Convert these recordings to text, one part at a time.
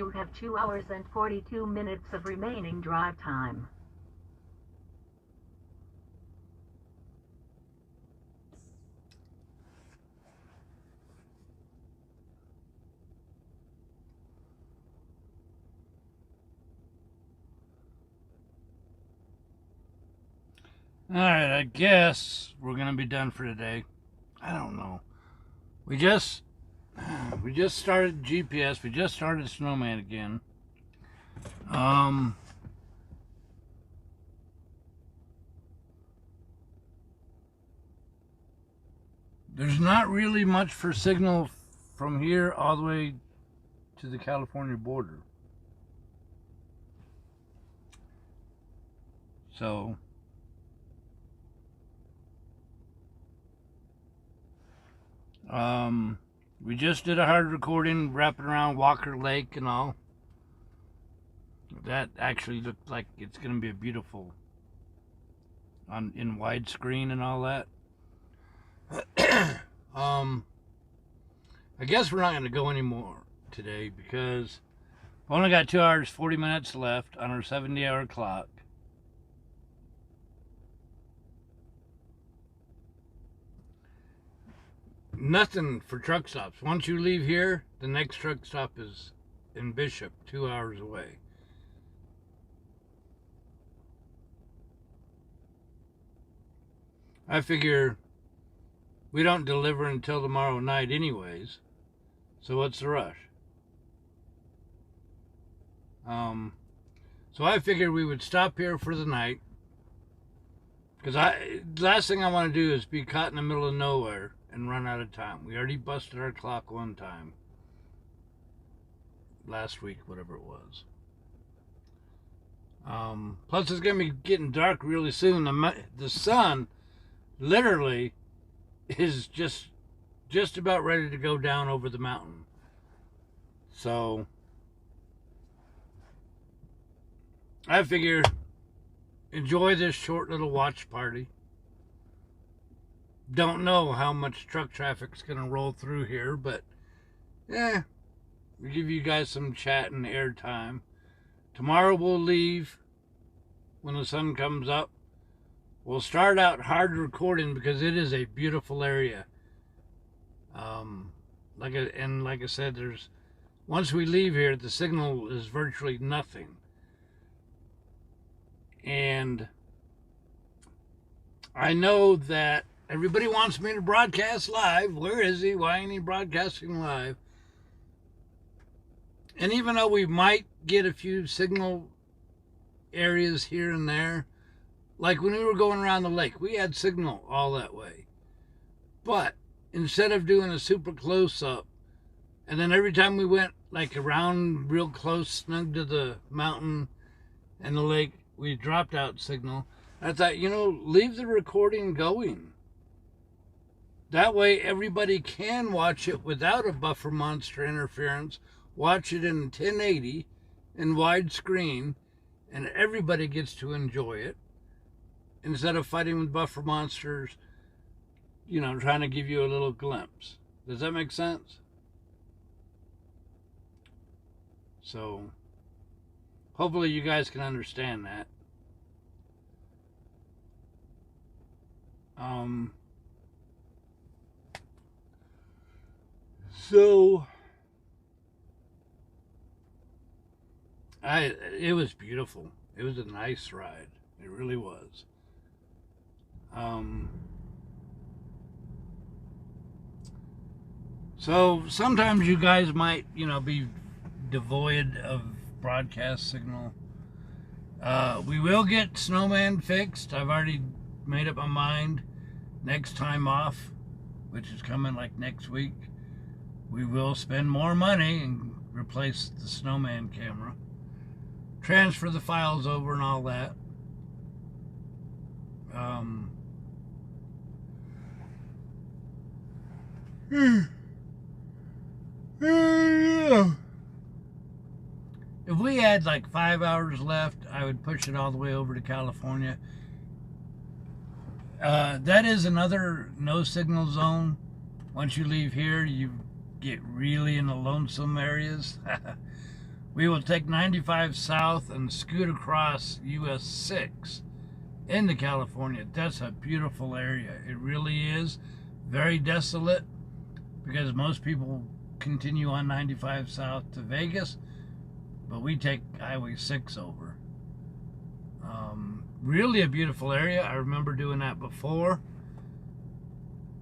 You have 2 hours and 42 minutes of remaining drive time. Alright, I guess we're gonna be done for today. I don't know. We just started GPS. We just started Snowman again. There's not really much for signal from here all the way to the California border. So we just did a hard recording wrapping around Walker Lake and all. That actually looked like it's going to be a beautiful in widescreen and all that. I guess we're not going to go anymore today because we've only got 2 hours 40 minutes left on our 70-hour clock. Nothing for truck stops. Once you leave here, the next truck stop is in Bishop, 2 hours away. I figure we don't deliver until tomorrow night anyways, so what's the rush? So I figured we would stop here for the night, because last thing I want to do is be caught in the middle of nowhere and run out of time. We already busted our clock one time. Last week, whatever it was. Plus, it's going to be getting dark really soon. The sun literally is just about ready to go down over the mountain. So I figure enjoy this short little watch party. Don't know how much truck traffic's going to roll through here, but yeah, we give you guys some chat and air time. Tomorrow we'll leave when the sun comes up. We'll start out hard recording because it is a beautiful area. Like I said, once we leave here, the signal is virtually nothing. And I know that everybody wants me to broadcast live. Where is he? Why ain't he broadcasting live? And even though we might get a few signal areas here and there, like when we were going around the lake, we had signal all that way. But instead of doing a super close-up, and then every time we went like around real close, snug to the mountain and the lake, we dropped out signal. I thought, leave the recording going. That way everybody can watch it without a buffer monster interference, watch it in 1080 in widescreen, and everybody gets to enjoy it instead of fighting with buffer monsters, trying to give you a little glimpse. Does that make sense? So hopefully you guys can understand that. So it was beautiful. It was a nice ride. It really was. So sometimes you guys might, be devoid of broadcast signal. We will get Snowman fixed. I've already made up my mind. Next time off, which is coming like next week, we will spend more money and replace the Snowman camera. Transfer the files over and all that. If we had like 5 hours left, I would push it all the way over to California. That is another no signal zone. Once you leave here, you get really in the lonesome areas. we will take 95 south and scoot across US 6 into California. That's a beautiful area. It really is. Very desolate because most people continue on 95 south to Vegas, but we take Highway 6 over. Really a beautiful area. I remember doing that before,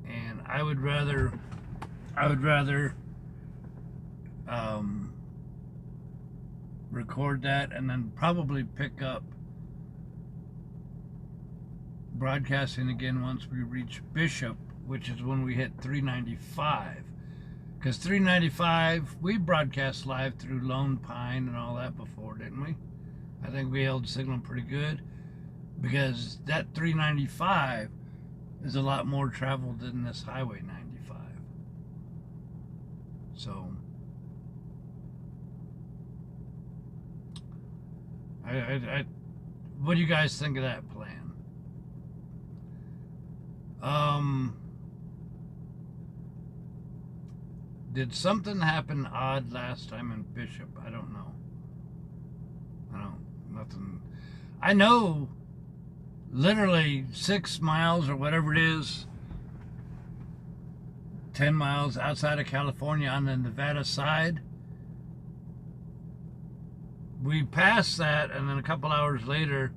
and I would rather record that and then probably pick up broadcasting again once we reach Bishop, which is when we hit 395. Because 395, we broadcast live through Lone Pine and all that before, didn't we? I think we held signal pretty good, because that 395 is a lot more traveled than this Highway 95. So what do you guys think of that plan? Did something happen odd last time in Bishop? I don't know. Nothing. I know literally 6 miles or whatever it is, 10 miles outside of California on the Nevada side, we passed that, and then a couple hours later,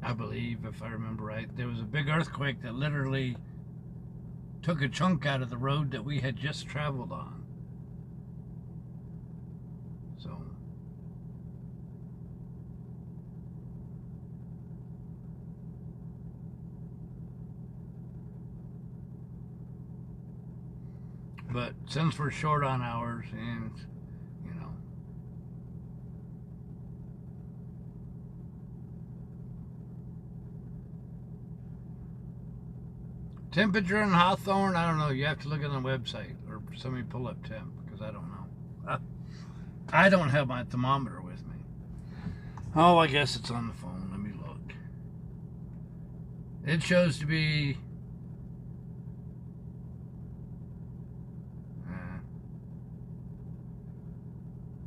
I believe, if I remember right, there was a big earthquake that literally took a chunk out of the road that we had just traveled on. So but since we're short on hours, and temperature in Hawthorne, I don't know. You have to look on the website, or somebody pull up temp, because I don't know. I don't have my thermometer with me. Oh, I guess it's on the phone. Let me look. It shows to be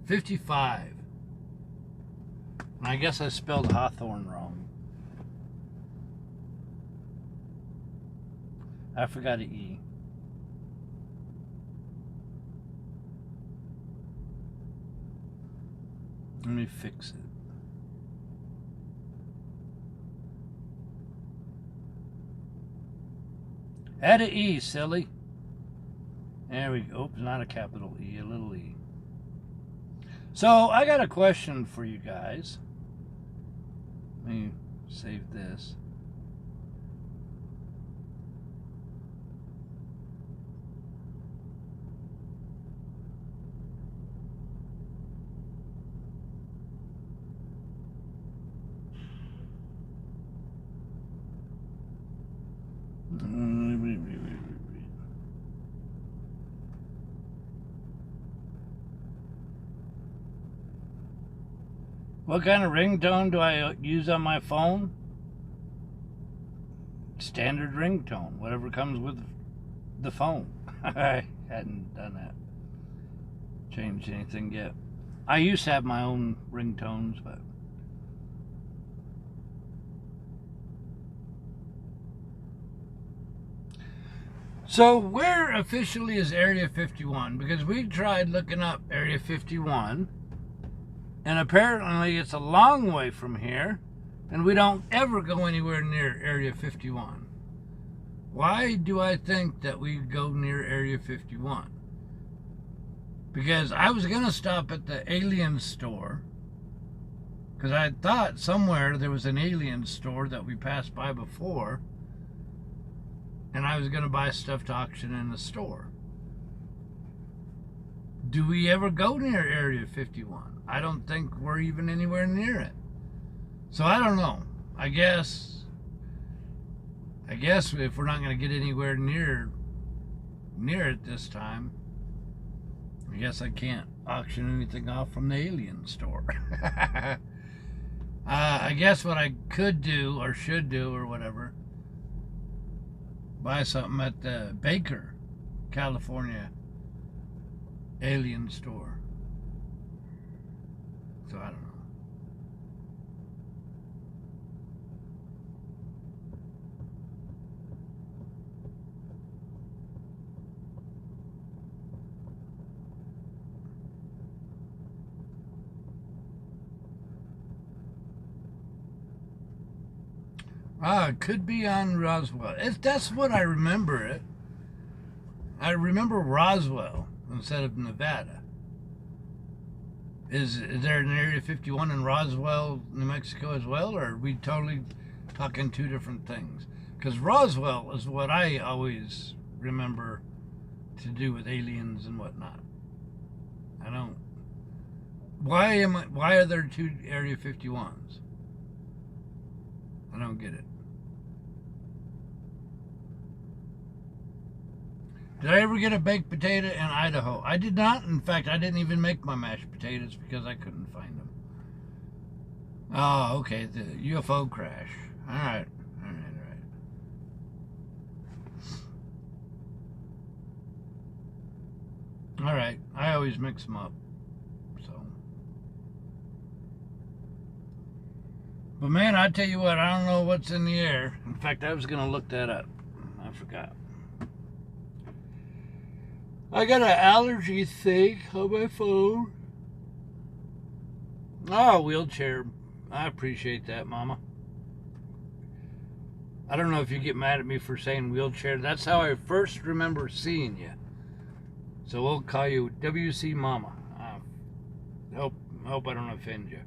55. And I guess I spelled Hawthorne wrong. I forgot an E. Let me fix it. Add an E, silly. There we go. Oops, not a capital E, a little E. So, I got a question for you guys. Let me save this. What kind of ringtone do I use on my phone? Standard ringtone, whatever comes with the phone. I hadn't done that. Changed anything yet. I used to have my own ringtones, but so where officially is Area 51? Because we tried looking up Area 51, and apparently it's a long way from here, and we don't ever go anywhere near Area 51. Why do I think that we go near Area 51? Because I was going to stop at the alien store, because I thought somewhere there was an alien store that we passed by before, and I was going to buy stuff to auction in the store. Do we ever go near Area 51? I don't think we're even anywhere near it. So I don't know. I guess if we're not going to get anywhere near it this time, I guess I can't auction anything off from the alien store. I guess what I could do, or should do, or whatever, buy something at the Baker, California alien store. So I don't know. It could be on Roswell. That's what I remember it. I remember Roswell instead of Nevada. Is there an Area 51 in Roswell, New Mexico as well, or are we totally talking two different things? Because Roswell is what I always remember to do with aliens and whatnot. I don't. Why are there two Area 51s? I don't get it. Did I ever get a baked potato in Idaho? I did not. In fact, I didn't even make my mashed potatoes because I couldn't find them. Oh, okay. The UFO crash. All right. All right. I always mix them up. So. But man, I tell you what, I don't know what's in the air. In fact, I was going to look that up. I forgot. I got an allergy thing on my phone. Oh, wheelchair. I appreciate that, Mama. I don't know if you get mad at me for saying wheelchair. That's how I first remember seeing you. So we'll call you WC Mama. I hope I don't offend you.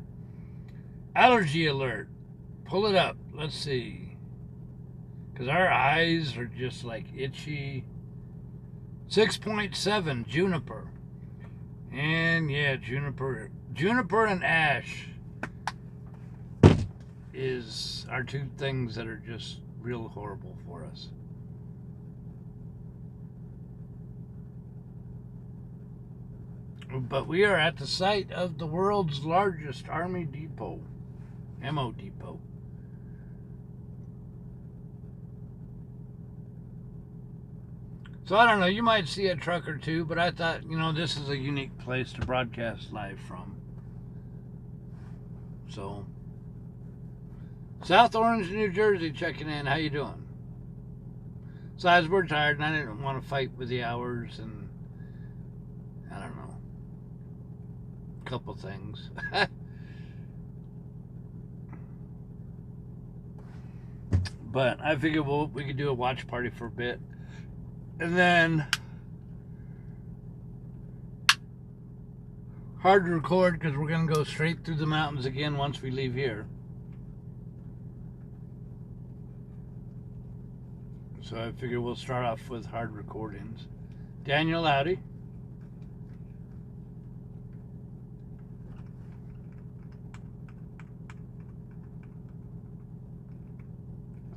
Allergy alert. Pull it up. Let's see. Because our eyes are just like itchy. 6.7 juniper. And yeah, juniper and ash are two things that are just real horrible for us. But we are at the site of the world's largest army depot, ammo depot. So I don't know, you might see a truck or two, but I thought, this is a unique place to broadcast live from. So, South Orange, New Jersey checking in. How you doing? Besides, we're tired and I didn't want to fight with the hours and, I don't know, a couple things. But I figured we could do a watch party for a bit. And then hard to record because we're going to go straight through the mountains again once we leave here. So I figure we'll start off with hard recordings. Daniel, howdy.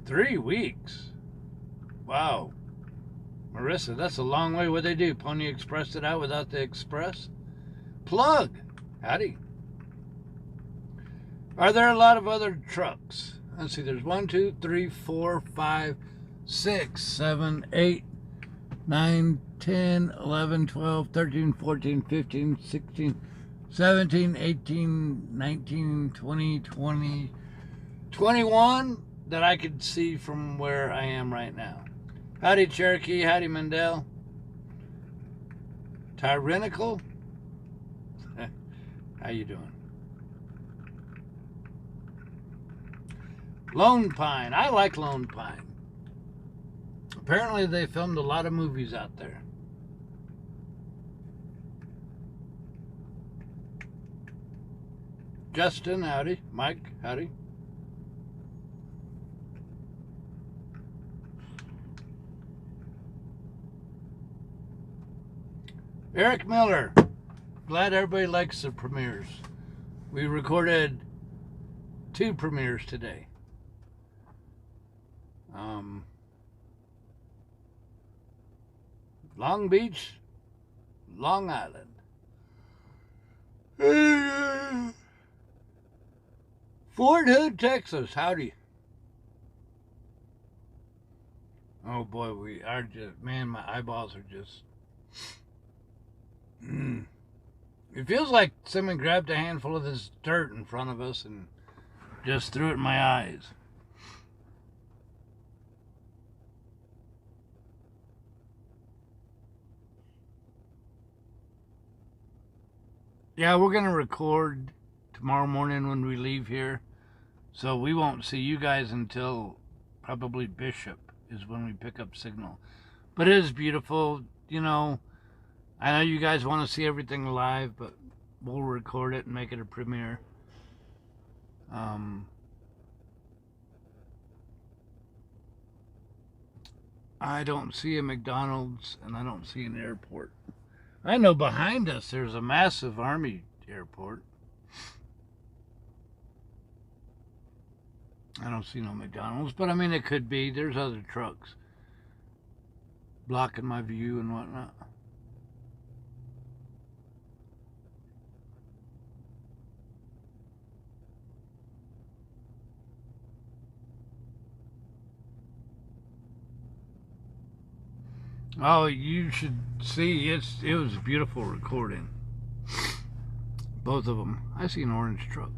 Three weeks. Wow. Marissa, that's a long way. What'd they do? Pony Expressed it out without the express? Plug. Howdy. Are there a lot of other trucks? Let's see. There's 1, 2, 3, 4, 5, 6, 7, 8, 9, 10, 11, 12, 13, 14, 15, 16, 17, 18, 19, 20, 21 that I could see from where I am right now. Howdy, Cherokee. Howdy, Mendel. Tyrannical. How you doing? Lone Pine. I like Lone Pine. Apparently, they filmed a lot of movies out there. Justin, howdy. Mike, howdy. Eric Miller. Glad everybody likes the premieres. We recorded 2 premieres today. Long Beach, Long Island. Fort Hood, Texas. Howdy. Oh boy, we are just, man, my eyeballs are just, It feels like someone grabbed a handful of this dirt in front of us and just threw it in my eyes. Yeah, we're going to record tomorrow morning when we leave here. So we won't see you guys until probably Bishop is when we pick up signal. But it is beautiful. You know, I know you guys want to see everything live, but we'll record it and make it a premiere. I don't see a McDonald's and I don't see an airport. I know behind us there's a massive Army airport. I don't see no McDonald's, but I mean it could be. There's other trucks blocking my view and whatnot. Oh, you should see. It was a beautiful recording. Both of them. I see an orange truck.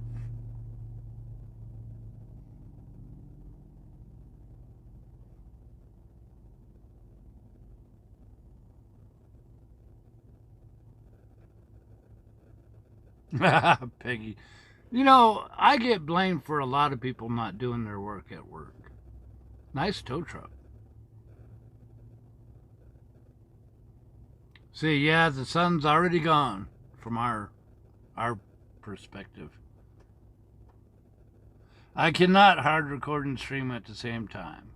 Peggy. You know, I get blamed for a lot of people not doing their work at work. Nice tow truck. See, yeah, the sun's already gone from our perspective. I cannot hard record and stream at the same time.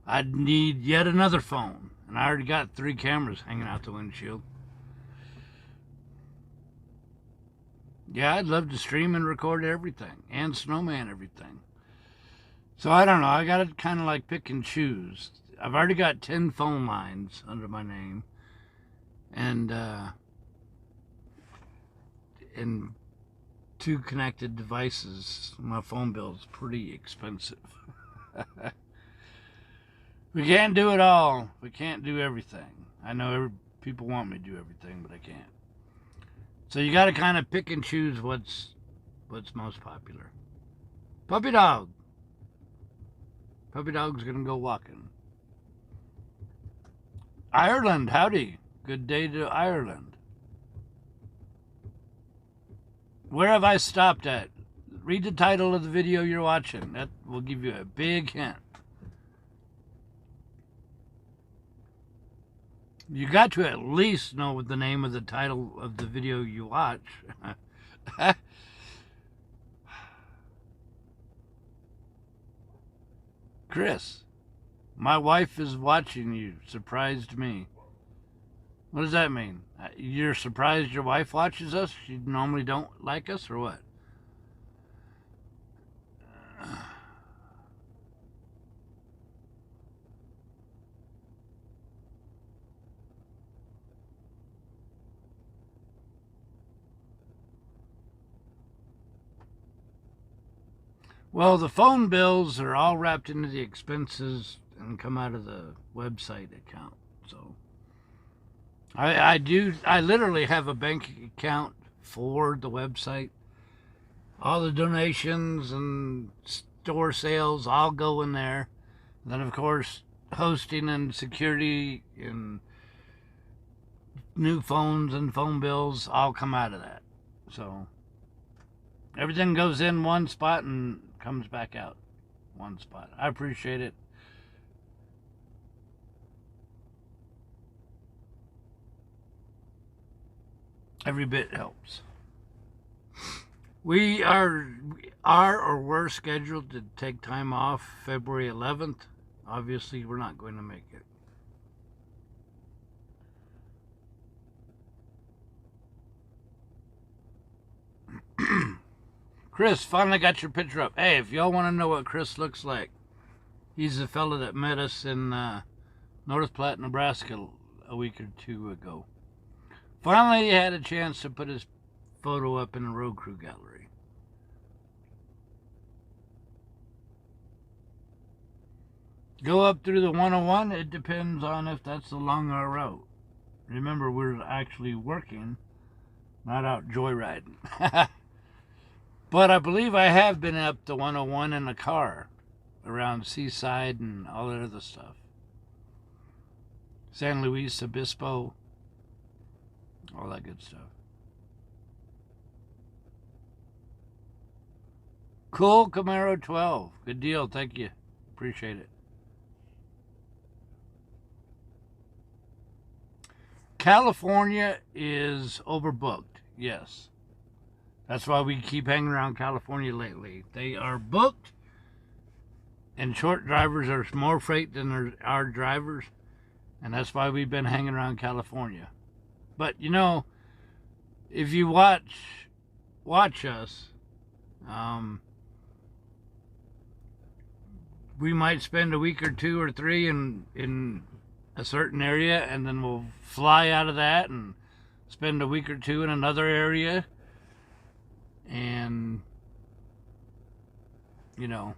I'd need yet another phone, and I already got 3 cameras hanging out the windshield. Yeah, I'd love to stream and record everything, and snowman everything. So I don't know, I gotta kind of like pick and choose. I've already got 10 phone lines under my name, and 2 connected devices. My phone bill is pretty expensive. We can't do it all. We can't do everything. I know people want me to do everything, but I can't. So you got to kind of pick and choose what's most popular. Puppy dog. Puppy dog's gonna go walking. Ireland, howdy. Good day to Ireland. Where have I stopped at? Read the title of the video you're watching. That will give you a big hint. You got to at least know the name of the title of the video you watch. Chris, my wife is watching you. Surprised me. What does that mean? You're surprised your wife watches us? She normally don't like us, or what? Well, the phone bills are all wrapped into the expenses and come out of the website account. So I literally have a bank account for the website. All the donations and store sales all go in there. Then, of course, hosting and security and new phones and phone bills all come out of that. So everything goes in one spot and comes back out one spot. I appreciate it. Every bit helps. We are or were scheduled to take time off February 11th. Obviously, we're not going to make it. Chris, finally got your picture up. Hey, if y'all want to know what Chris looks like, he's the fella that met us in North Platte, Nebraska a week or 2 ago. Finally, he had a chance to put his photo up in the road crew gallery. Go up through the 101. It depends on if that's along our route. Remember, we're actually working Not out joyriding. But I believe I have been up the 101 in a car around Seaside and all that other stuff. San Luis Obispo, all that good stuff. Cool Camaro 12. Good deal. Thank you. Appreciate it. California is overbooked. Yes. That's why we keep hanging around California lately. They are booked, and short drivers are more freight than our drivers, and that's why we've been hanging around California. But, you know, if you watch us, we might spend a week or 2 or 3 in a certain area, and then we'll fly out of that and spend a week or 2 in another area, and, you know,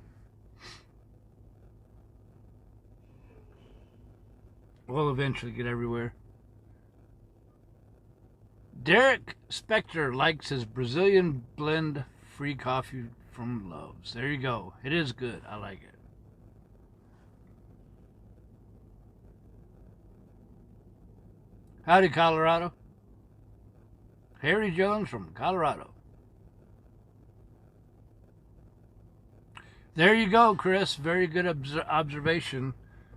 we'll eventually get everywhere. Derek Spector likes his Brazilian blend free coffee from Love's. There you go. It is good. I like it. Howdy, Colorado. Harry Jones from Colorado. There you go, Chris. Very good observation.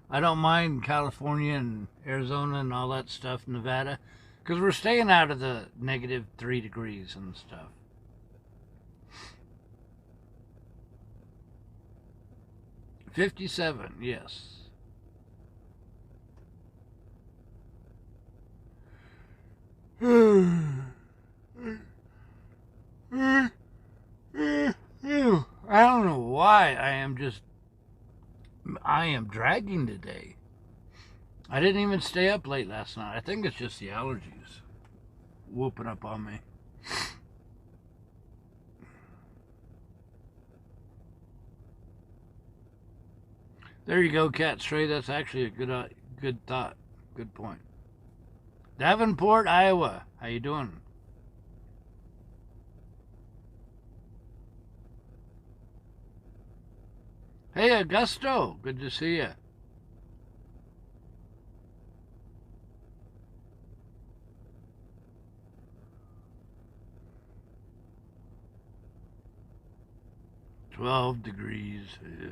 I don't mind California and Arizona and all that stuff, Nevada, because we're staying out of the -3 degrees and stuff. $57, yes. I don't know why I am dragging today. I didn't even stay up late last night. I think it's just the allergies whooping up on me. There you go, Cat Stray. That's actually a good thought. Good point. Davenport, Iowa. How you doing? Hey, Augusto. Good to see you. $12 degrees. Yeah.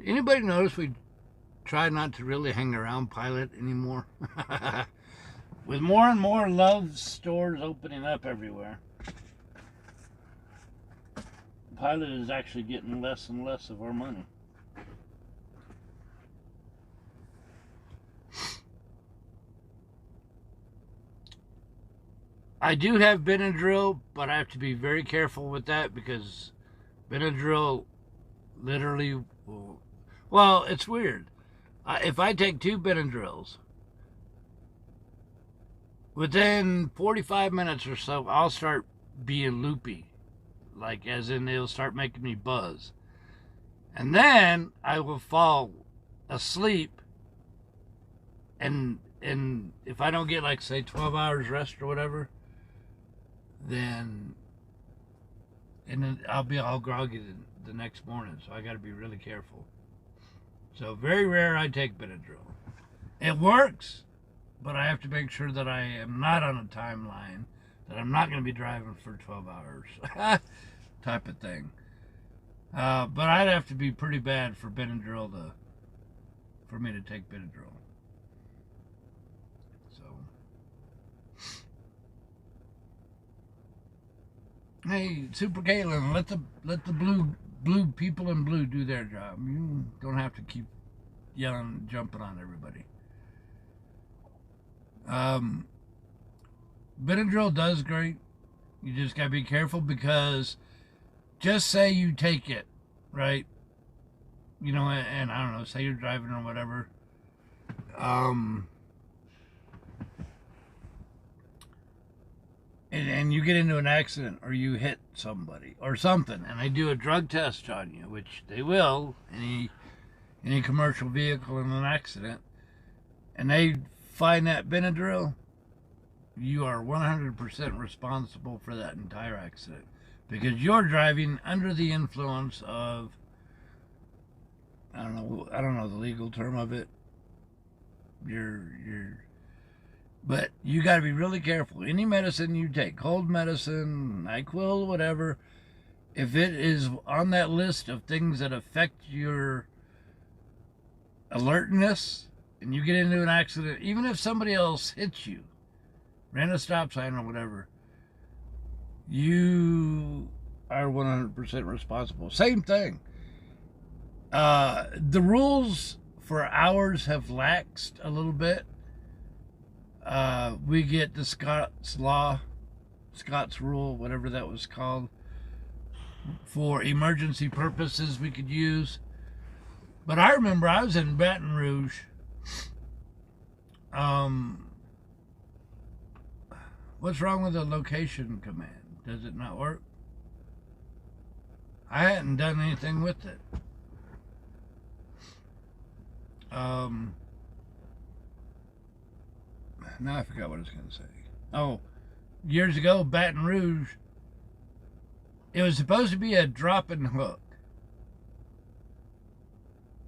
Anybody notice we try not to really hang around Pilot anymore? With more and more Love stores opening up everywhere, Pilot is actually getting less and less of our money. I do have Benadryl, but I have to be very careful with that because Benadryl literally will... Well, it's weird. If I take 2 Benadryls, within 45 minutes or so, I'll start being loopy. Like, as in, it'll start making me buzz. And then I will fall asleep. And if I don't get, like, say, 12 hours rest or whatever, then I'll be all groggy the next morning. So I got to be really careful. So very rare I take Benadryl. It works, but I have to make sure that I am not on a timeline, that I'm not going to be driving for 12 hours type of thing. But I'd have to be pretty bad for Benadryl for me to take Benadryl. So, hey, Super Caitlin, let the blue people in blue do their job. You don't have to keep yelling, jumping on everybody. Benadryl does great. You just gotta be careful because just say you take it, right? You know, and I don't know, say you're driving or whatever. And you get into an accident or you hit somebody or something, and they do a drug test on you, which they will, any commercial vehicle in an accident, and they find that Benadryl, you are 100% responsible for that entire accident, because you're driving under the influence of, I don't know the legal term of it. But you got to be really careful. Any medicine you take, cold medicine, NyQuil, whatever, if it is on that list of things that affect your alertness and you get into an accident, even if somebody else hits you, ran a stop sign or whatever, you are 100% responsible. Same thing. The rules for hours have laxed a little bit. We get the Scots rule, whatever that was called, for emergency purposes we could use. But I remember I was in Baton Rouge. What's wrong with the location command? Does it not work? I hadn't done anything with it. Now I forgot what I was going to say. Oh, years ago, Baton Rouge, it was supposed to be a drop and hook.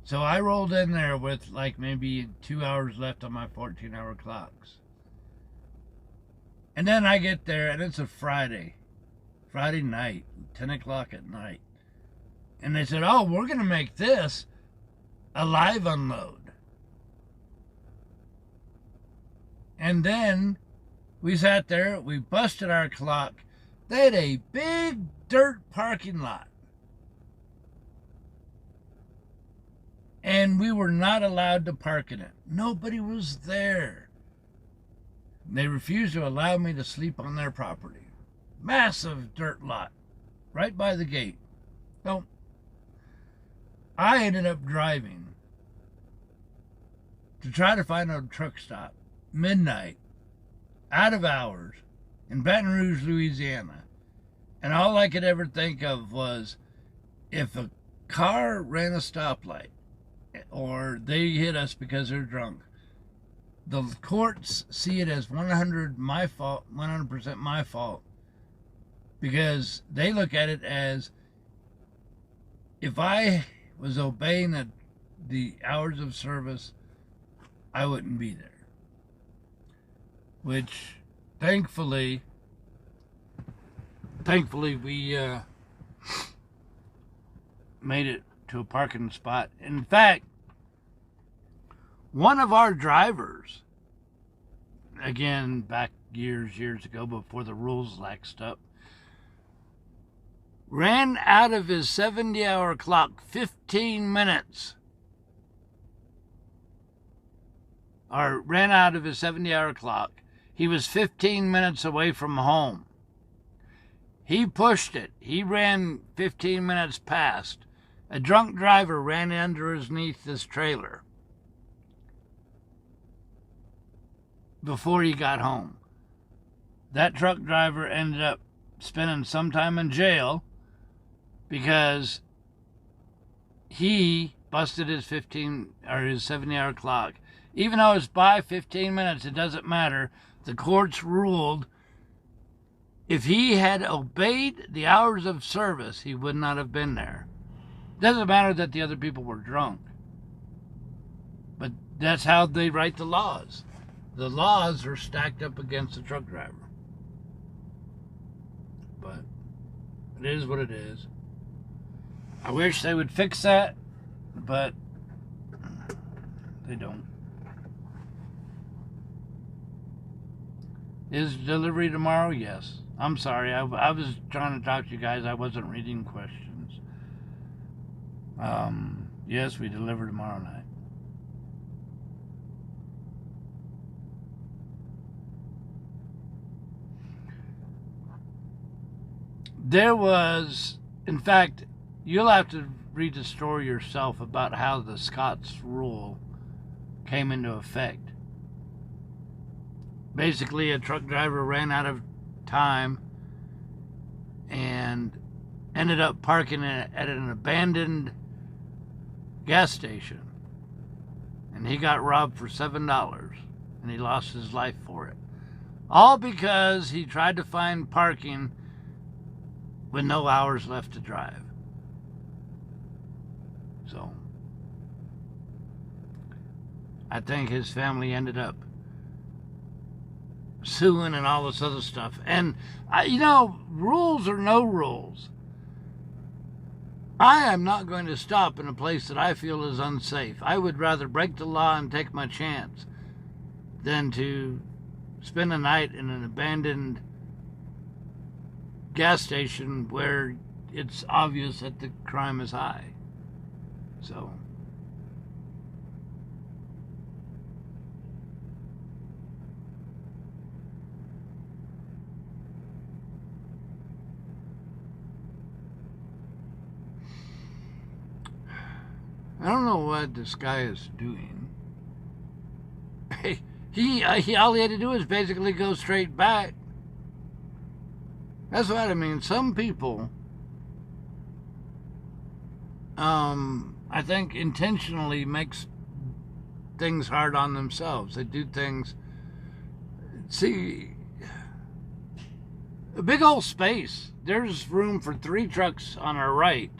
So I rolled in there with like maybe 2 hours left on my 14-hour clocks. And then I get there, and it's a Friday night, 10 o'clock at night. And they said, oh, we're going to make this a live unload. And then we sat there, we busted our clock. They had a big dirt parking lot. And we were not allowed to park in it. Nobody was there. They refused to allow me to sleep on their property. Massive dirt lot, right by the gate. So I ended up driving to try to find a truck stop, midnight, out of hours, in Baton Rouge, Louisiana. And all I could ever think of was, if a car ran a stoplight, or they hit us because they're drunk, the courts see it as 100% my fault, because they look at it as, if I was obeying the hours of service, I wouldn't be there. Which, thankfully we made it to a parking spot. In fact, one of our drivers, again, back years ago before the rules laxed up, ran out of his 70-hour clock 15 minutes. Or ran out of his 70-hour clock. He was 15 minutes away from home. He pushed it. He ran 15 minutes past. A drunk driver ran underneath this trailer before he got home. That truck driver ended up spending some time in jail because he busted his 70-hour clock. Even though it's by 15 minutes, it doesn't matter. The courts ruled if he had obeyed the hours of service, he would not have been there. Doesn't matter that the other people were drunk. But that's how they write the laws. The laws are stacked up against the truck driver. But it is what it is. I wish they would fix that, but they don't. Is delivery tomorrow? Yes. I'm sorry. I was trying to talk to you guys. I wasn't reading questions. Yes, we deliver tomorrow night. There was, in fact, you'll have to read the story yourself about how the Scots rule came into effect. Basically, a truck driver ran out of time and ended up parking at an abandoned gas station. and he got robbed for $7, and he lost his life for it. All because he tried to find parking with no hours left to drive. So, I think his family ended up suing and all this other stuff. And, rules or no rules, I am not going to stop in a place that I feel is unsafe. I would rather break the law and take my chance than to spend a night in an abandoned gas station where it's obvious that the crime is high. So, I don't know what this guy is doing. He all he had to do is basically go straight back. That's what I mean. Some people, I think, intentionally makes things hard on themselves. They do things. See, a big old space. There's room for 3 trucks on our right.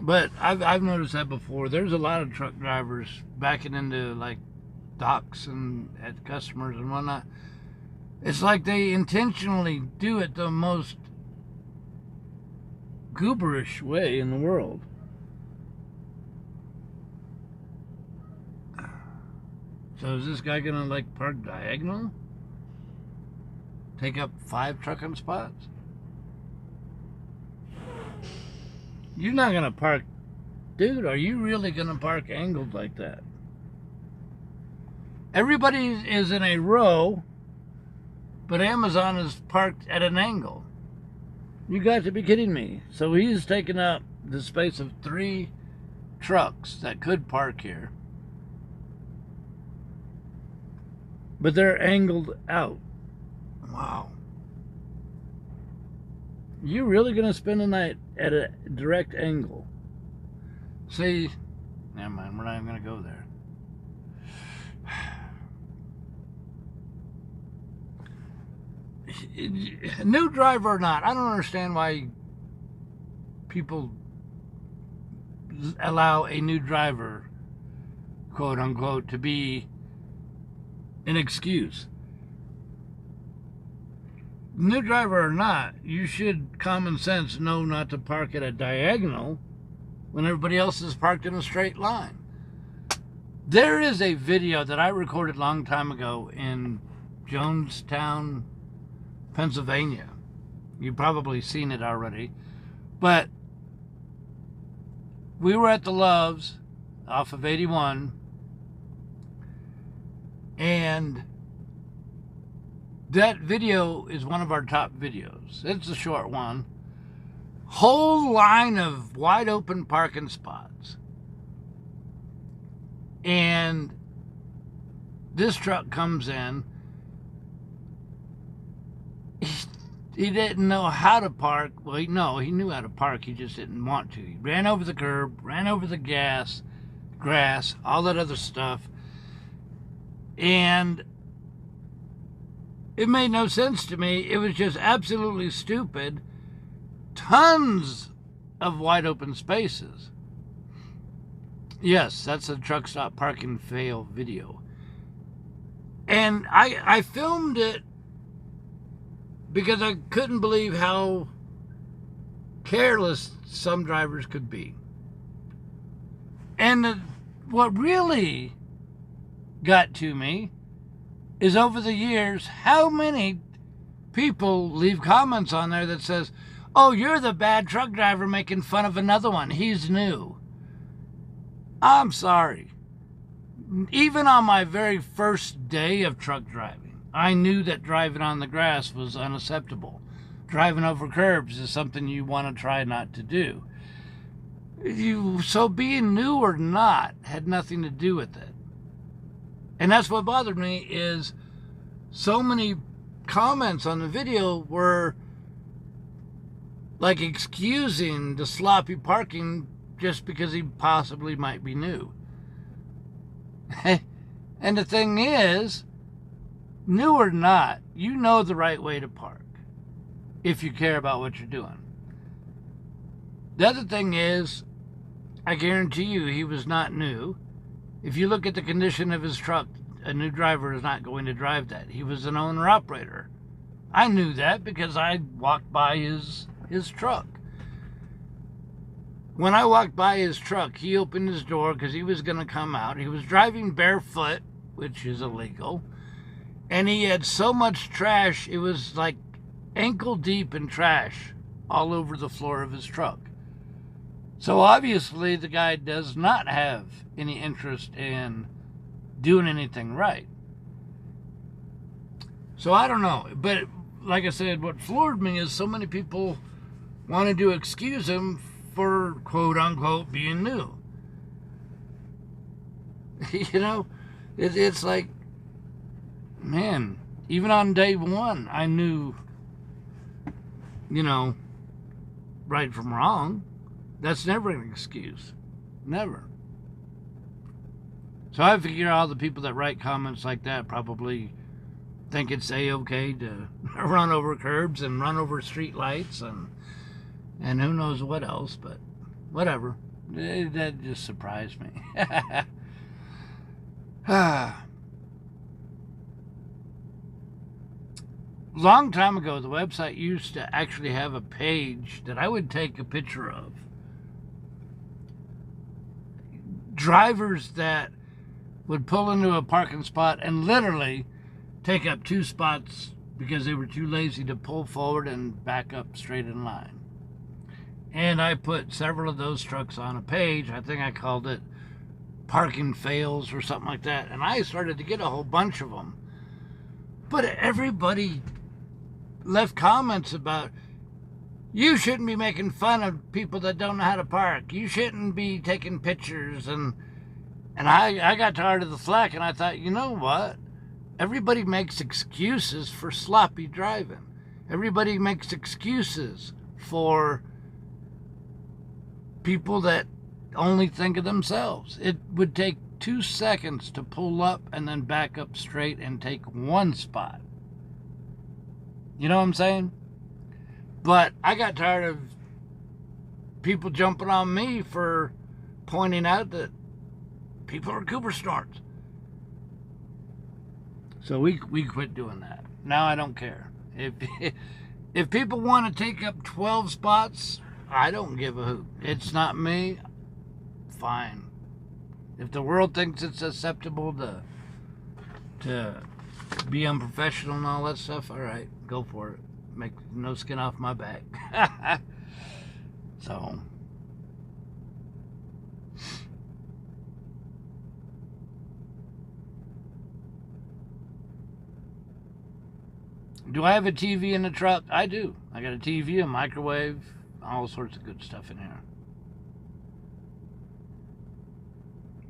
But I've noticed that before. There's a lot of truck drivers backing into like docks and at customers and whatnot. It's like they intentionally do it the most gooberish way in the world. So is this guy gonna like park diagonal? Take up 5 trucking spots? You're not going to park... Dude, are you really going to park angled like that? Everybody is in a row, but Amazon is parked at an angle. You got to be kidding me. So he's taking up the space of 3 trucks that could park here. But they're angled out. Wow. You really going to spend the night at a direct angle? See, never mind, we're not even going to go there. New driver or not, I don't understand why people allow a new driver, quote unquote, to be an excuse. New driver or not, you should, common sense, know not to park at a diagonal when everybody else is parked in a straight line. There is a video that I recorded a long time ago in Jonestown, Pennsylvania. You've probably seen it already. But we were at the Loves off of 81, and that video is one of our top videos. It's a short one. Whole line of wide open parking spots. And this truck comes in. He didn't know how to park. Well, he knew how to park. He just didn't want to. He ran over the curb, ran over the grass, all that other stuff. And it made no sense to me. It was just absolutely stupid. Tons of wide open spaces. Yes, that's a truck stop parking fail video. And I filmed it because I couldn't believe how careless some drivers could be. And what really got to me is over the years, how many people leave comments on there that says, oh, you're the bad truck driver making fun of another one. He's new. I'm sorry. Even on my very first day of truck driving, I knew that driving on the grass was unacceptable. Driving over curbs is something you want to try not to do. So being new or not had nothing to do with it. And that's what bothered me, is so many comments on the video were like excusing the sloppy parking just because he possibly might be new. And the thing is, new or not, you know the right way to park if you care about what you're doing. The other thing is, I guarantee you he was not new. If you look at the condition of his truck, a new driver is not going to drive that. He was an owner-operator. I knew that because I walked by his truck. When I walked by his truck, he opened his door because he was going to come out. He was driving barefoot, which is illegal. And he had so much trash, it was like ankle deep in trash all over the floor of his truck. So obviously the guy does not have any interest in doing anything right. So I don't know. But like I said, what floored me is so many people wanted to excuse him for quote unquote being new. You know, it's like, man, even on day one, I knew, you know, right from wrong. That's never an excuse. Never. So I figure all the people that write comments like that probably think it's A-okay to run over curbs and run over street lights and who knows what else, but whatever. That just surprised me. Long time ago, the website used to actually have a page that I would take a picture of. Drivers that would pull into a parking spot and literally take up 2 spots because they were too lazy to pull forward and back up straight in line. And I put several of those trucks on a page. I think I called it Parking Fails or something like that. And I started to get a whole bunch of them. But everybody left comments about, you shouldn't be making fun of people that don't know how to park. You shouldn't be taking pictures. And I got tired of the flack, and I thought, you know what? Everybody makes excuses for sloppy driving. Everybody makes excuses for people that only think of themselves. It would take 2 seconds to pull up and then back up straight and take 1 spot. You know what I'm saying? But I got tired of people jumping on me for pointing out that people are Cooper snorts. So we quit doing that. Now I don't care. If people want to take up 12 spots, I don't give a hoot. It's not me. Fine. If the world thinks it's acceptable to be unprofessional and all that stuff, all right, go for it. Make no skin off my back. So do I have a TV in the truck? I do. I got a TV, a microwave, all sorts of good stuff in here.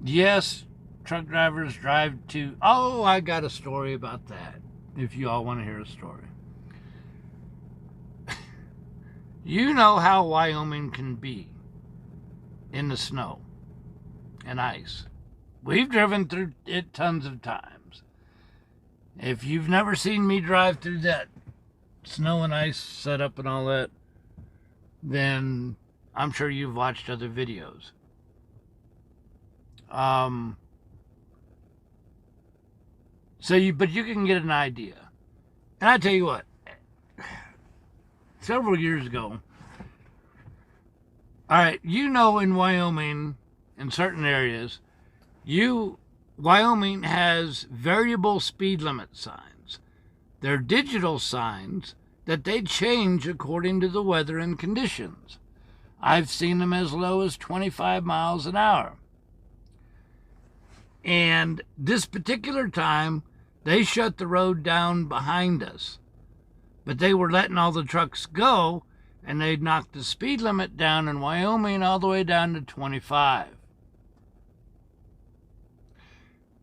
Yes, truck drivers drive to... Oh, I got a story about that, if you all want to hear a story. You know how Wyoming can be in the snow and ice. We've driven through it tons of times. If you've never seen me drive through that snow and ice setup and all that, then I'm sure you've watched other videos. But you can get an idea. And I tell you what, several years ago, all right, you know, in Wyoming, in certain areas, Wyoming has variable speed limit signs. They're digital signs that they change according to the weather and conditions. I've seen them as low as 25 miles an hour. And this particular time, they shut the road down behind us. But they were letting all the trucks go, and they knocked the speed limit down in Wyoming all the way down to 25.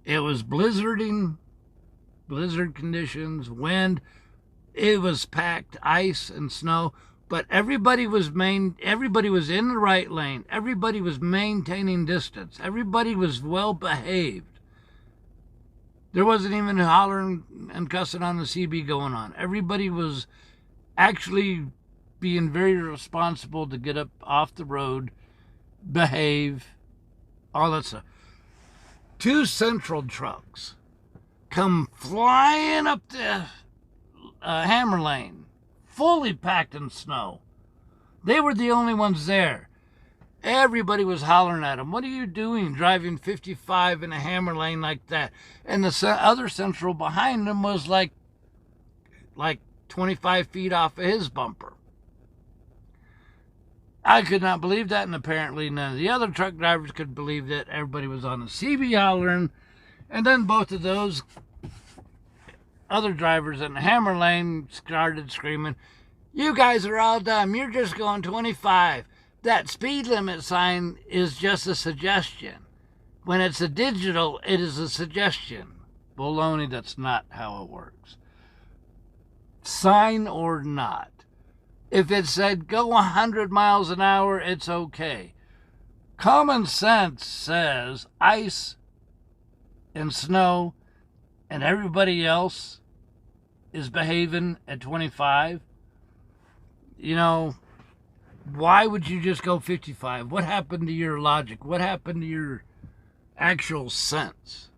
It was blizzarding, blizzard conditions, wind. It was packed ice and snow. But everybody was in the right lane. Everybody was maintaining distance. Everybody was well behaved. There wasn't even hollering and cussing on the CB going on. Everybody was actually being very responsible to get up off the road, behave, all that stuff. 2 Central trucks come flying up the Hammer Lane, fully packed in snow. They were the only ones there. Everybody was hollering at them. What are you doing driving 55 in a Hammer Lane like that? And the other Central behind them was like 25 feet off of his bumper. I could not believe that, and apparently none of the other truck drivers could believe that. Everybody was on the CB hollering, and then both of those other drivers in the Hammer Lane started screaming, "You guys are all dumb. You're just going 25. That speed limit sign is just a suggestion. When it's a digital, it is a suggestion." Baloney, that's not how it works. Sign or not. If it said go 100 miles an hour, it's okay. Common sense says ice and snow and everybody else is behaving at 25. You know, why would you just go 55? What happened to your logic? What happened to your actual sense?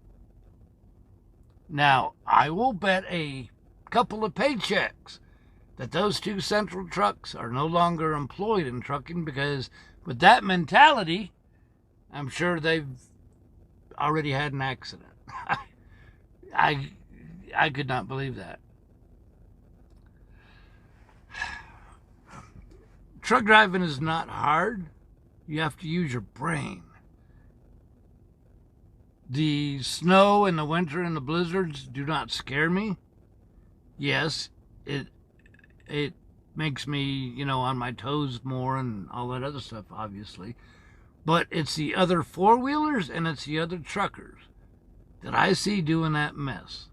Now, I will bet a couple of paychecks that those 2 Central trucks are no longer employed in trucking, because with that mentality, I'm sure they've already had an accident. I could not believe that. Truck driving is not hard. You have to use your brain. The snow and the winter and the blizzards do not scare me. Yes, it makes me, on my toes more and all that other stuff, obviously. But it's the other four-wheelers and it's the other truckers that I see doing that mess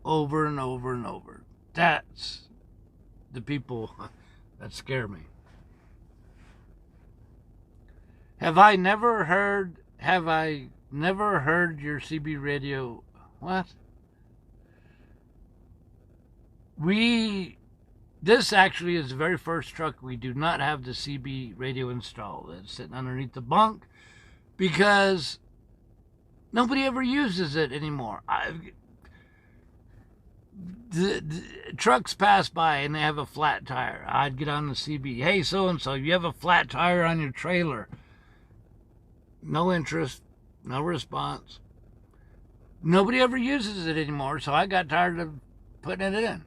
over and over and over. That's the people that scare me. Have I never heard your CB radio? What? This actually is the very first truck we do not have the CB radio installed. It's sitting underneath the bunk because nobody ever uses it anymore. The trucks pass by and they have a flat tire. I'd get on the CB. Hey, so-and-so, you have a flat tire on your trailer. No interest, no response. Nobody ever uses it anymore, so I got tired of putting it in.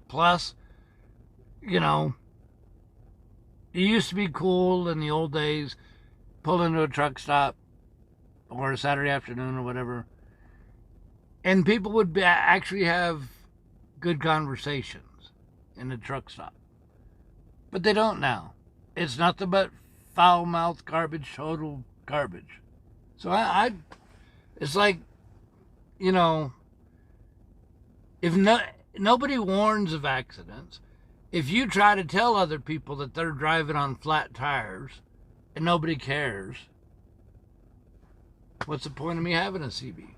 Plus, it used to be cool in the old days, pull into a truck stop or a Saturday afternoon or whatever, and people would actually have good conversations in the truck stop. But they don't now. It's nothing but foul-mouthed garbage, total garbage. So it's like, if nobody warns of accidents, if you try to tell other people that they're driving on flat tires and nobody cares, what's the point of me having a CB?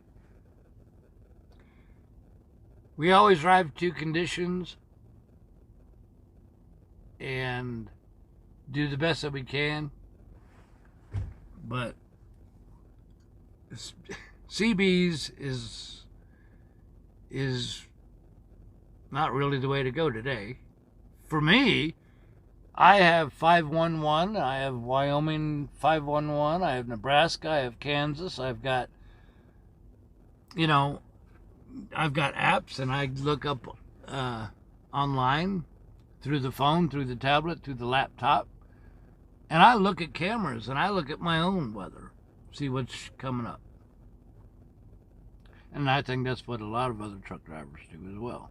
We always drive to conditions and do the best that we can, but CBs is not really the way to go today. For me, I have 511, I have Wyoming 511, I have Nebraska, I have Kansas, I've got apps, and I look up online, through the phone, through the tablet, through the laptop, and I look at cameras, and I look at my own weather, see what's coming up. And I think that's what a lot of other truck drivers do as well.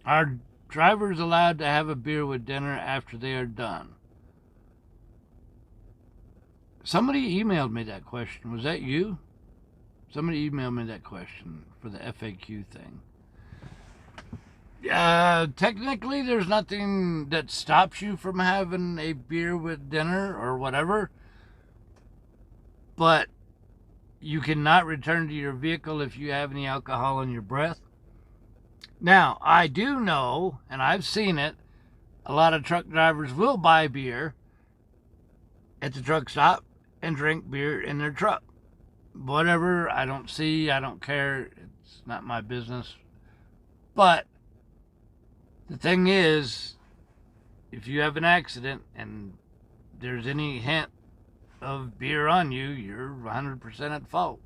Are drivers allowed to have a beer with dinner after they are done? Somebody emailed me that question. Was that you? Somebody emailed me that question for the FAQ thing. Technically, there's nothing that stops you from having a beer with dinner or whatever, but you cannot return to your vehicle if you have any alcohol in your breath. Now, I do know, and I've seen it, a lot of truck drivers will buy beer at the truck stop and drink beer in their truck. Whatever, I don't care, it's not my business. But the thing is, if you have an accident and there's any hint of beer on you, you're 100% at fault.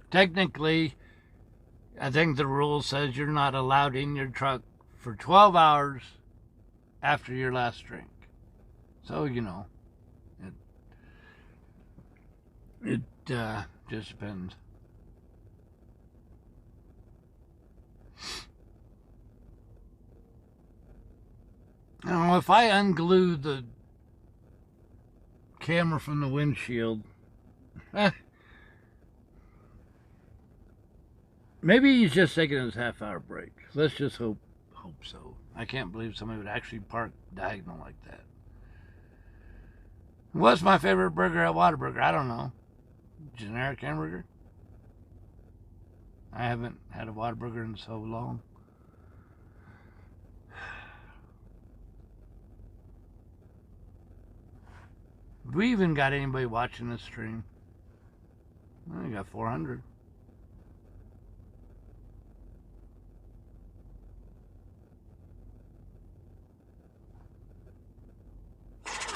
Technically, I think the rule says you're not allowed in your truck for 12 hours after your last drink. So, it just depends. I don't know, if I unglue the camera from the windshield, maybe he's just taking his half-hour break. Let's just hope so. I can't believe somebody would actually park diagonal like that. What's my favorite burger at Whataburger? I don't know. Generic hamburger? I haven't had a Whataburger in so long. We even got anybody watching this stream? Well, we got 400.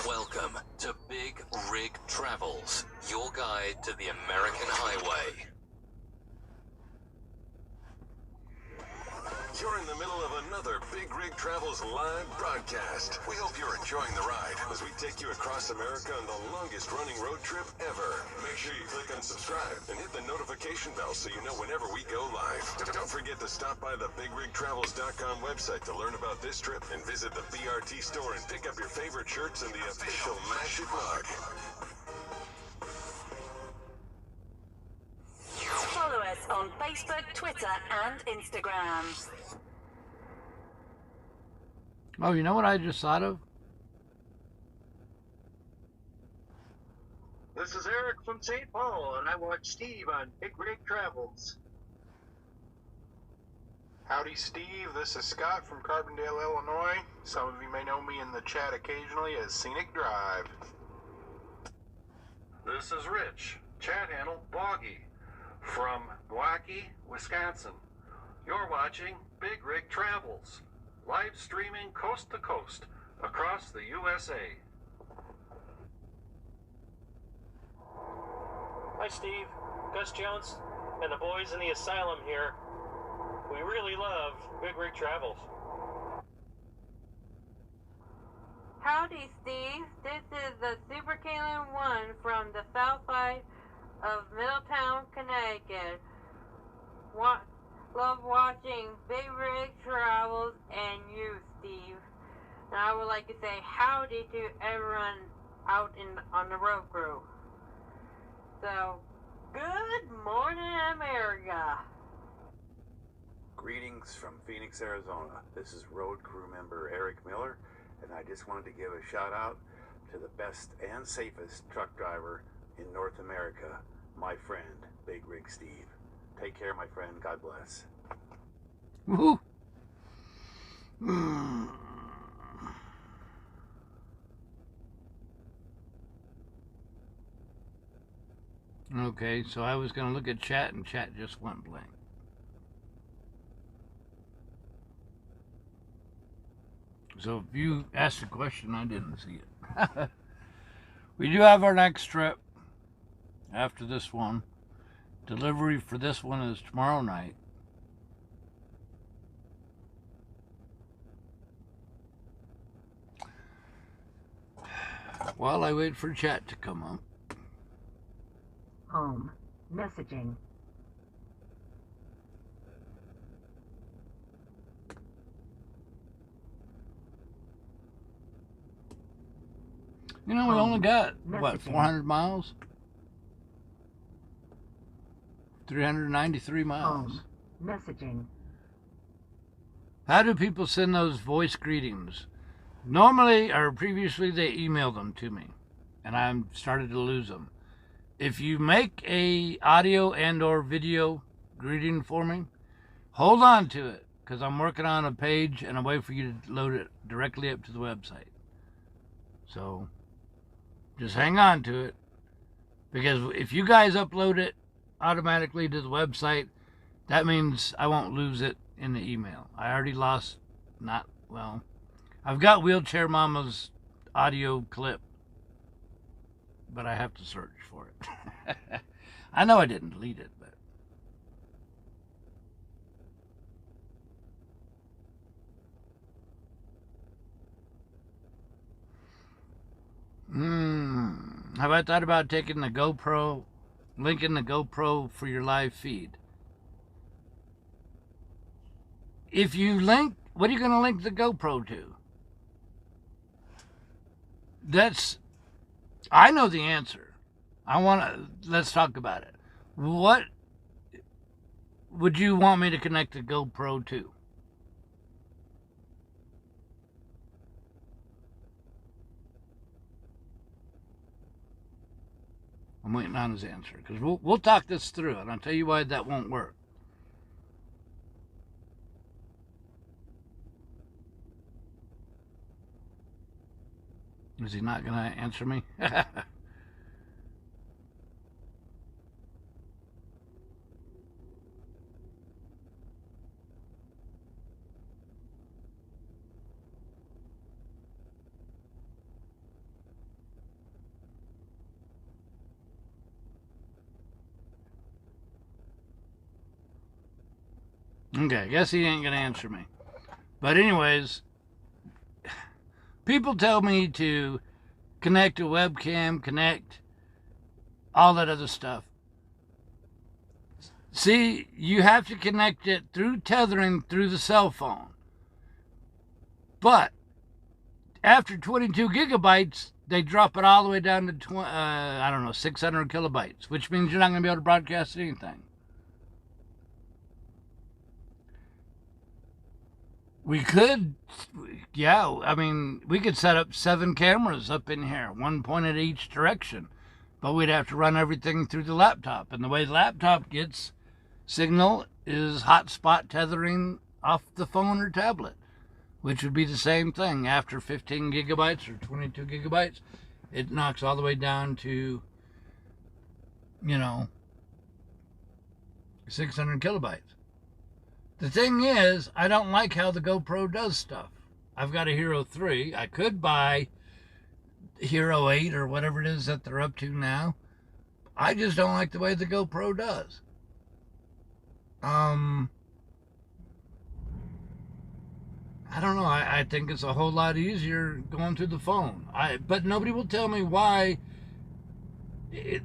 Welcome to Big Rig Travels, your guide to the American highway. You're in the middle of another Big Rig Travels live broadcast. We hope you're enjoying the ride as we take you across America on the longest running road trip ever. Make sure you click on subscribe and hit the notification bell so you know whenever we go live. Don't forget to stop by the BigRigTravels.com website to learn about this trip and visit the BRT store and pick up your favorite shirts and the official Mash It mug. Follow us on Facebook, Twitter, and Instagram. Oh, you know what I just thought of? This is Eric from St. Paul, and I watch Steve on Big Rig Travels. Howdy, Steve. This is Scott from Carbondale, Illinois. Some of you may know me in the chat occasionally as Scenic Drive. This is Rich, chat handle Boggy, from Milwaukee, Wisconsin. You're watching Big Rig Travels, live streaming coast to coast across the USA. Hi Steve, Gus Jones, and the boys in the asylum here. We really love Big Rig Travels. Howdy Steve, this is the Super Kalen 1 from the south side of Middletown, Connecticut. Love watching Big Rig Travels and you, Steve. And I would like to say howdy to everyone out on the road crew. So, good morning, America. Greetings from Phoenix, Arizona. This is road crew member Eric Miller, and I just wanted to give a shout out to the best and safest truck driver in North America, my friend, Big Rig Steve. Take care, my friend. God bless. Woo! Okay, so I was going to look at chat, and chat just went blank. So if you asked a question, I didn't see it. We do have our next trip after this one. Delivery for this one is tomorrow night. While I wait for chat to come up. Home. Messaging. You know, we only got, what, 400 miles? 393 miles. Home. Messaging. How do people send those voice greetings? Normally, or previously, they emailed them to me, and I'm started to lose them. If you make a audio and or video greeting for me, hold on to it, because I'm working on a page and a way for you to load it directly up to the website. So, just hang on to it, because if you guys upload it automatically to the website, that means I won't lose it in the email. I already lost, I've got Wheelchair Mama's audio clip, but I have to search for it. I know I didn't delete it, but have I thought about taking the GoPro, linking the GoPro for your live feed? If you link, what are you going to link the GoPro to? I know the answer. Let's talk about it. What would you want me to connect the GoPro to? I'm waiting on his answer, because we'll talk this through, and I'll tell you why that won't work. Is he not going to answer me? Okay, I guess he ain't going to answer me. But anyways, people tell me to connect a webcam, connect all that other stuff. See, you have to connect it through tethering through the cell phone. But after 22 gigabytes, they drop it all the way down to 600 kilobytes, which means you're not going to be able to broadcast anything. We could, we could set up 7 cameras up in here, one pointed each direction, but we'd have to run everything through the laptop. And the way the laptop gets signal is hotspot tethering off the phone or tablet, which would be the same thing. After 15 gigabytes or 22 gigabytes, it knocks all the way down to, 600 kilobytes. The thing is, I don't like how the GoPro does stuff. I've got a Hero 3. I could buy Hero 8 or whatever it is that they're up to now. I just don't like the way the GoPro does. I don't know. I think it's a whole lot easier going through the phone. But nobody will tell me why a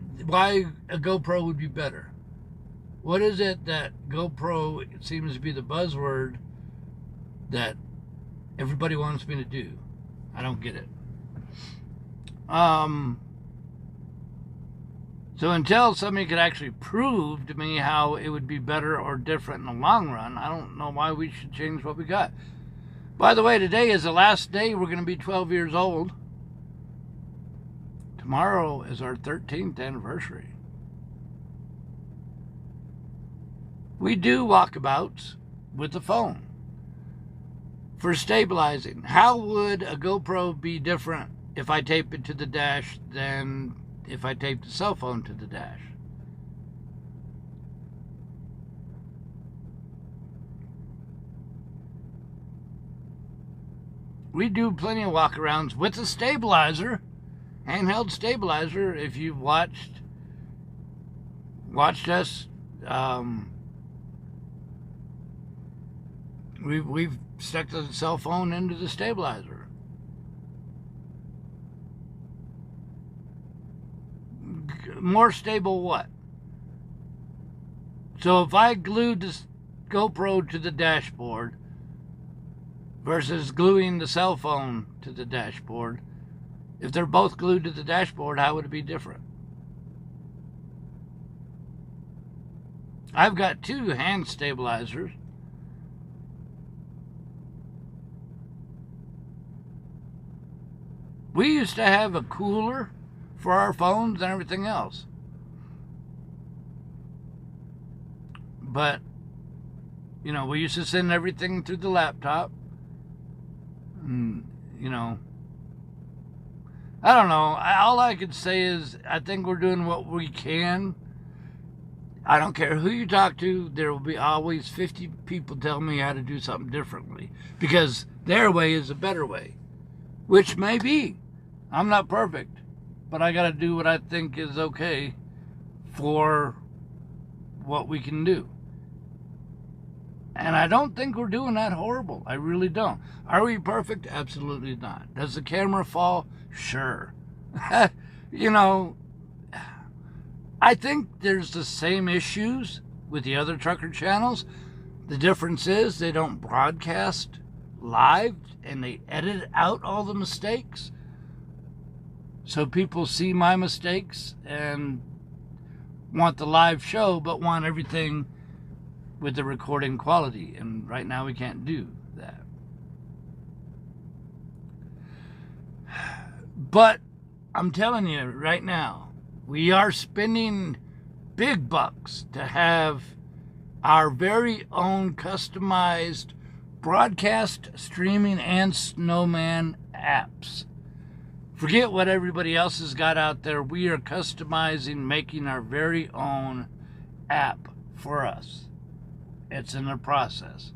GoPro would be better. What is it that GoPro seems to be the buzzword that everybody wants me to do? I don't get it. So until somebody could actually prove to me how it would be better or different in the long run, I don't know why we should change what we got. By the way, today is the last day we're going to be 12 years old. Tomorrow is our 13th anniversary. We do walkabouts with the phone for stabilizing. How would a GoPro be different if I tape it to the dash than if I tape the cell phone to the dash? We do plenty of walkarounds with a stabilizer, handheld stabilizer. If you've watched us, we've stuck the cell phone into the stabilizer. More stable what? So if I glued this GoPro to the dashboard versus gluing the cell phone to the dashboard, if they're both glued to the dashboard, how would it be different? I've got 2 hand stabilizers. We used to have a cooler for our phones and everything else. But, you know, we used to send everything through the laptop. And, you know, I don't know. All I could say is I think we're doing what we can. I don't care who you talk to. There will be always 50 people telling me how to do something differently. Because their way is a better way. Which may be. I'm not perfect. But I got to do what I think is okay for what we can do. And I don't think we're doing that horrible. I really don't. Are we perfect? Absolutely not. Does the camera fall? Sure. You know, I think there's the same issues with the other trucker channels. The difference is they don't broadcast live and they edit out all the mistakes. So people see my mistakes and want the live show but want everything with the recording quality. And right now we can't do that. But I'm telling you right now, we are spending big bucks to have our very own customized broadcast, streaming, and snowman apps. Forget what everybody else has got out there. We are customizing, making our very own app for us. It's in the process.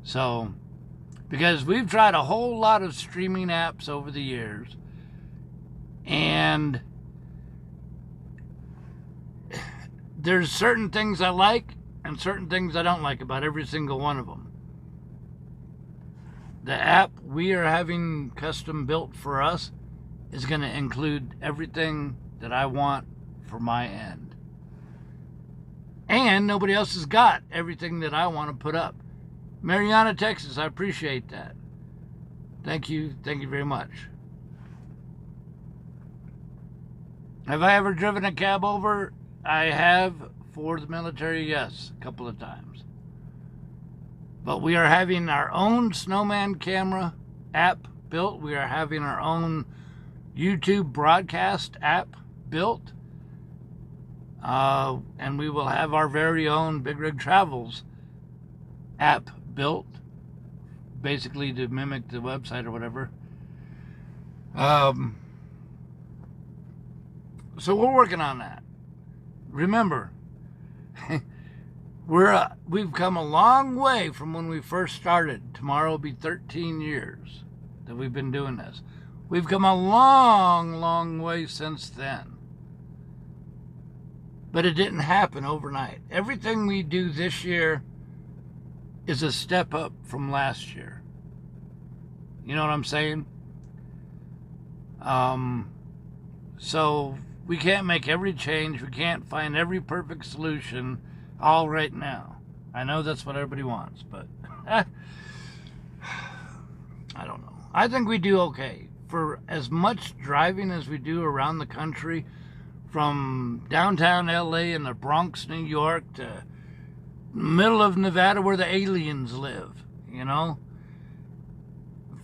So, because we've tried a whole lot of streaming apps over the years, and there's certain things I like and certain things I don't like about every single one of them. The app we are having custom built for us is going to include everything that I want for my end. And nobody else has got everything that I want to put up. Mariana, Texas, I appreciate that. Thank you. Thank you very much. Have I ever driven a cab over? I have for the military, yes, a couple of times. But we are having our own snowman camera app built. We are having our own YouTube broadcast app built. And we will have our very own BigRigTravels app built, basically to mimic the website or whatever. So we're working on that. Remember, we've come a long way from when we first started. Tomorrow will be 13 years that we've been doing this. We've come a long, long way since then. But it didn't happen overnight. Everything we do this year is a step up from last year. You know what I'm saying? So we can't make every change. We can't find every perfect solution all right now. I know that's what everybody wants, but I don't know. I think we do okay. For as much driving as we do around the country, from downtown LA and the Bronx, New York, to middle of Nevada where the aliens live, you know?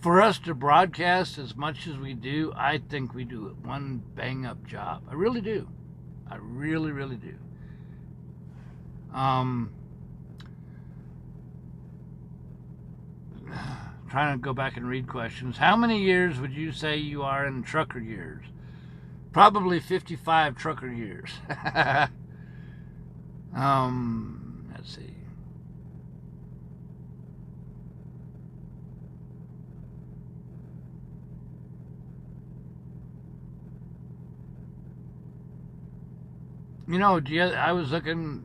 For us to broadcast as much as we do, I think we do one bang-up job. I really do. I really, really do. Trying to go back and read questions. How many years would you say you are in trucker years? Probably 55 trucker years. Let's see. You know, I was looking,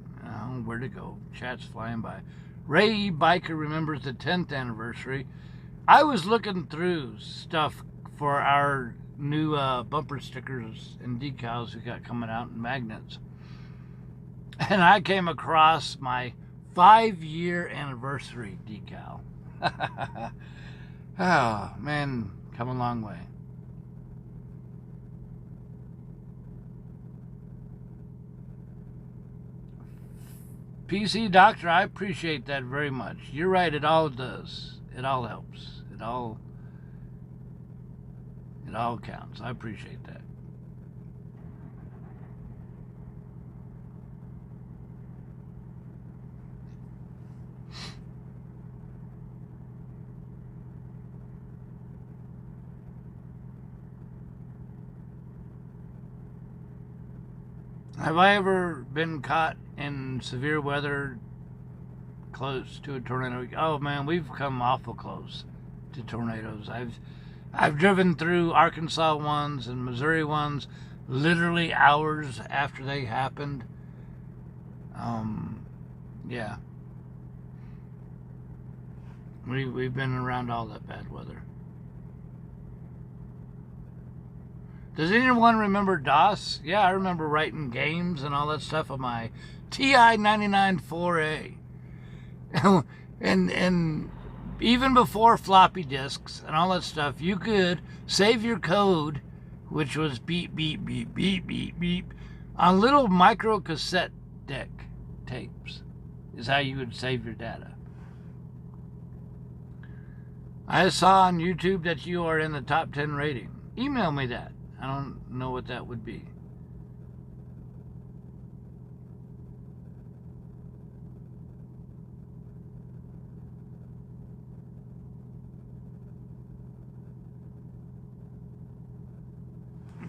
where'd it go? Chat's flying by. Ray Biker remembers the 10th anniversary. I was looking through stuff for our new bumper stickers and decals we got coming out in magnets. And I came across my 5-year anniversary decal. Oh, man, come a long way. PC Doctor, I appreciate that very much. You're right, it all does. It all helps. It all counts. I appreciate that. Have I ever been caught in severe weather close to a tornado? Oh man, we've come awful close to tornadoes. I've driven through Arkansas ones and Missouri ones literally hours after they happened. Yeah. We've been around all that bad weather. Does anyone remember DOS? Yeah, I remember writing games and all that stuff on my TI-99 4A. and even before floppy disks and all that stuff, you could save your code, which was beep, beep, beep, beep, beep, beep, on little micro cassette deck tapes, is how you would save your data. I saw on YouTube that you are in the top 10 rating. Email me that. I don't know what that would be.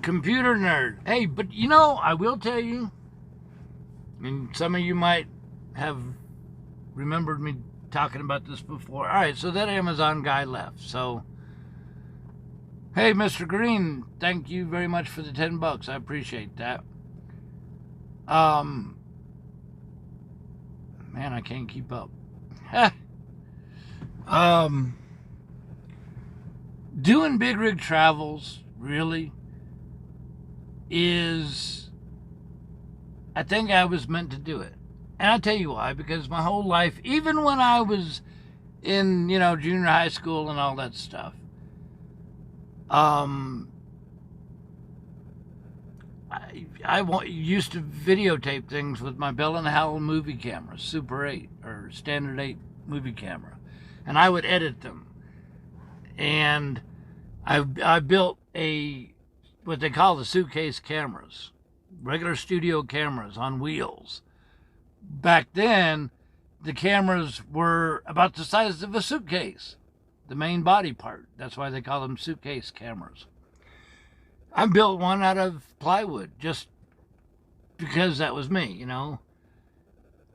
Computer nerd. Hey, but you know, I will tell you, and some of you might have remembered me talking about this before. All right, so that Amazon guy left. So, hey, Mr. Green, thank you very much for the $10. I appreciate that. Man, I can't keep up. Doing Big Rig Travels, really, is, I think I was meant to do it. And I'll tell you why, because my whole life, even when I was in, junior high school and all that stuff, I used to videotape things with my Bell & Howell movie camera, Super 8 or Standard 8 movie camera, and I would edit them. And I built what they call the suitcase cameras, regular studio cameras on wheels. Back then, the cameras were about the size of a suitcase, the main body part. That's why they call them suitcase cameras. I built one out of plywood just because that was me,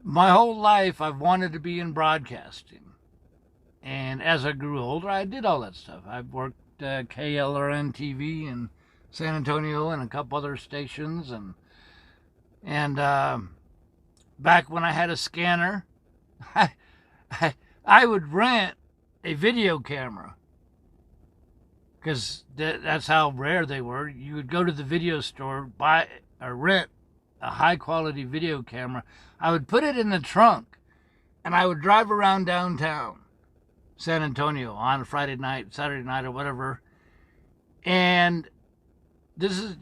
My whole life, I've wanted to be in broadcasting. And as I grew older, I did all that stuff. I've worked KLRN TV in San Antonio and a couple other stations. And back when I had a scanner, I would rent a video camera, because that's how rare they were. You would go to the video store, buy or rent a high-quality video camera. I would put it in the trunk, and I would drive around downtown San Antonio on a Friday night, Saturday night, or whatever. And this is,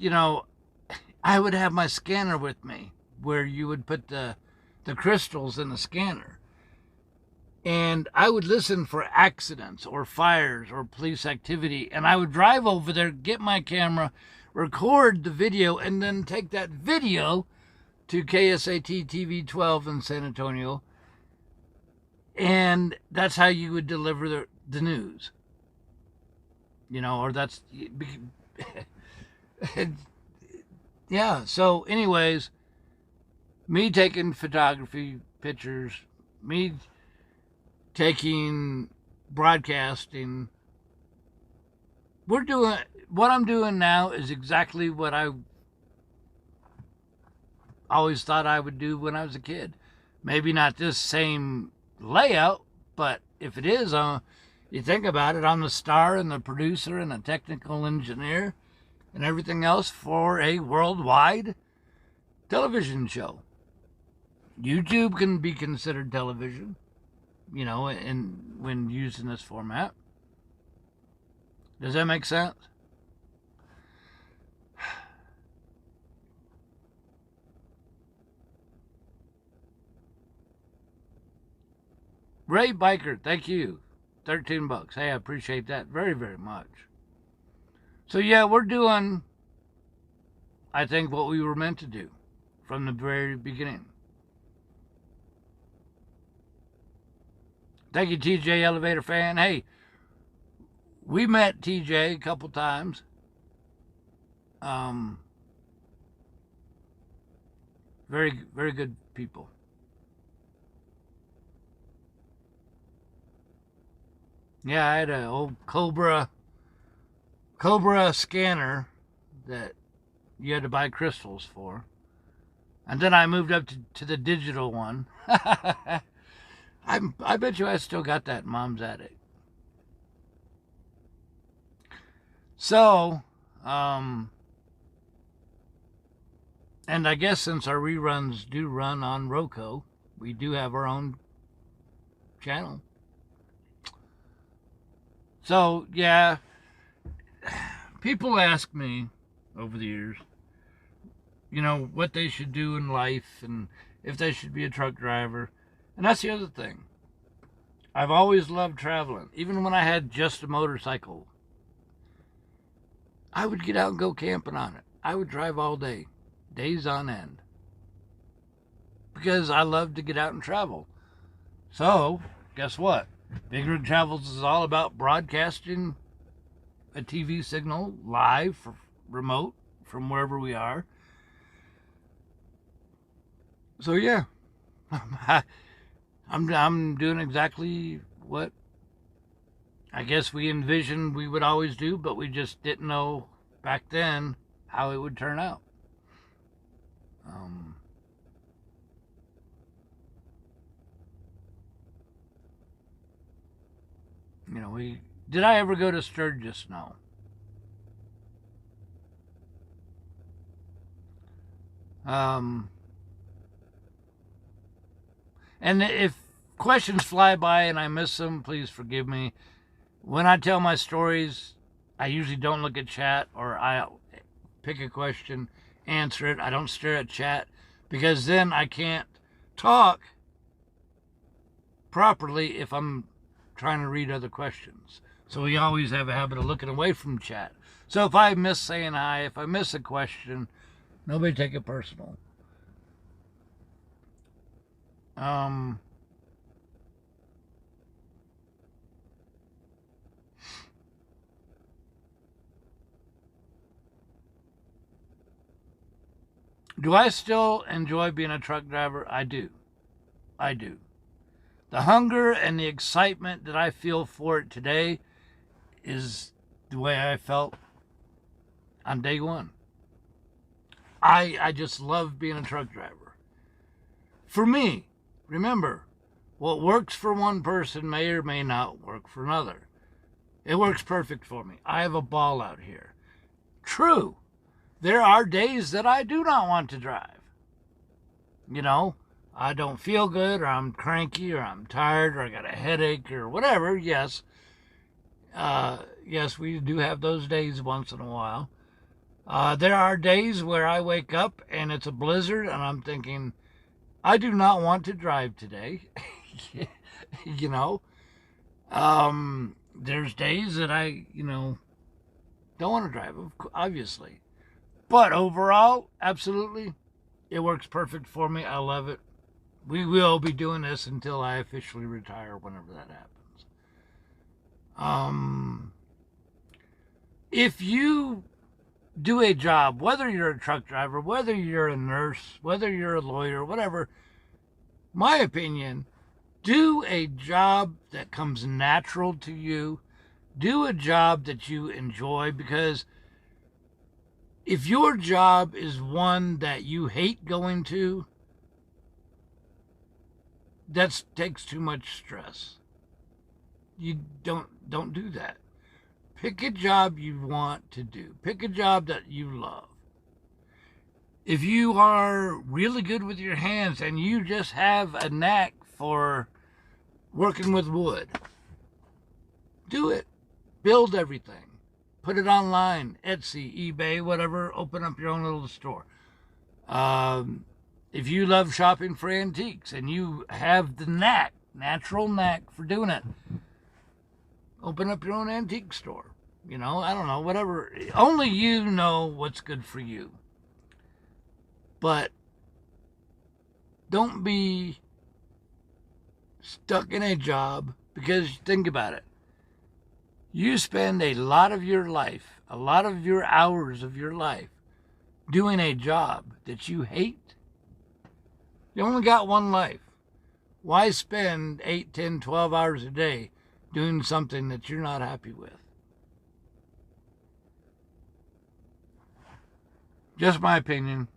I would have my scanner with me, where you would put the crystals in the scanner. And I would listen for accidents or fires or police activity. And I would drive over there, get my camera, record the video, and then take that video to KSAT TV 12 in San Antonio. And that's how you would deliver the news. Or that's... Yeah, so anyways, me taking photography, pictures, me taking broadcasting, what I'm doing now is exactly what I always thought I would do when I was a kid. Maybe not this same layout, but if it is, you think about it, I'm the star and the producer and the technical engineer and everything else for a worldwide television show. YouTube can be considered television, when used in this format. Does that make sense? Ray Biker, thank you. $13. Hey, I appreciate that very, very much. So yeah, we're doing, I think, what we were meant to do from the very beginning. Thank you, TJ Elevator Fan. Hey, we met TJ a couple times. Very, very good people. Yeah, I had an old Cobra scanner that you had to buy crystals for. And then I moved up to the digital one. I bet you I still got that in Mom's attic. So, and I guess since our reruns do run on Roku, we do have our own channel. So, yeah, people ask me over the years, you know, what they should do in life and if they should be a truck driver. And that's the other thing. I've always loved traveling. Even when I had just a motorcycle, I would get out and go camping on it. I would drive all day, days on end, because I love to get out and travel. So, guess what? Big Rig Travels is all about broadcasting a TV signal live, remote, from wherever we are. So yeah, I'm doing exactly what I guess we envisioned we would always do, but we just didn't know back then how it would turn out. You know, did I ever go to Sturgis? No. And if questions fly by and I miss them, please forgive me. When I tell my stories, I usually don't look at chat, or I'll pick a question, answer it. I don't stare at chat, because then I can't talk properly if I'm trying to read other questions. So we always have a habit of looking away from chat. So if I miss saying hi, if I miss a question, nobody take it personal. Do I still enjoy being a truck driver? I do. I do. The hunger and the excitement that I feel for it today is the way I felt on day one. I just love being a truck driver. For me, remember, what works for one person may or may not work for another. It works perfect for me. I have a ball out here. True, there are days that I do not want to drive. You know, I don't feel good, or I'm cranky, or I'm tired, or I got a headache, or whatever. Yes. Yes, we do have those days once in a while. There are days where I wake up and it's a blizzard and I'm thinking, I do not want to drive today. You know, there's days that I, don't want to drive, obviously. But overall, absolutely, it works perfect for me. I love it. We will be doing this until I officially retire, whenever that happens. If you do a job, whether you're a truck driver, whether you're a nurse, whether you're a lawyer, whatever, my opinion, do a job that comes natural to you. Do a job that you enjoy, because if your job is one that you hate going to, that takes too much stress. You don't do that. Pick a job you want to do. Pick a job that you love. If you are really good with your hands and you just have a knack for working with wood, do it. Build everything. Put it online, Etsy, eBay, whatever. Open up your own little store. If you love shopping for antiques and you have the knack, natural knack for doing it. Open up your own antique store. You know, I don't know, whatever. Only you know what's good for you. But don't be stuck in a job, because think about it. You spend a lot of your life, a lot of your hours of your life doing a job that you hate. You only got one life. Why spend 8, 10, 12 hours a day doing something that you're not happy with? Just my opinion.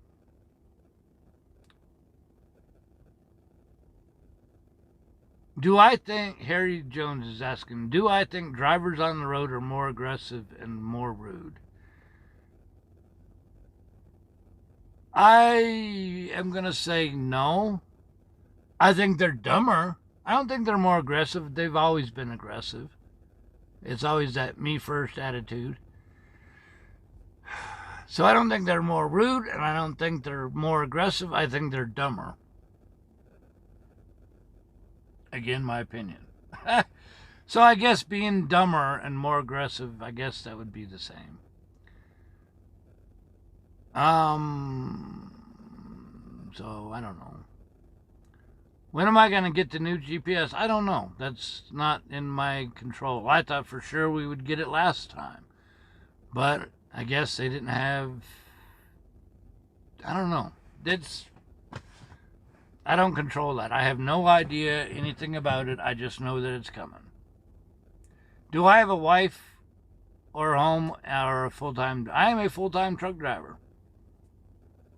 Do I think, Harry Jones is asking, do I think drivers on the road are more aggressive and more rude? I am going to say no. I think they're dumber. I don't think they're more aggressive. They've always been aggressive. It's always that me first attitude. So I don't think they're more rude, and I don't think they're more aggressive. I think they're dumber. Again, my opinion. So I guess being dumber and more aggressive, I guess that would be the same. So I don't know. When am I going to get the new GPS? I don't know. That's not in my control. I thought for sure we would get it last time. But I guess they didn't have... I don't know. I don't control that. I have no idea anything about it. I just know that it's coming. Do I have a wife or a home or a full-time... I am a full-time truck driver.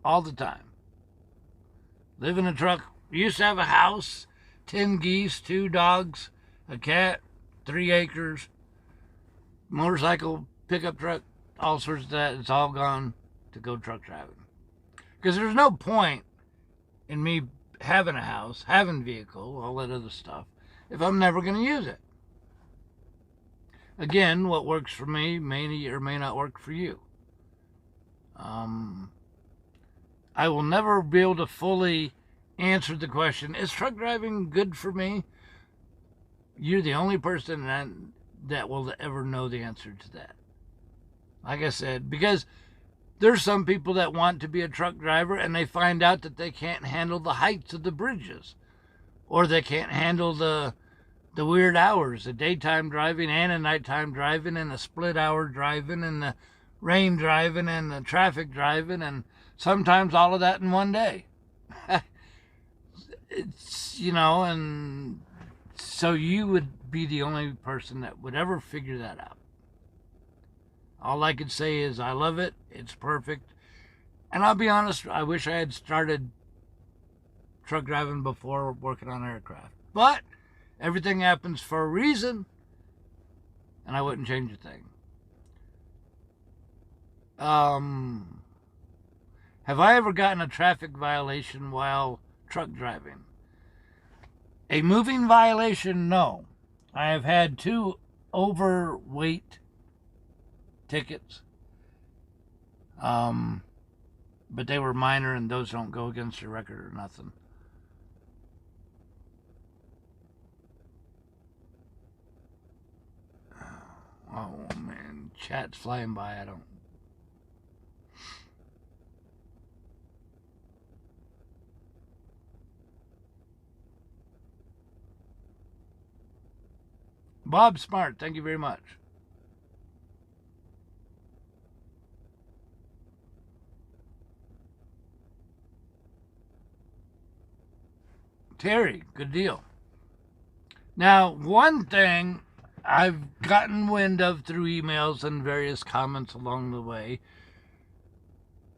All the time. Live in a truck. Used to have a house, 10 geese, 2 dogs, a cat, 3 acres, motorcycle, pickup truck, all sorts of that. It's all gone to go truck driving. Because there's no point in me having a house, having a vehicle, all that other stuff, if I'm never going to use it. Again, what works for me may or may not work for you. I will never be able to fully answer the question, is truck driving good for me? You're the only person that will ever know the answer to that. Like I said, because there's some people that want to be a truck driver and they find out that they can't handle the heights of the bridges, or they can't handle the weird hours, the daytime driving and the nighttime driving and the split hour driving and the rain driving and the traffic driving, and sometimes all of that in one day. It's, you know, and so you would be the only person that would ever figure that out. All I could say is I love it. It's perfect. And I'll be honest, I wish I had started truck driving before working on aircraft. But everything happens for a reason, and I wouldn't change a thing. Have I ever gotten a traffic violation while truck driving? A moving violation, no. I have had 2 overweight tickets. But they were minor, and those don't go against your record or nothing. Oh man, chat's flying by. I don't. Bob Smart, thank you very much. Terry, good deal. Now, one thing I've gotten wind of through emails and various comments along the way,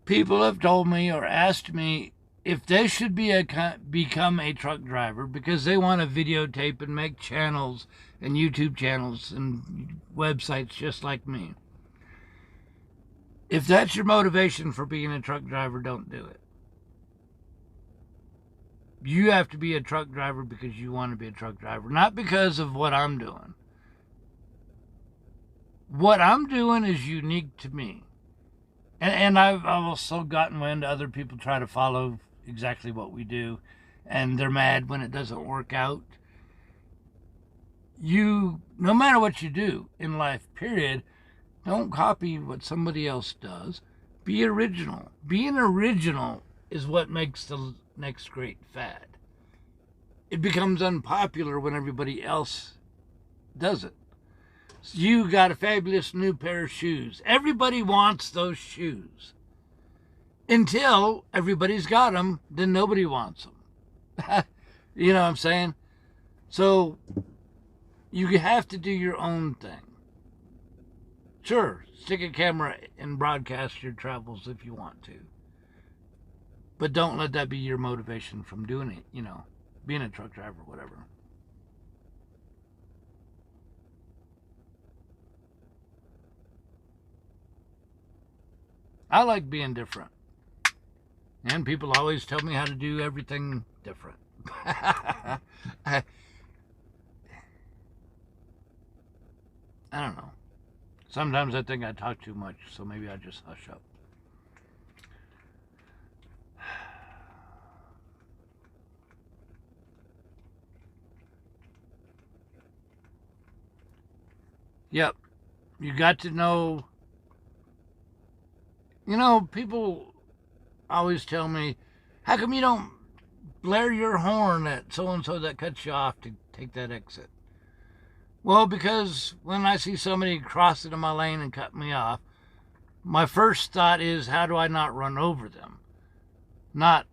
people have told me or asked me if they should become a truck driver because they want to videotape and make channels and YouTube channels and websites just like me. If that's your motivation for being a truck driver, don't do it. You have to be a truck driver because you want to be a truck driver, not because of what I'm doing. What I'm doing is unique to me. And I've also gotten wind other people try to follow exactly what we do, and they're mad when it doesn't work out. no matter what you do in life, period, don't copy what somebody else does. Be original. Being original is what makes the next great fad. It becomes unpopular when everybody else does it. So you got a fabulous new pair of shoes. Everybody wants those shoes. Until everybody's got them, then nobody wants them. You know what I'm saying? So you have to do your own thing. Sure, stick a camera and broadcast your travels if you want to. But don't let that be your motivation from doing it, you know, being a truck driver or whatever. I like being different. And people always tell me how to do everything different. I don't know. Sometimes I think I talk too much, so maybe I just hush up. Yep. You got to know. You know, people always tell me, how come you don't blare your horn at so-and-so that cuts you off to take that exit? Well, because when I see somebody cross into my lane and cut me off, my first thought is, how do I not run over them? Not,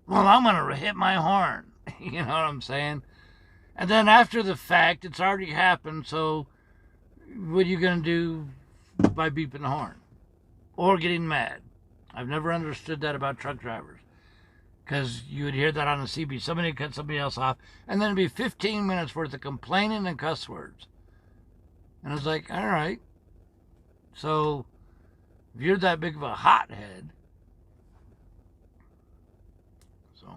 well, I'm going to hit my horn. You know what I'm saying? And then after the fact, it's already happened, so what are you going to do by beeping the horn? Or getting mad? I've never understood that about truck drivers. Because you would hear that on the CB. Somebody cut somebody else off. And then it'd be 15 minutes worth of complaining and cuss words. And I was like, all right. So, if you're that big of a hothead. So.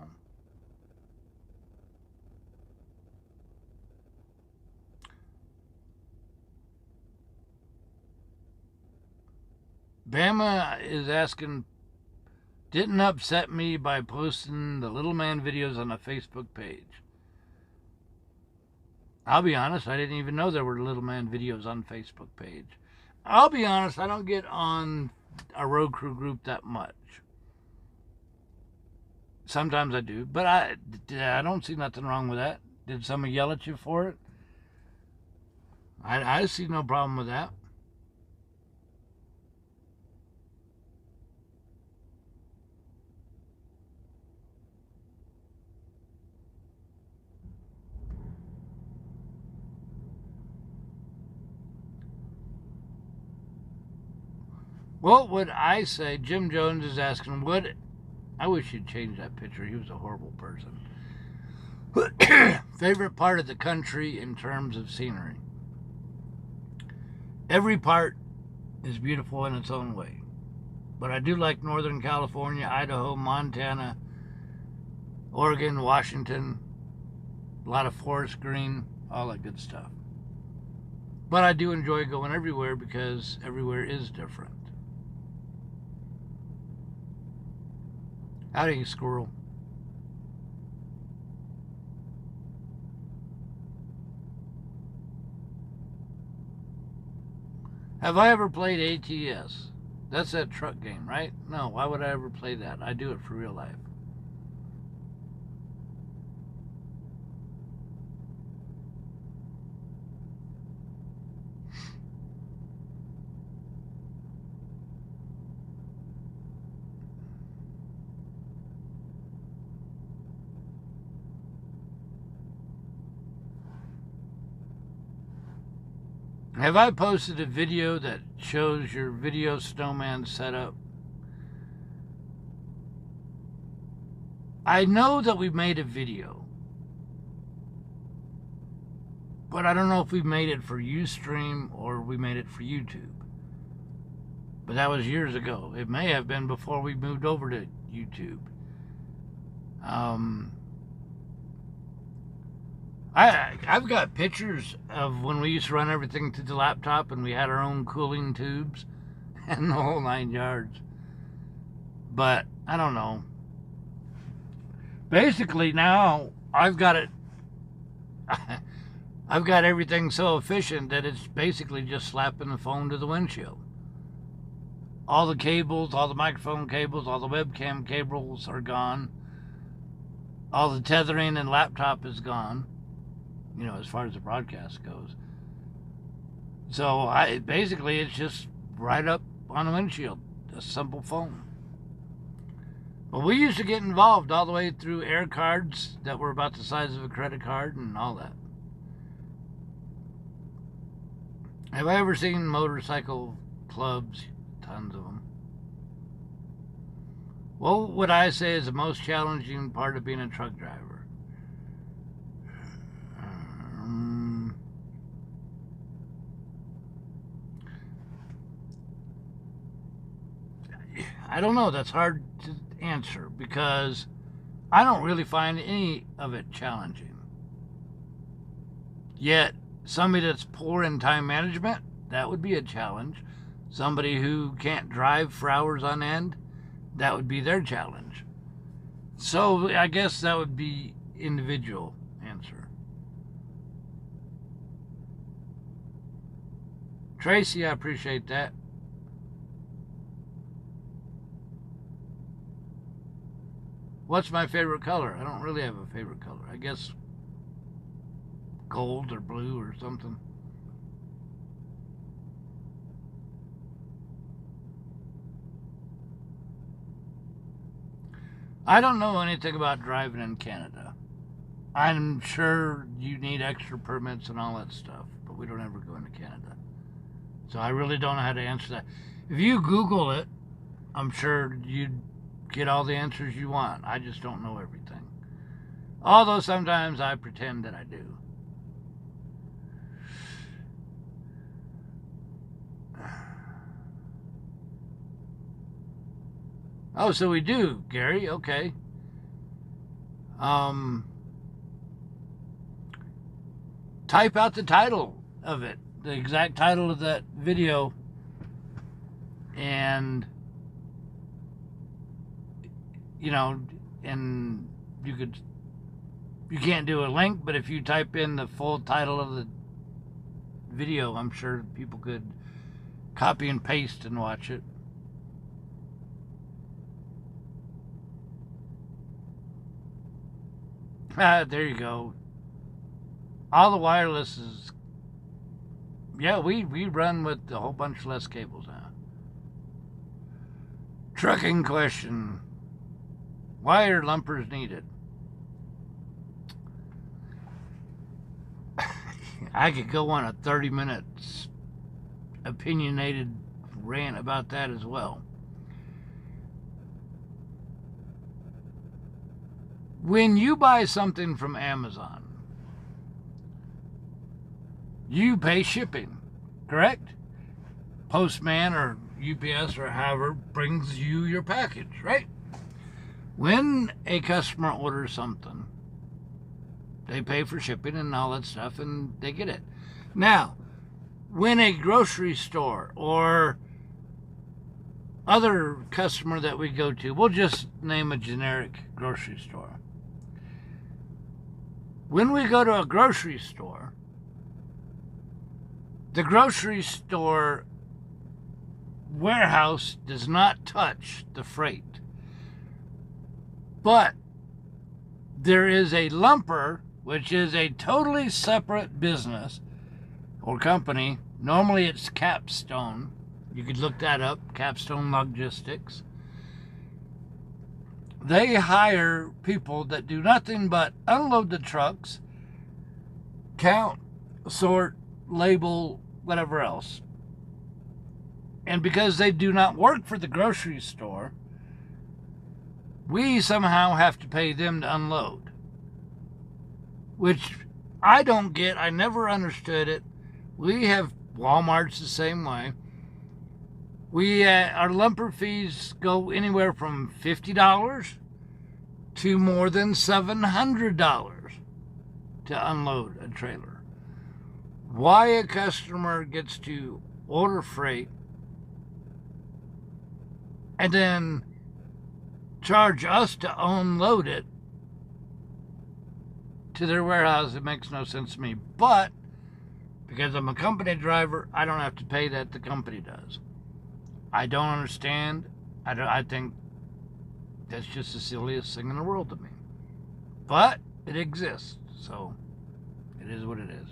Bama is asking, didn't upset me by posting the little man videos on a Facebook page. I'll be honest, I didn't even know there were little man videos on Facebook page. I'll be honest, I don't get on a road crew group that much. Sometimes I do, but I don't see nothing wrong with that. Did someone yell at you for it? I see no problem with that. What would I say? Jim Jones is asking, I wish you'd change that picture. He was a horrible person. Favorite part of the country in terms of scenery? Every part is beautiful in its own way. But I do like Northern California, Idaho, Montana, Oregon, Washington. A lot of forest green, all that good stuff. But I do enjoy going everywhere because everywhere is different. Howdy, squirrel. Have I ever played ATS? That's that truck game, right? No, why would I ever play that? I do it for real life. Have I posted a video that shows your video snowman setup? I know that we made a video, but I don't know if we made it for Ustream or we made it for YouTube. But that was years ago. It may have been before we moved over to YouTube. I've got pictures of when we used to run everything through the laptop and we had our own cooling tubes and the whole 9 yards. But I don't know. Basically now I've got it. I've got everything so efficient that it's basically just slapping the phone to the windshield. All the cables, all the microphone cables, all the webcam cables are gone. All the tethering and laptop is gone, you know, as far as the broadcast goes. So basically it's just right up on the windshield, a simple phone. But we used to get involved all the way through air cards that were about the size of a credit card and all that. Have I ever seen motorcycle clubs? Tons of them. What would I say is the most challenging part of being a truck driver? I don't know. That's hard to answer because I don't really find any of it challenging. Yet, somebody that's poor in time management, that would be a challenge. Somebody who can't drive for hours on end, that would be their challenge. So I guess that would be individual answer. Tracy, I appreciate that. What's my favorite color? I don't really have a favorite color. I guess gold or blue or something. I don't know anything about driving in Canada. I'm sure you need extra permits and all that stuff, but we don't ever go into Canada. So I really don't know how to answer that. If you Google it, I'm sure you'd get all the answers you want. I just don't know everything. Although sometimes I pretend that I do. Oh, so we do, Gary. Okay. Type out the title of it, the exact title of that video, and you know, and you can't do a link, but if you type in the full title of the video, I'm sure people could copy and paste and watch it. There you go. All the wireless is... Yeah, we run with a whole bunch less cables now. Trucking question. Why are lumpers needed? I could go on a 30-minute opinionated rant about that as well. When you buy something from Amazon, you pay shipping, correct? Postman or UPS or however brings you your package, right? When a customer orders something, they pay for shipping and all that stuff and they get it. Now, when a grocery store or other customer that we go to, we'll just name a generic grocery store. When we go to a grocery store, the grocery store warehouse does not touch the freight. But there is a lumper, which is a totally separate business or company. Normally it's Capstone. You could look that up, Capstone Logistics. They hire people that do nothing but unload the trucks, count, sort, label, whatever else. And because they do not work for the grocery store, we somehow have to pay them to unload. Which I don't get. I never understood it. We have Walmart's the same way. Our lumper fees go anywhere from $50 to more than $700 to unload a trailer. Why a customer gets to order freight and then charge us to unload it to their warehouse, it makes no sense to me. But Because I'm a company driver, I don't have to pay that, the company does. I don't understand. I think that's just the silliest thing in the world to me. But it exists, so it is what it is.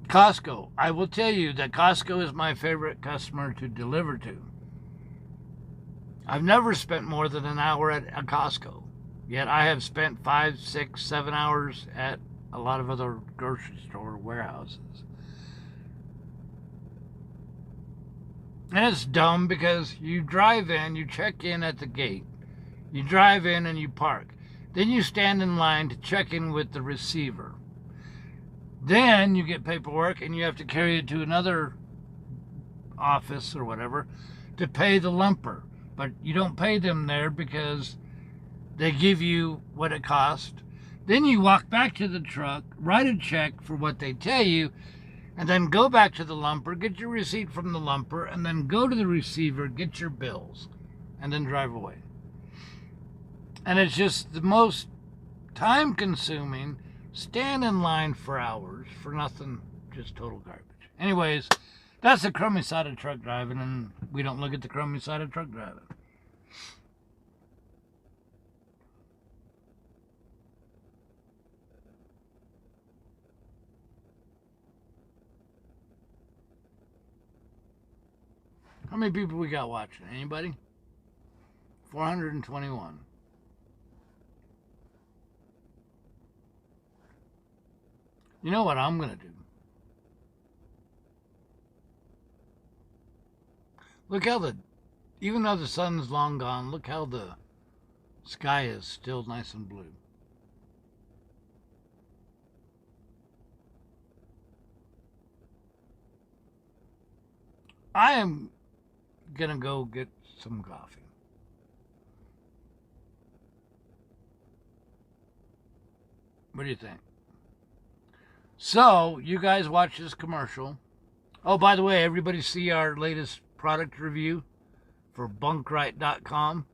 Costco. I will tell you that Costco is my favorite customer to deliver to. I've never spent more than an hour at a Costco. Yet I have spent 5, 6, 7 hours at a lot of other grocery store warehouses. And it's dumb because you drive in, you check in at the gate. You drive in and you park. Then you stand in line to check in with the receiver. Then you get paperwork and you have to carry it to another office or whatever to pay the lumper. But you don't pay them there because they give you what it costs. Then you walk back to the truck, write a check for what they tell you, and then go back to the lumper, get your receipt from the lumper, and then go to the receiver, get your bills, and then drive away. And it's just the most time-consuming, stand in line for hours for nothing, just total garbage. Anyways, that's the crummy side of truck driving, and we don't look at the crummy side of truck driving. How many people we got watching? Anybody? 421. You know what I'm going to do? Look how even though the sun's long gone, look how the sky is still nice and blue. I am going to go get some coffee. What do you think? So, you guys watch this commercial. Oh, by the way, everybody see our latest product review for BunkRight.com.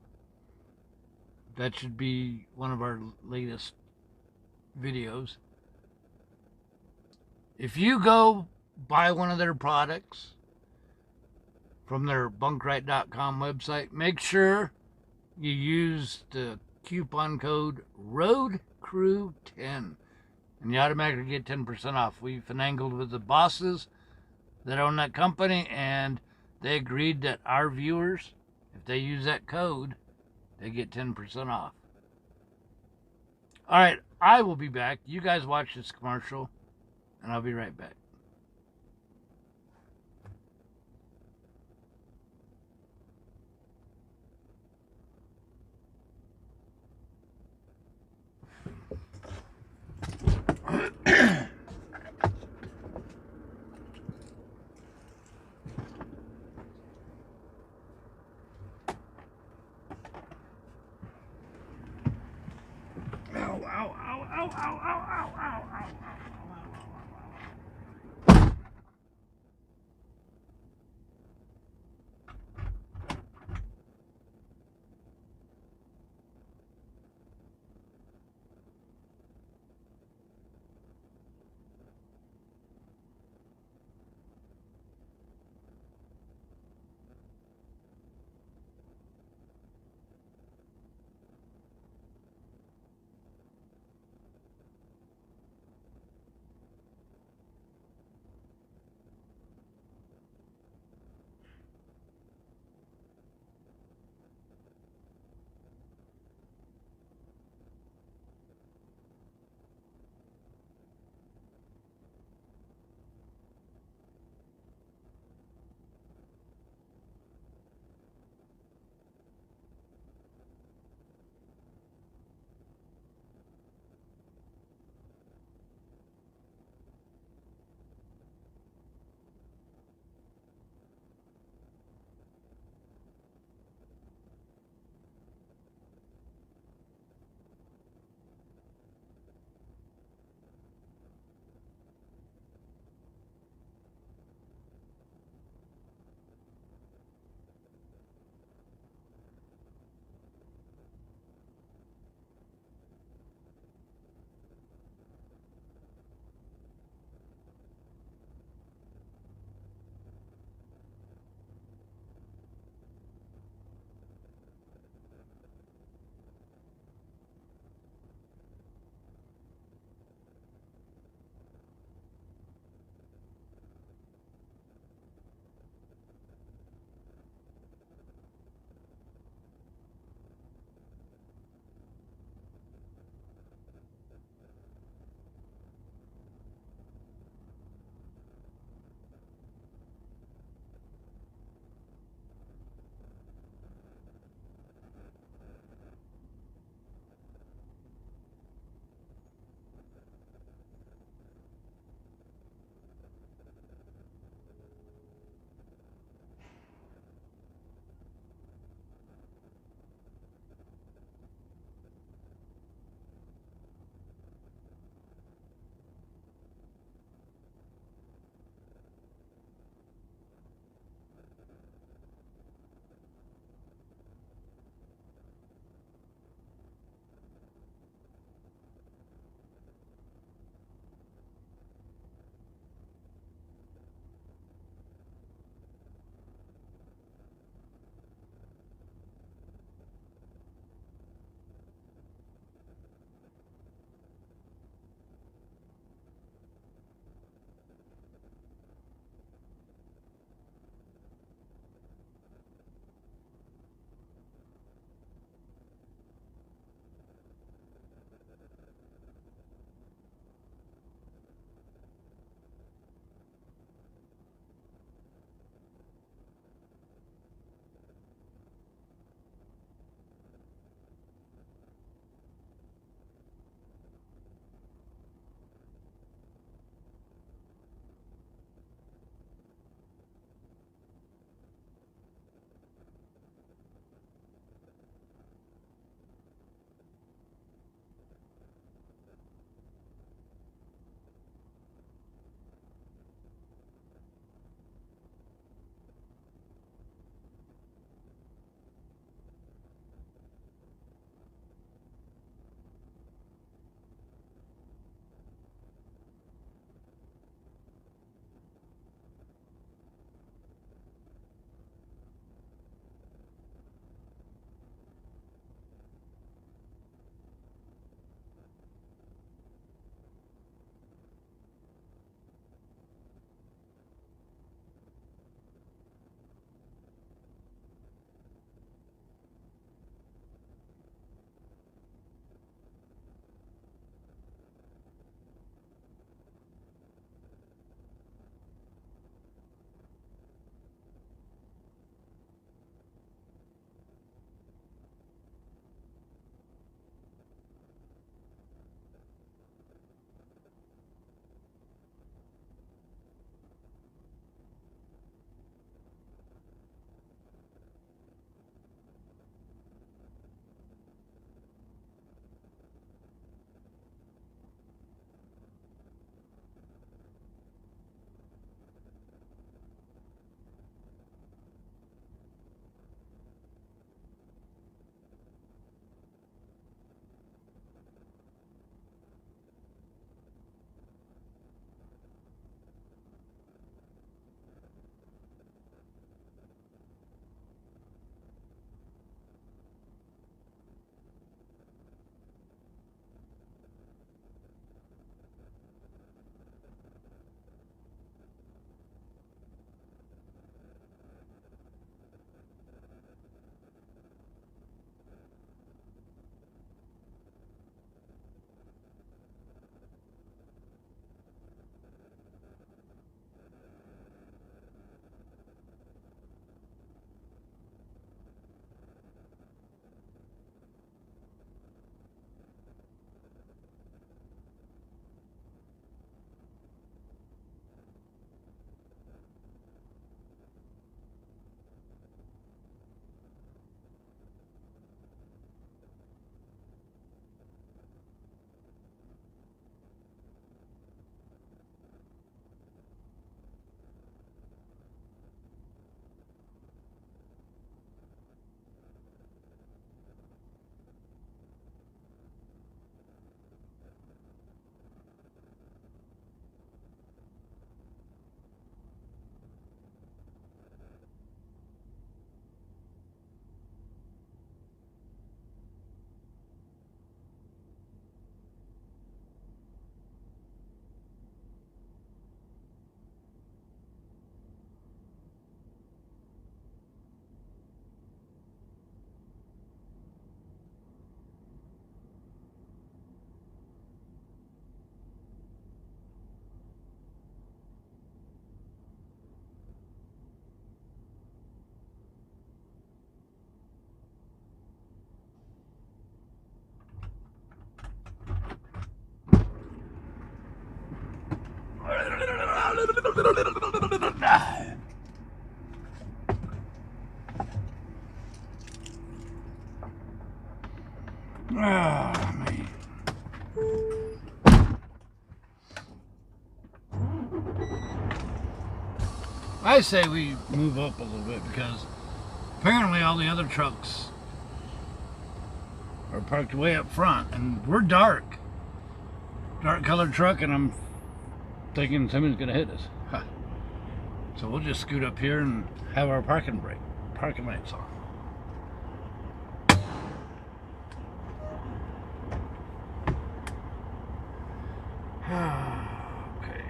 That should be one of our latest videos. If you go buy one of their products from their BunkRight.com website, make sure you use the coupon code ROADCREW10. And you automatically get 10% off. We finagled with the bosses that own that company, and they agreed that our viewers, if they use that code, they get 10% off. All right, I will be back. You guys watch this commercial, and I'll be right back. Oh, man. I say we move up a little bit because apparently all the other trucks are parked way up front and we're dark colored truck, and I'm thinking somebody's gonna hit us. Huh. So we'll just scoot up here and have our parking lights on. Okay.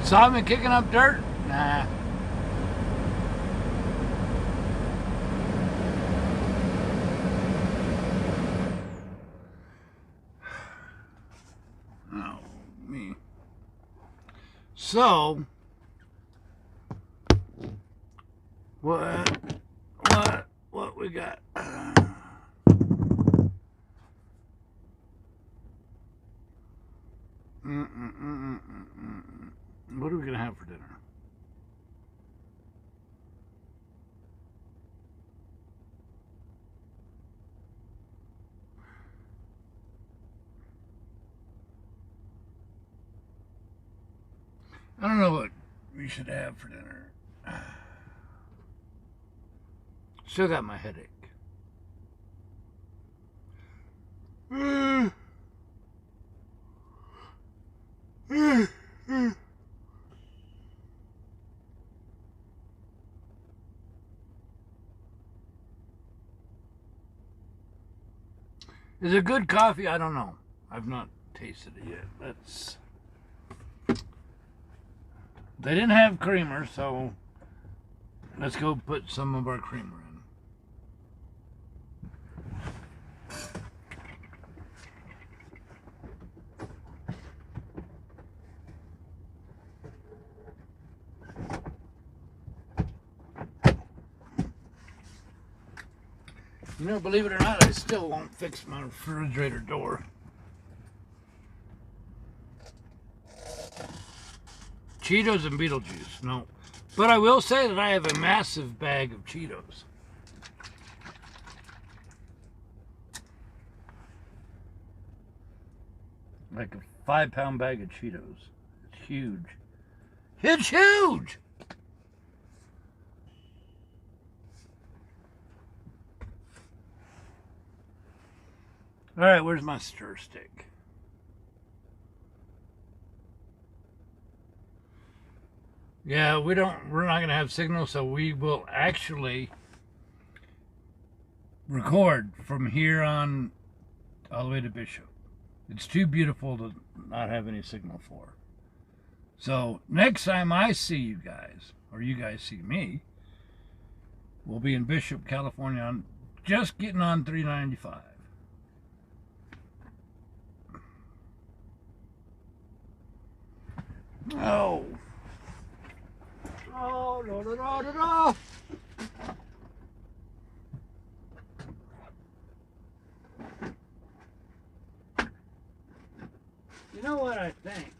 Saw me kicking up dirt? Nah. Oh, me. So, what we got? What are we gonna have for dinner? I don't know what we should have for dinner. Still got my headache. Is it good coffee? I don't know. I've not tasted it yet. They didn't have creamer, so let's go put some of our creamer in. You know, believe it or not, I still won't fix my refrigerator door. Cheetos and Beetlejuice, no. But I will say that I have a massive bag of Cheetos. Like a 5-pound bag of Cheetos. It's huge. It's huge! All right, where's my stir stick? Yeah, we're not going to have signal, so we will actually record from here on all the way to Bishop. It's too beautiful to not have any signal for. So next time I see you guys, or you guys see me, we'll be in Bishop, California, on just getting on 395. Oh. Oh, no, no, no, no, no. You know what I think?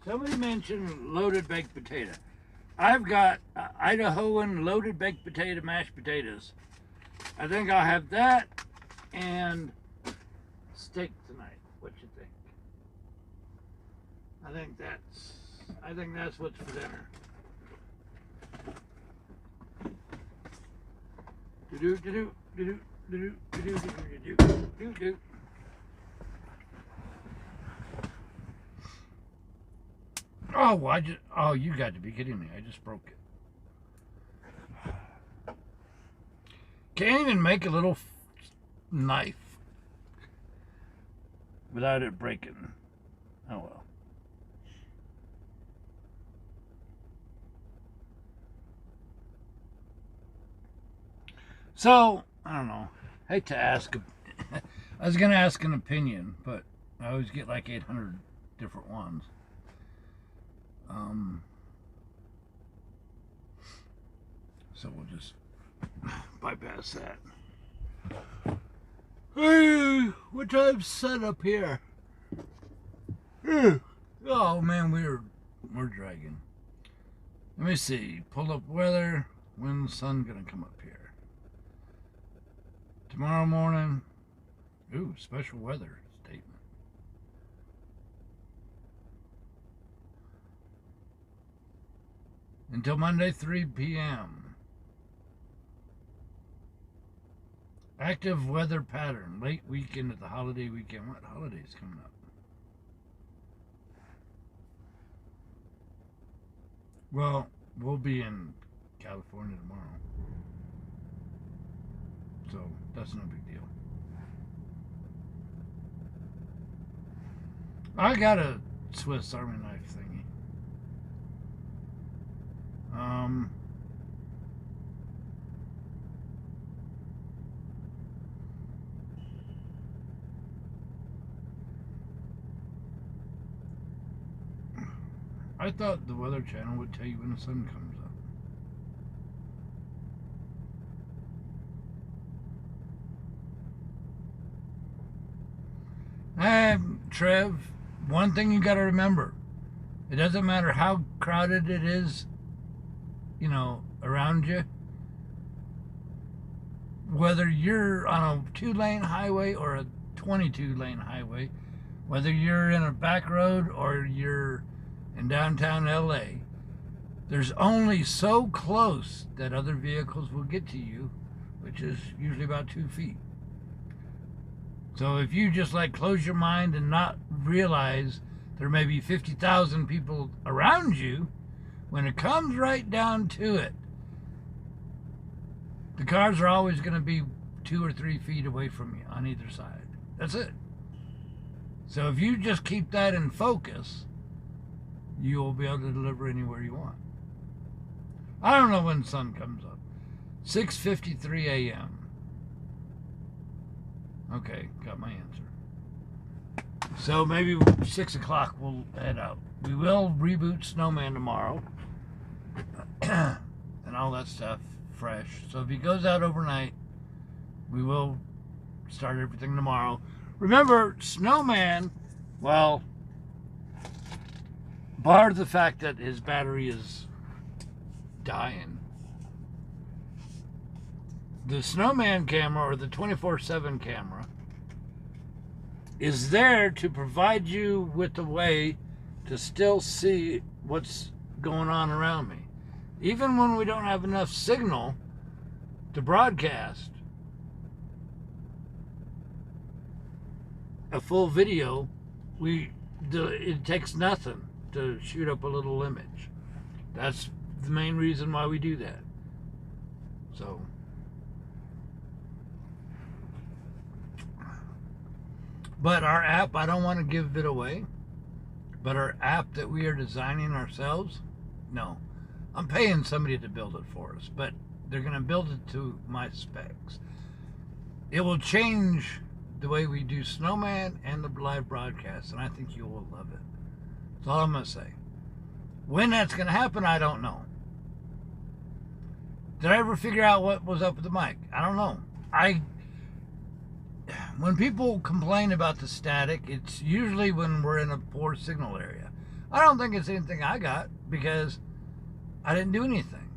Somebody mentioned loaded baked potato. I've got Idahoan loaded baked potato mashed potatoes. I think I'll have that and steak tonight. What you think? I think that's what's for dinner. Oh, you got to be kidding me. I just broke it. Can't even make a little knife without it breaking. Oh well. So, I don't know. Hate to ask. I was going to ask an opinion, but I always get like 800 different ones. So we'll just bypass that. Hey, what time's sun up here? Oh man, we're dragging. Let me see. Pull up weather. When's the sun gonna come up here? Tomorrow morning. Ooh, special weather statement. Until Monday, 3 p.m. Active weather pattern. Late weekend at the holiday weekend. What holiday's coming up? Well, we'll be in California tomorrow. So, that's no big deal. I got a Swiss Army knife thingy. I thought the Weather Channel would tell you when the sun comes up. And Trev, one thing you got to remember, it doesn't matter how crowded it is, you know, around you. Whether you're on a 2-lane highway or a 22-lane highway, whether you're in a back road or you're in downtown LA, there's only so close that other vehicles will get to you, which is usually about 2 feet. So if you just like close your mind and not realize there may be 50,000 people around you, when it comes right down to it, the cars are always going to be 2 or 3 feet away from you on either side. That's it. So if you just keep that in focus, you will be able to deliver anywhere you want. I don't know when the sun comes up. 6:53 a.m. Okay, got my answer. So maybe 6 o'clock we'll head out. We will reboot Snowman tomorrow. And all that stuff fresh. So if he goes out overnight, we will start everything tomorrow. Remember, Snowman, well, bar the fact that his battery is dying, the Snowman camera, or the 24/7 camera, is there to provide you with a way to still see what's going on around me. Even when we don't have enough signal to broadcast a full video, it takes nothing to shoot up a little image. That's the main reason why we do that. So, but our app, I don't want to give it away, but our app that we are designing ourselves, no. I'm paying somebody to build it for us, but they're going to build it to my specs. It will change the way we do Snowman and the live broadcast, and I think you will love it. That's all I'm going to say. When that's going to happen, I don't know. Did I ever figure out what was up with the mic? I don't know. When people complain about the static, it's usually when we're in a poor signal area. I don't think it's anything I got, because I didn't do anything.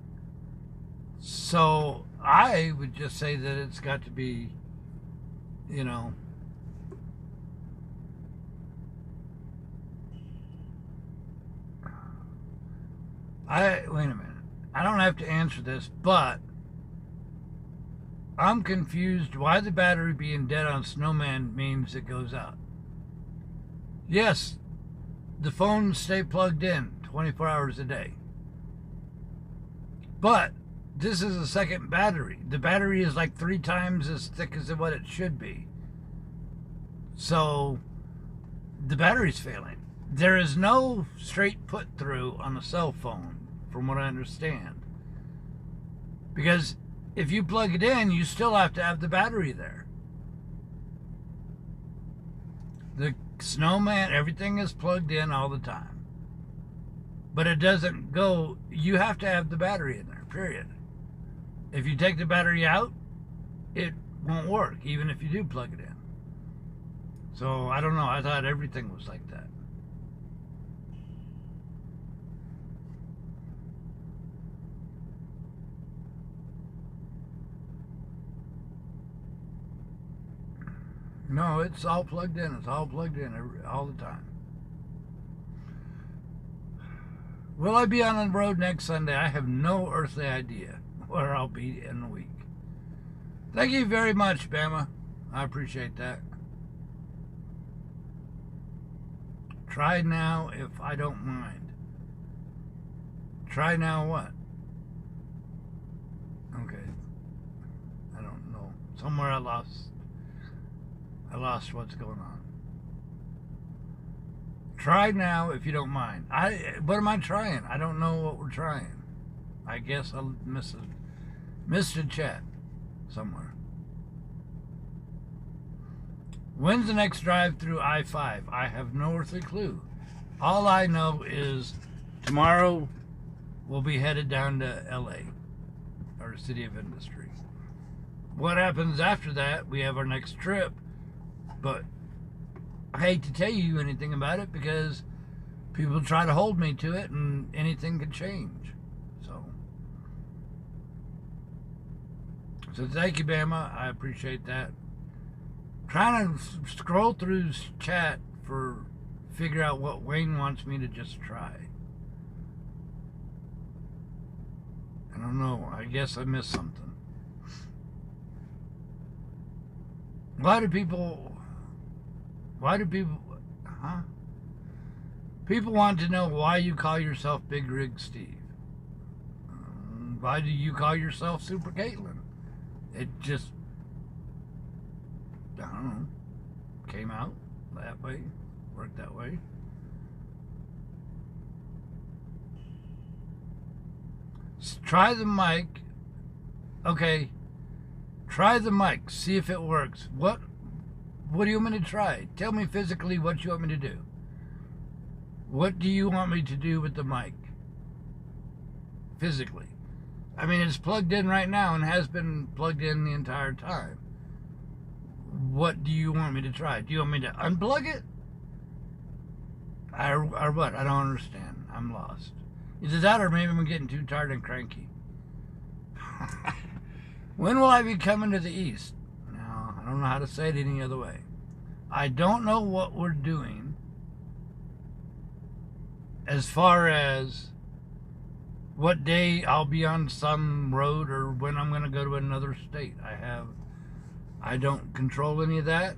So I would just say that it's got to be, you know, wait a minute. I don't have to answer this, but I'm confused why the battery being dead on Snowman means it goes out. Yes, the phones stay plugged in 24 hours a day. But this is a second battery. The battery is like 3 times as thick as what it should be. So the battery's failing. There is no straight put through on a cell phone, from what I understand. Because if you plug it in, you still have to have the battery there. The snowman, everything is plugged in all the time. But it doesn't go, you have to have the battery in there, period. If you take the battery out, it won't work, even if you do plug it in. So, I don't know, I thought everything was like that. No, it's all plugged in. It's all plugged in all the time. Will I be on the road next Sunday? I have no earthly idea where I'll be in the week. Thank you very much, Bama. I appreciate that. Try now if I don't mind. Try now what? Okay. I don't know. Somewhere I lost what's going on. Try now if you don't mind. What am I trying? I don't know what we're trying. I guess I missed a chat somewhere. When's the next drive through I-5? I have no earthly clue. All I know is tomorrow we'll be headed down to LA, or City of Industry. What happens after that? We have our next trip, but I hate to tell you anything about it because people try to hold me to it and anything could change. So thank you, Bama. I appreciate that. Trying to scroll through chat figure out what Wayne wants me to just try. I don't know. I guess I missed something. Why do people, people want to know why you call yourself Big Rig Steve. Why do you call yourself Super Caitlin? It just, I don't know, came out that way, worked that way. Try the mic. Okay. Try the mic. See if it works. What do you want me to try? Tell me physically what you want me to do. What do you want me to do with the mic? Physically. I mean, it's plugged in right now and has been plugged in the entire time. What do you want me to try? Do you want me to unplug it? Or what? I don't understand. I'm lost. Either that or maybe I'm getting too tired and cranky. When will I be coming to the East? No, I don't know how to say it any other way. I don't know what we're doing as far as what day I'll be on some road or when I'm going to go to another state. I don't control any of that.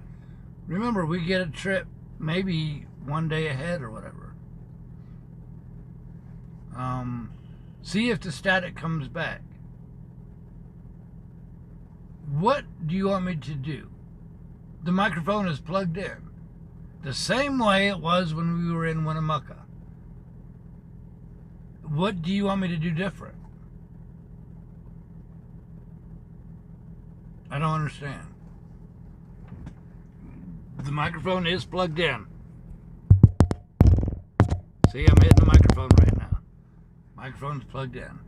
Remember, we get a trip maybe one day ahead or whatever. See if the static comes back. What do you want me to do? The microphone is plugged in. The same way it was when we were in Winnemucca. What do you want me to do different? I don't understand. The microphone is plugged in. See, I'm hitting the microphone right now. Microphone's plugged in.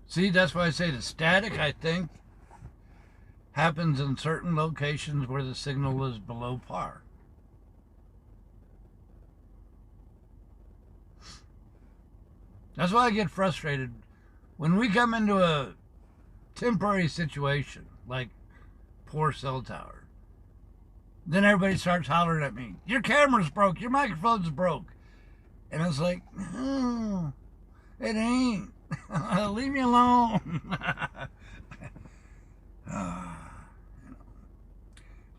See, that's why I say the static, I think, happens in certain locations where the signal is below par. That's why I get frustrated when we come into a temporary situation, like poor cell tower. Then everybody starts hollering at me, your camera's broke, your microphone's broke. And it's like, no, it ain't. Leave me alone.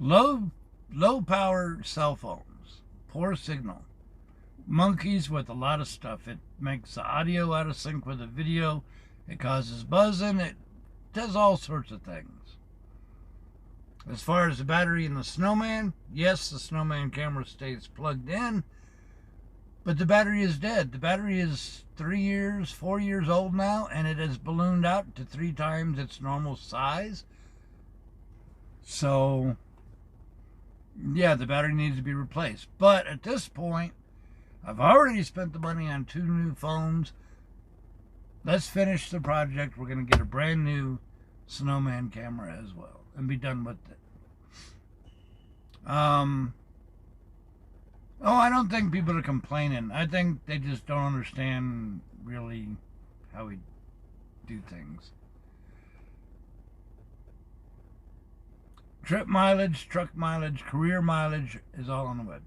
Low power cell phones, poor signal, monkeys with a lot of stuff. It makes the audio out of sync with the video. It causes buzzing. It does all sorts of things. As far as the battery in the Snowman, yes, the Snowman camera stays plugged in, but the battery is dead. The battery is 3 years, 4 years old now, and it has ballooned out to 3 times its normal size. So, yeah, the battery needs to be replaced. But at this point, I've already spent the money on 2 new phones. Let's finish the project. We're going to get a brand new Snowman camera as well and be done with it. Oh, I don't think people are complaining. I think they just don't understand really how we do things. Trip mileage, truck mileage, career mileage is all on the website.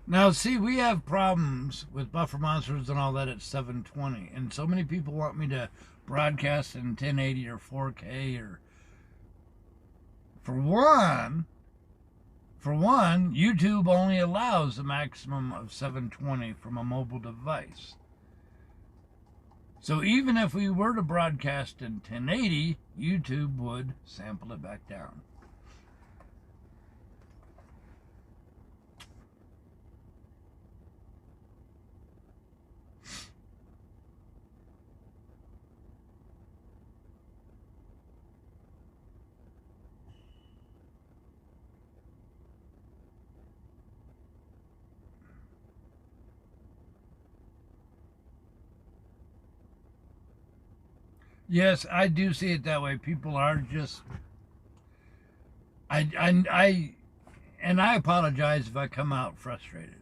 Now, see, we have problems with buffer monsters and all that at 720, and so many people want me to broadcast in 1080 or 4K or... For one, YouTube only allows a maximum of 720 from a mobile device. So even if we were to broadcast in 1080, YouTube would sample it back down. Yes, I do see it that way. People are just... And I apologize if I come out frustrated.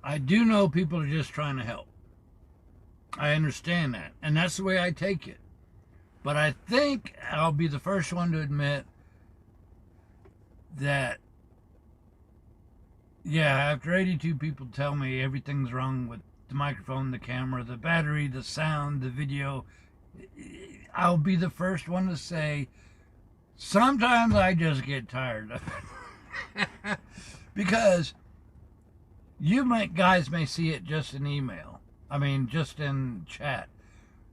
I do know people are just trying to help. I understand that. And that's the way I take it. But I think I'll be the first one to admit that, yeah, after 82 people tell me everything's wrong with the microphone, the camera, the battery, the sound, the video... I'll be the first one to say, sometimes I just get tired of it. Because you guys may see it just in email. I mean, just in chat.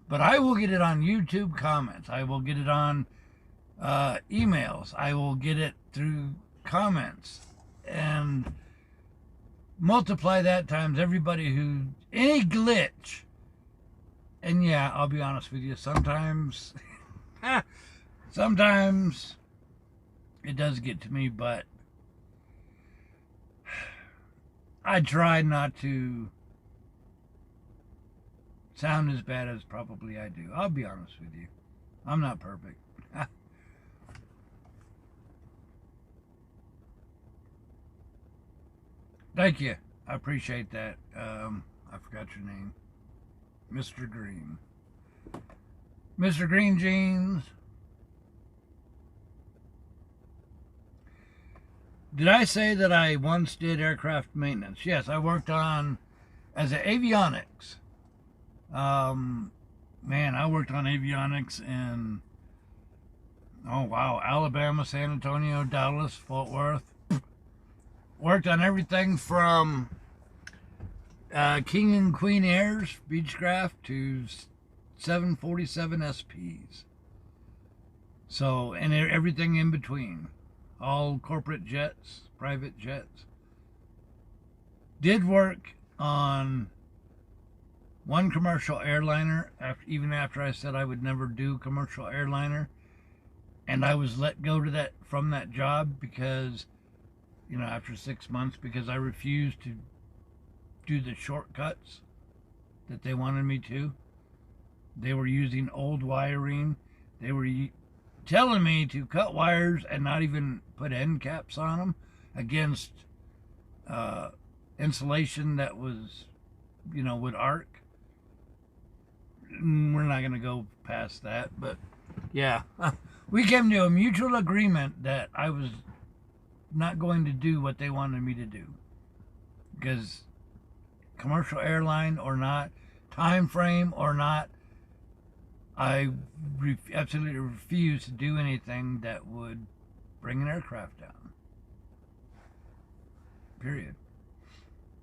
But I will get it on YouTube comments. I will get it on emails. I will get it through comments. And multiply that times everybody who... Any glitch... And yeah, I'll be honest with you, sometimes it does get to me, but I try not to sound as bad as probably I do. I'll be honest with you. I'm not perfect. Thank you. I appreciate that. I forgot your name. Mr. Green. Mr. Green Jeans. Did I say that I once did aircraft maintenance? Yes, I worked on as an avionics. Man, I worked on avionics in, oh wow, Alabama, San Antonio, Dallas, Fort Worth. Worked on everything from King and Queen Airs, Beechcraft, to 747 SPs. So, and everything in between. All corporate jets, private jets. Did work on one commercial airliner, even after I said I would never do commercial airliner. And I was let go from that job because, you know, after 6 months, because I refused to do the shortcuts that they wanted me to. They were using old wiring. They were telling me to cut wires and not even put end caps on them against insulation that was, you know, would arc. We're not going to go past that, but yeah. We came to a mutual agreement that I was not going to do what they wanted me to do. Because commercial airline or not, time frame or not, I absolutely refuse to do anything that would bring an aircraft down. Period.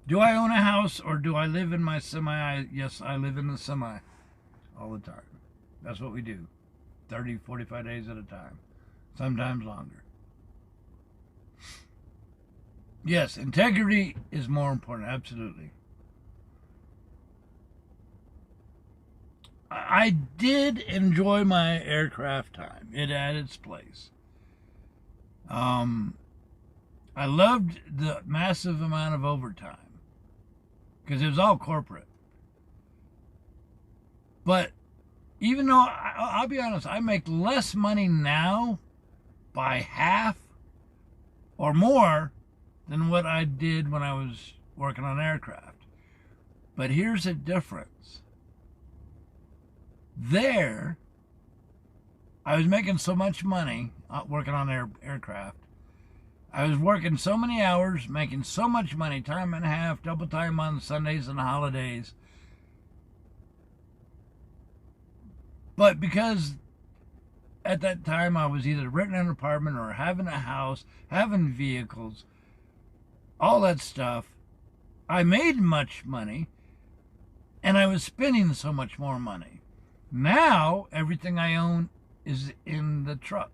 Do I own a house or do I live in my semi? Yes, I live in the semi all the time. That's what we do. 30, 45 days at a time, sometimes longer. Yes, integrity is more important, absolutely. I did enjoy my aircraft time. It had its place. I loved the massive amount of overtime because it was all corporate. But even though, I'll be honest, I make less money now by half or more than what I did when I was working on aircraft. But here's the difference. There, I was making so much money working on aircraft. I was working so many hours, making so much money, time and a half, double time on Sundays and holidays. But because at that time I was either renting an apartment or having a house, having vehicles, all that stuff, I made much money and I was spending so much more money. Now, everything I own is in the truck.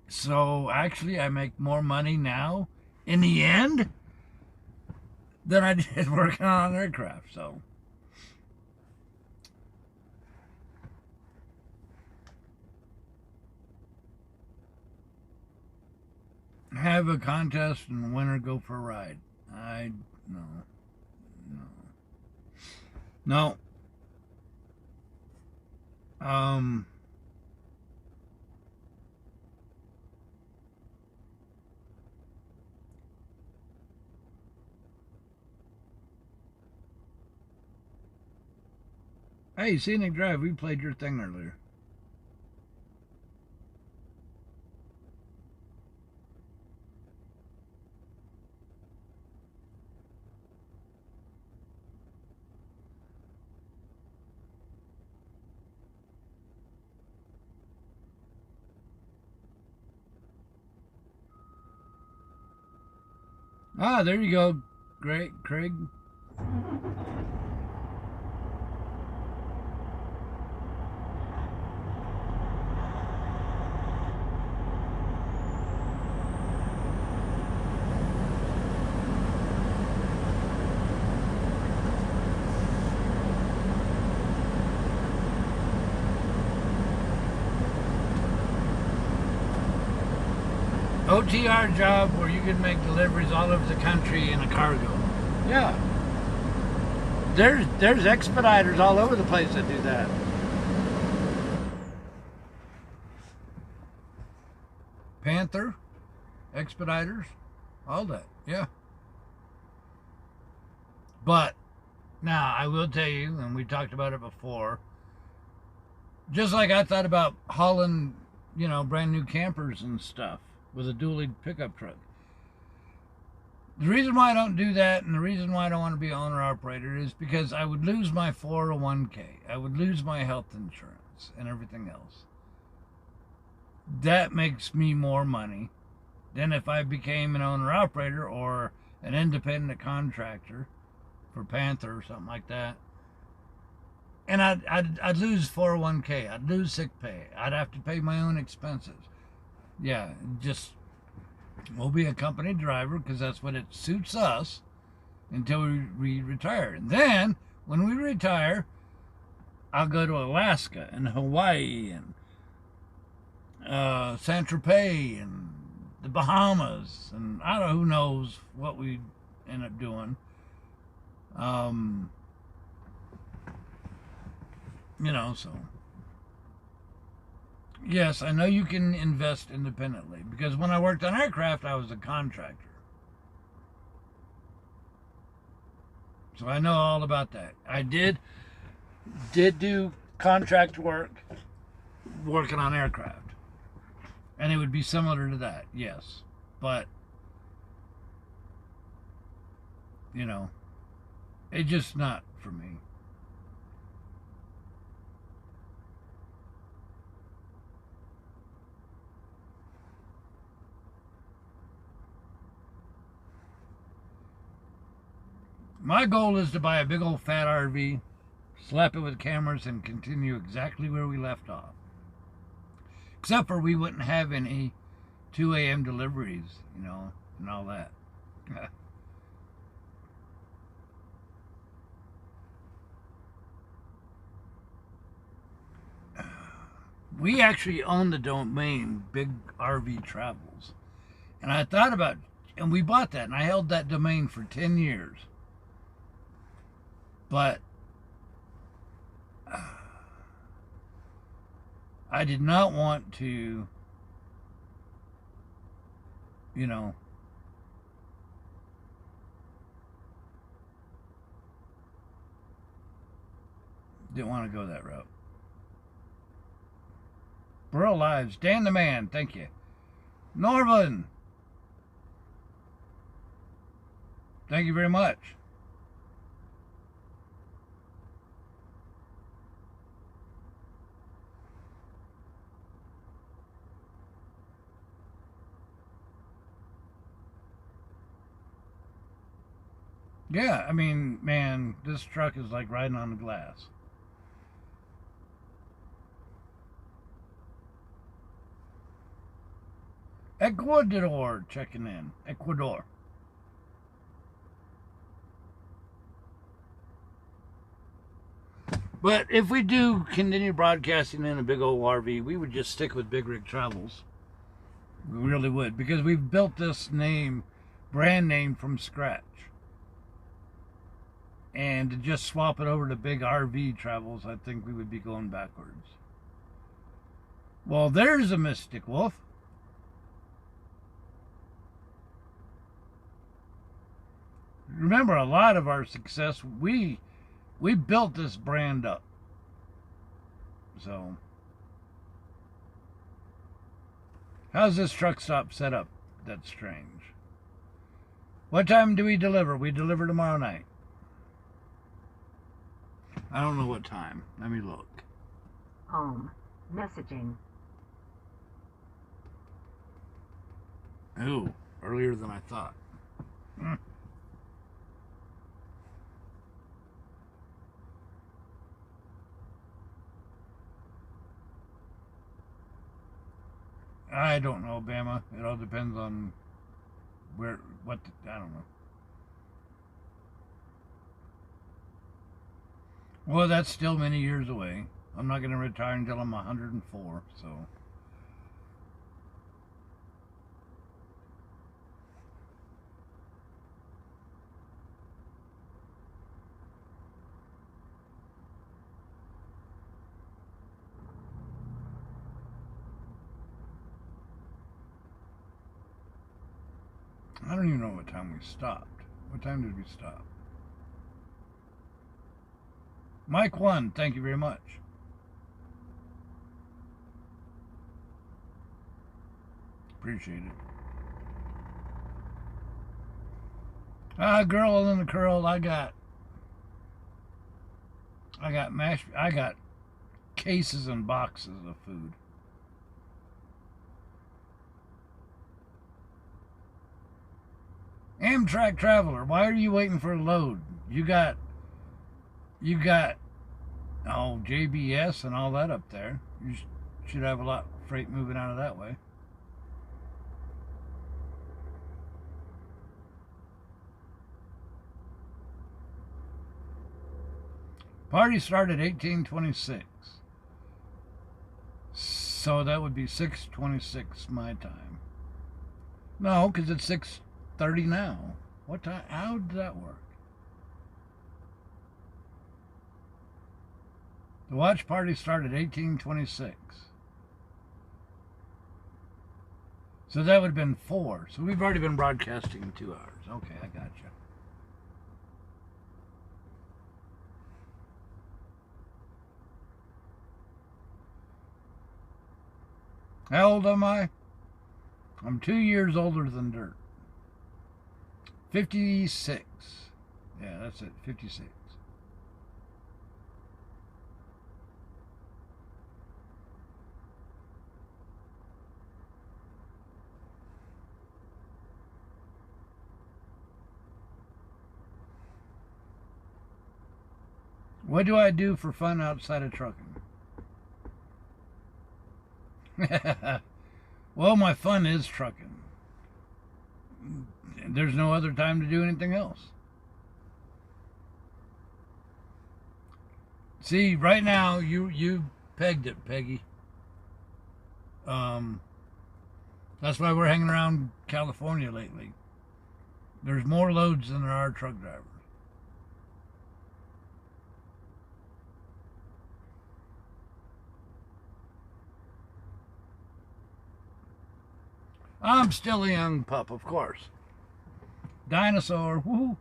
So, actually, I make more money now, in the end, than I did working on aircraft, so. Have a contest and the winner go for a ride. No. Hey, Scenic Drive, we played your thing earlier. Ah, there you go. Great, Craig. OTR job where you can make deliveries all over the country in a cargo. Yeah. There's expediters all over the place that do that. Panther, expediters, all that. Yeah. But now I will tell you, and we talked about it before, just like I thought about hauling, brand new campers and stuff with a dually pickup truck. The reason why I don't do that and the reason why I don't want to be an owner-operator is because I would lose my 401k. I would lose my health insurance and everything else. That makes me more money than if I became an owner-operator or an independent contractor for Panther or something like that. And I'd lose 401k. I'd lose sick pay. I'd have to pay my own expenses. Yeah, we'll be a company driver because that's what it suits us until we retire. And then, when we retire, I'll go to Alaska and Hawaii and Saint-Tropez and the Bahamas. And I don't know, who knows what we end up doing. So... Yes, I know you can invest independently because when I worked on aircraft, I was a contractor. So I know all about that. I did do contract work working on aircraft. And it would be similar to that, yes. But, it's just not for me. My goal is to buy a big old fat RV, slap it with cameras, and continue exactly where we left off. Except for we wouldn't have any 2 a.m. deliveries, you know, and all that. We actually own the domain BigRigTravels. And I thought about, and we bought that, and I held that domain for 10 years. But I did not want to, you know, didn't want to go that route. Burl Lives, Dan the Man, thank you. Norvin, thank you very much. Yeah, I mean, man, this truck is like riding on the glass. Ecuador checking in. Ecuador. But if we do continue broadcasting in a big old RV, we would just stick with Big Rig Travels. We really would, because we've built this name, brand name, from scratch. And to just swap it over to Big RV Travels, I think we would be going backwards. Well, there's a Mystic Wolf. Remember, a lot of our success, we built this brand up. So, how's this truck stop set up? That's strange. What time do we deliver? We deliver tomorrow night. I don't know what time. Let me look. Home. Messaging. Ooh, earlier than I thought. I don't know, Bama. It all depends on I don't know. Well, that's still many years away. I'm not going to retire until I'm 104, so. I don't even know what time we stopped. What time did we stop? Mike 1, thank you very much. Appreciate it. Girl in the curl, I got cases and boxes of food. Amtrak Traveler, why are you waiting for a load? You got JBS and all that up there. You should have a lot of freight moving out of that way. Party started 1826. So that would be 6:26 my time. No, because it's 6:30 now. What time? How did that work? The watch party started 1826. So that would have been 4. So we've already been broadcasting 2 hours. Okay, I got you. How old am I? I'm 2 years older than dirt. 56. Yeah, that's it. 56. What do I do for fun outside of trucking? Well, my fun is trucking. There's no other time to do anything else. See, right now, you pegged it, Peggy. That's why we're hanging around California lately. There's more loads than there are truck drivers. I'm still a young pup, of course. Dinosaur, woohoo.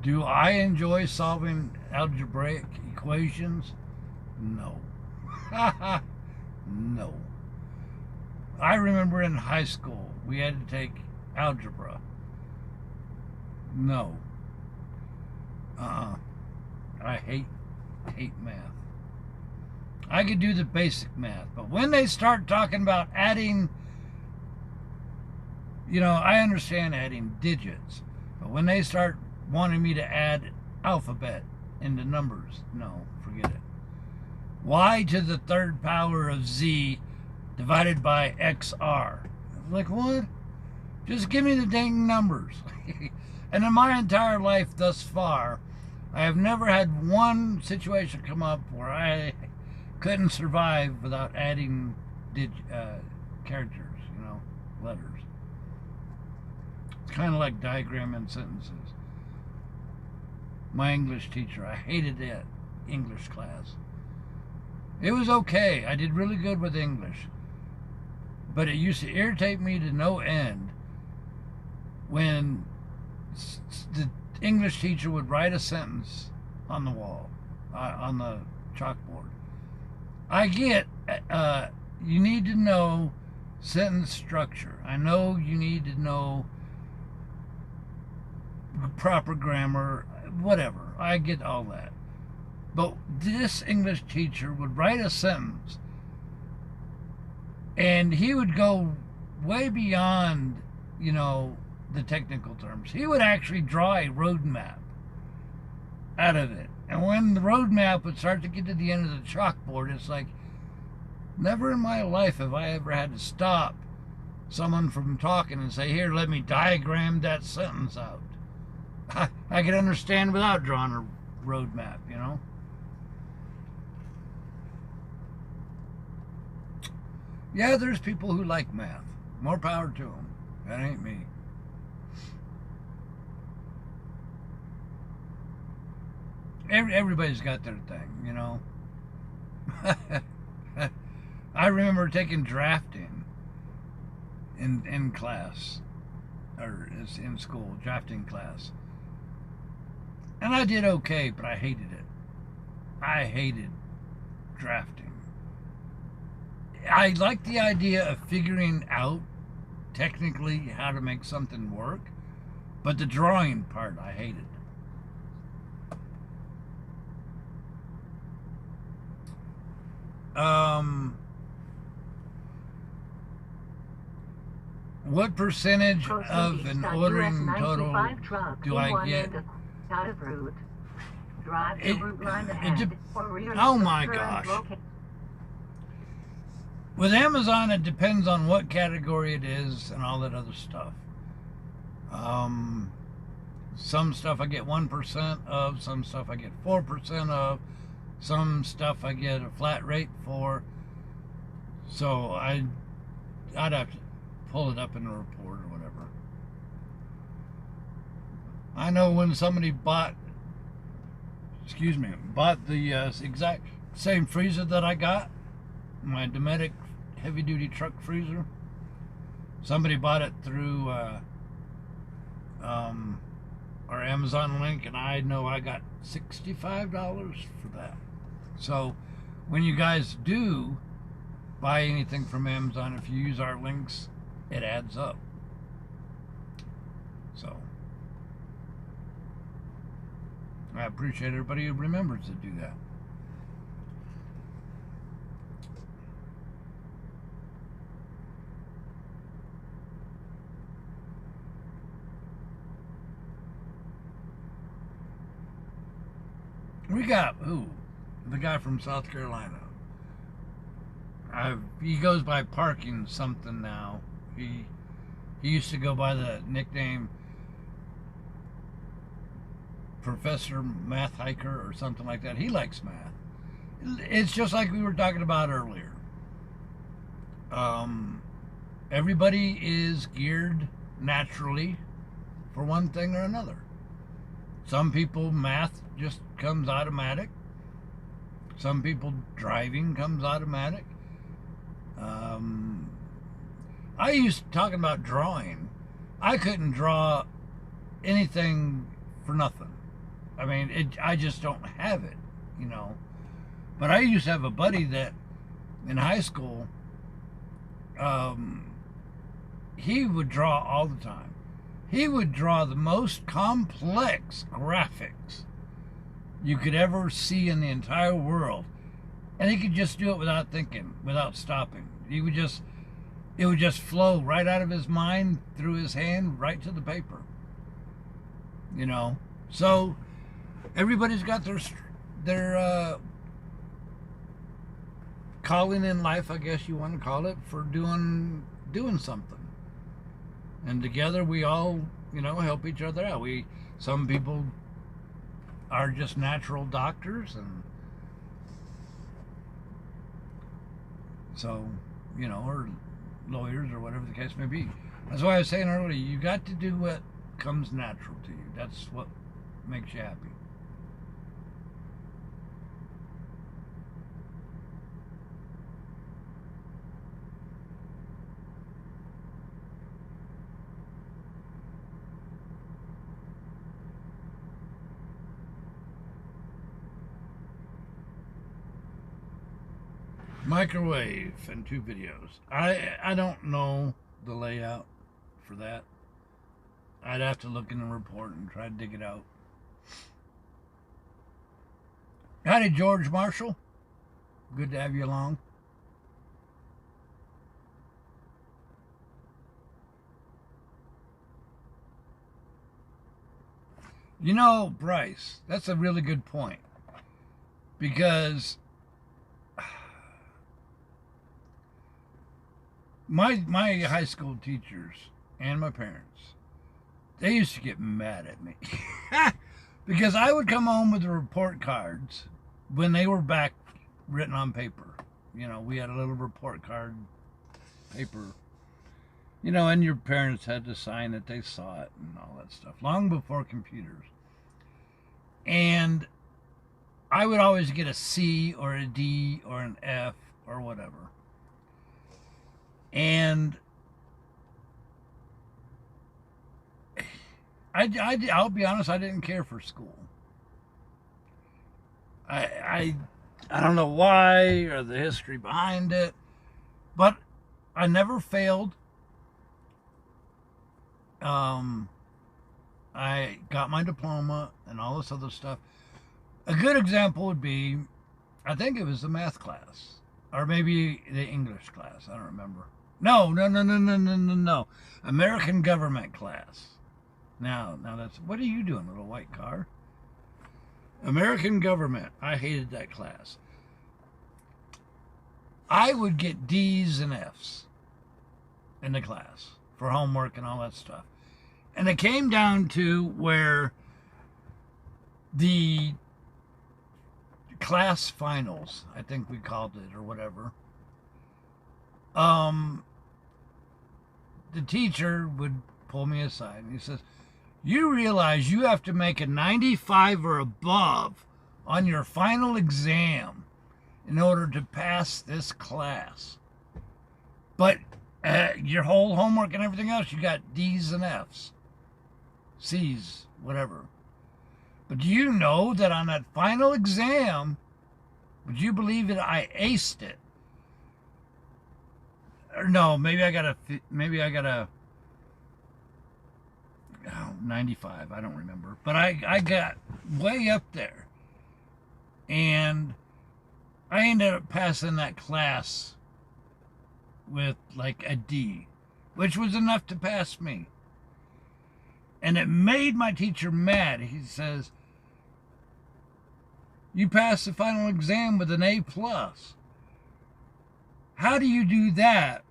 Do I enjoy solving algebraic equations? No. No. I remember in high school we had to take algebra. No. I hate math. I could do the basic math, but when they start talking about adding, I understand adding digits, but when they start wanting me to add alphabet into numbers, no, forget it. Y to the third power of Z divided by XR. Like, what? Just give me the dang numbers. And in my entire life thus far, I have never had one situation come up where I couldn't survive without adding characters, letters. It's kind of like diagramming sentences. My English teacher, I hated that English class. It was okay. I did really good with English. But it used to irritate me to no end when the English teacher would write a sentence on the wall, on the chalkboard. I get, you need to know sentence structure. I know you need to know proper grammar, whatever. I get all that. But this English teacher would write a sentence and he would go way beyond, the technical terms. He would actually draw a road map out of it. And when the road map would start to get to the end of the chalkboard, it's like, never in my life have I ever had to stop someone from talking and say, here, let me diagram that sentence out. I could understand without drawing a road map, Yeah, there's people who like math. More power to them. That ain't me. Everybody's got their thing, I remember taking drafting in class, or in school, drafting class. And I did okay, but I hated it. I hated drafting. I like the idea of figuring out technically how to make something work, but the drawing part I hated. What percentage of an ordering total do I get? Out of route. Drive to route line ahead, oh my gosh. With Amazon, it depends on what category it is and all that other stuff. Some stuff I get 1% of, some stuff I get 4% of, some stuff I get a flat rate for. So I'd have to pull it up in a report or whatever. I know when somebody bought the exact same freezer that I got, my Dometic heavy-duty truck freezer. Somebody bought it through our Amazon link, and I know I got $65 for that. So when you guys do buy anything from Amazon, if you use our links, it adds up. So I appreciate everybody who remembers to do that. We got who? The guy from South Carolina. He goes by Parking something now. He used to go by the nickname Professor Math Hiker or something like that. He likes math. It's just like we were talking about earlier. Everybody is geared naturally for one thing or another. Some people, math just comes automatic. Some people, driving comes automatic. I used talking about drawing. I couldn't draw anything for nothing. I mean, I just don't have it, you know. But I used to have a buddy that in high school, he would draw all the time. He would draw the most complex graphics you could ever see in the entire world. And he could just do it without thinking, without stopping. It would just flow right out of his mind, through his hand, right to the paper. You know? So, everybody's got their calling in life, I guess you want to call it, for doing something. And together we all, you know, help each other out. Some people are just natural doctors, and so, you know, or lawyers or whatever the case may be. That's why I was saying earlier, you got to do what comes natural to you. That's what makes you happy. Microwave and 2 videos. I don't know the layout for that. I'd have to look in the report and try to dig it out. Howdy, George Marshall. Good to have you along. You know, Bryce, that's a really good point. Because my high school teachers and my parents, they used to get mad at me. Because I would come home with the report cards when they were back written on paper. You know, we had a little report card paper. You know, and your parents had to sign it, they saw it and all that stuff, long before computers. And I would always get a C or a D or an F or whatever. And I'll be honest, I didn't care for school. I don't know why or the history behind it, but I never failed. I got my diploma and all this other stuff. A good example would be, I think it was the math class, or maybe the English class. I don't remember. No. American government class. Now that's, what are you doing, little white car? American government. I hated that class. I would get D's and F's in the class for homework and all that stuff. And it came down to where the class finals, I think we called it, or whatever, the teacher would pull me aside and he says, you realize you have to make a 95 or above on your final exam in order to pass this class. But your whole homework and everything else, you got D's and F's, C's, whatever. But do you know that on that final exam, would you believe that I aced it? Or no, maybe I got a 95. I don't remember. But I got way up there. And I ended up passing that class with like a D, which was enough to pass me. And it made my teacher mad. He says, You passed the final exam with an A+. How do you do that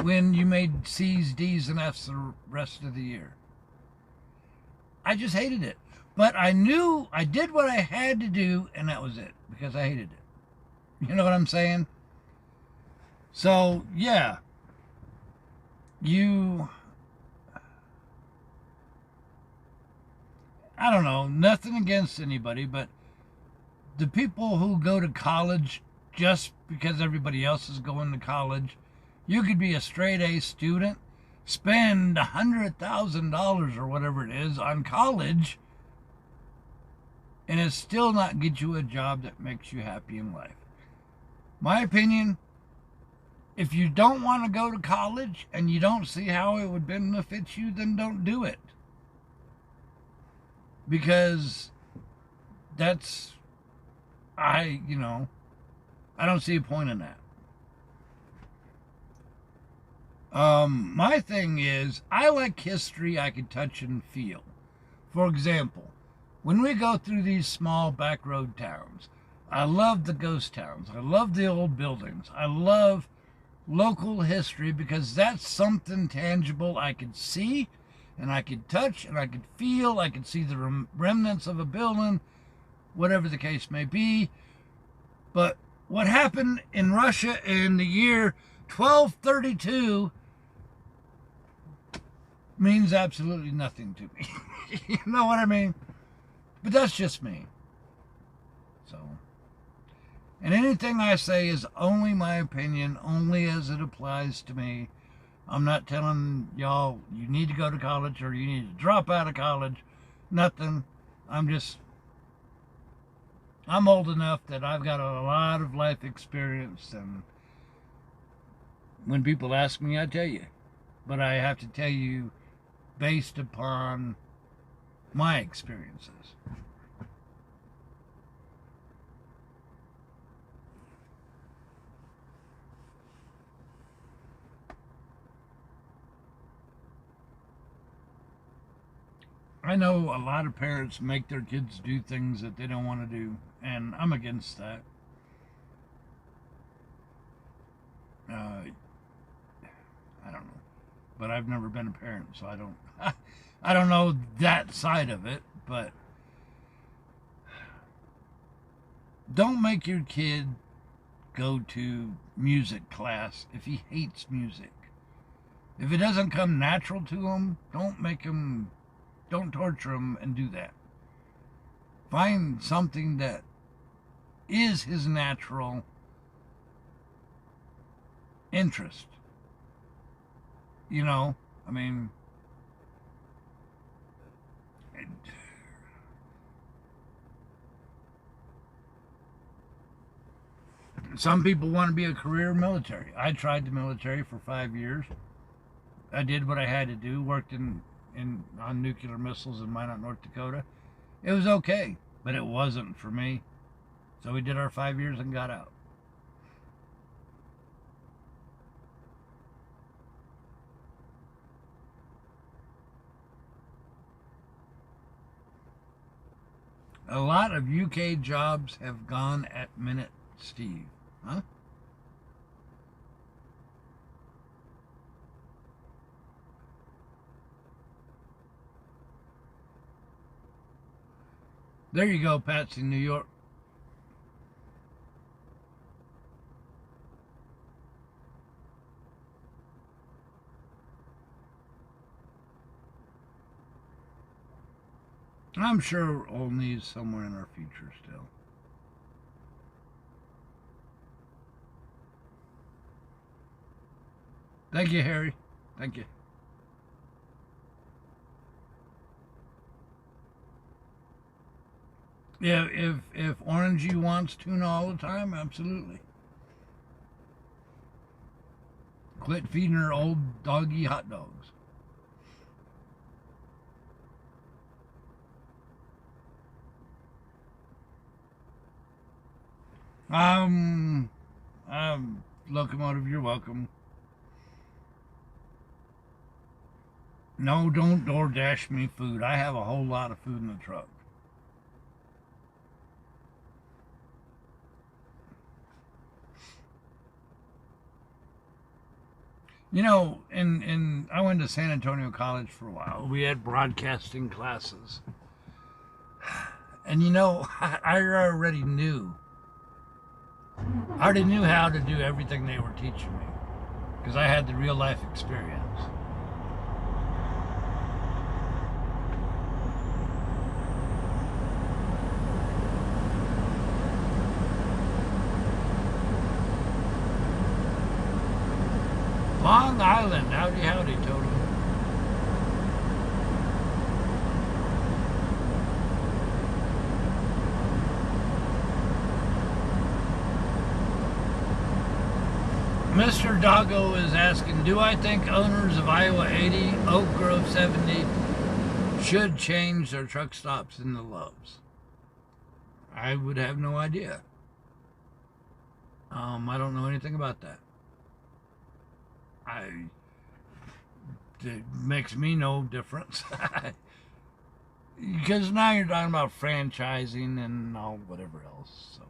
when you made C's, D's, and F's the rest of the year? I just hated it. But I knew I did what I had to do, and that was it, because I hated it. You know what I'm saying? So, yeah. I don't know, nothing against anybody, but the people who go to college just because everybody else is going to college, you could be a straight A student, spend $100,000 or whatever it is on college, and it still not get you a job that makes you happy in life. My opinion, if you don't want to go to college and you don't see how it would benefit you, then don't do it. Because I don't see a point in that. My thing is, I like history I can touch and feel. For example, when we go through these small back road towns, I love the ghost towns. I love the old buildings. I love local history because that's something tangible I could see and I could touch and I could feel. I could see the remnants of a building, whatever the case may be. But what happened in Russia in the year 1232 means absolutely nothing to me. You know what I mean? But that's just me. So, and anything I say is only my opinion, only as it applies to me. I'm not telling y'all you need to go to college or you need to drop out of college. Nothing. I'm old enough that I've got a lot of life experience, and when people ask me, I tell you. But I have to tell you based upon my experiences. I know a lot of parents make their kids do things that they don't want to do, and I'm against that. I don't know, but I've never been a parent, so I don't know that side of it. But don't make your kid go to music class if he hates music. If it doesn't come natural to him, don't torture him and do that. Find something that is his natural interest. You know, I mean, some people want to be a career military. I tried the military for 5 years. I did what I had to do, worked on nuclear missiles in Minot, North Dakota. It was okay, but it wasn't for me. So we did our 5 years and got out. A lot of UK jobs have gone at minute, Steve. Huh? There you go, Patsy, New York. I'm sure Olney's somewhere in our future still. Thank you, Harry. Thank you. Yeah, if Orangey wants tuna all the time, absolutely. Quit feeding her old doggy hot dogs. Locomotive, you're welcome. No, don't DoorDash me food. I have a whole lot of food in the truck. You know, I went to San Antonio College for a while. We had broadcasting classes. And you know, I already knew how to do everything they were teaching me. Because I had the real life experience. Long Island, howdy, Toto. Mr. Doggo is asking, do I think owners of Iowa 80, Oak Grove 70 should change their truck stops in the Loves? I would have no idea. I don't know anything about that. It makes me no difference. Because now you're talking about franchising and all whatever else. So.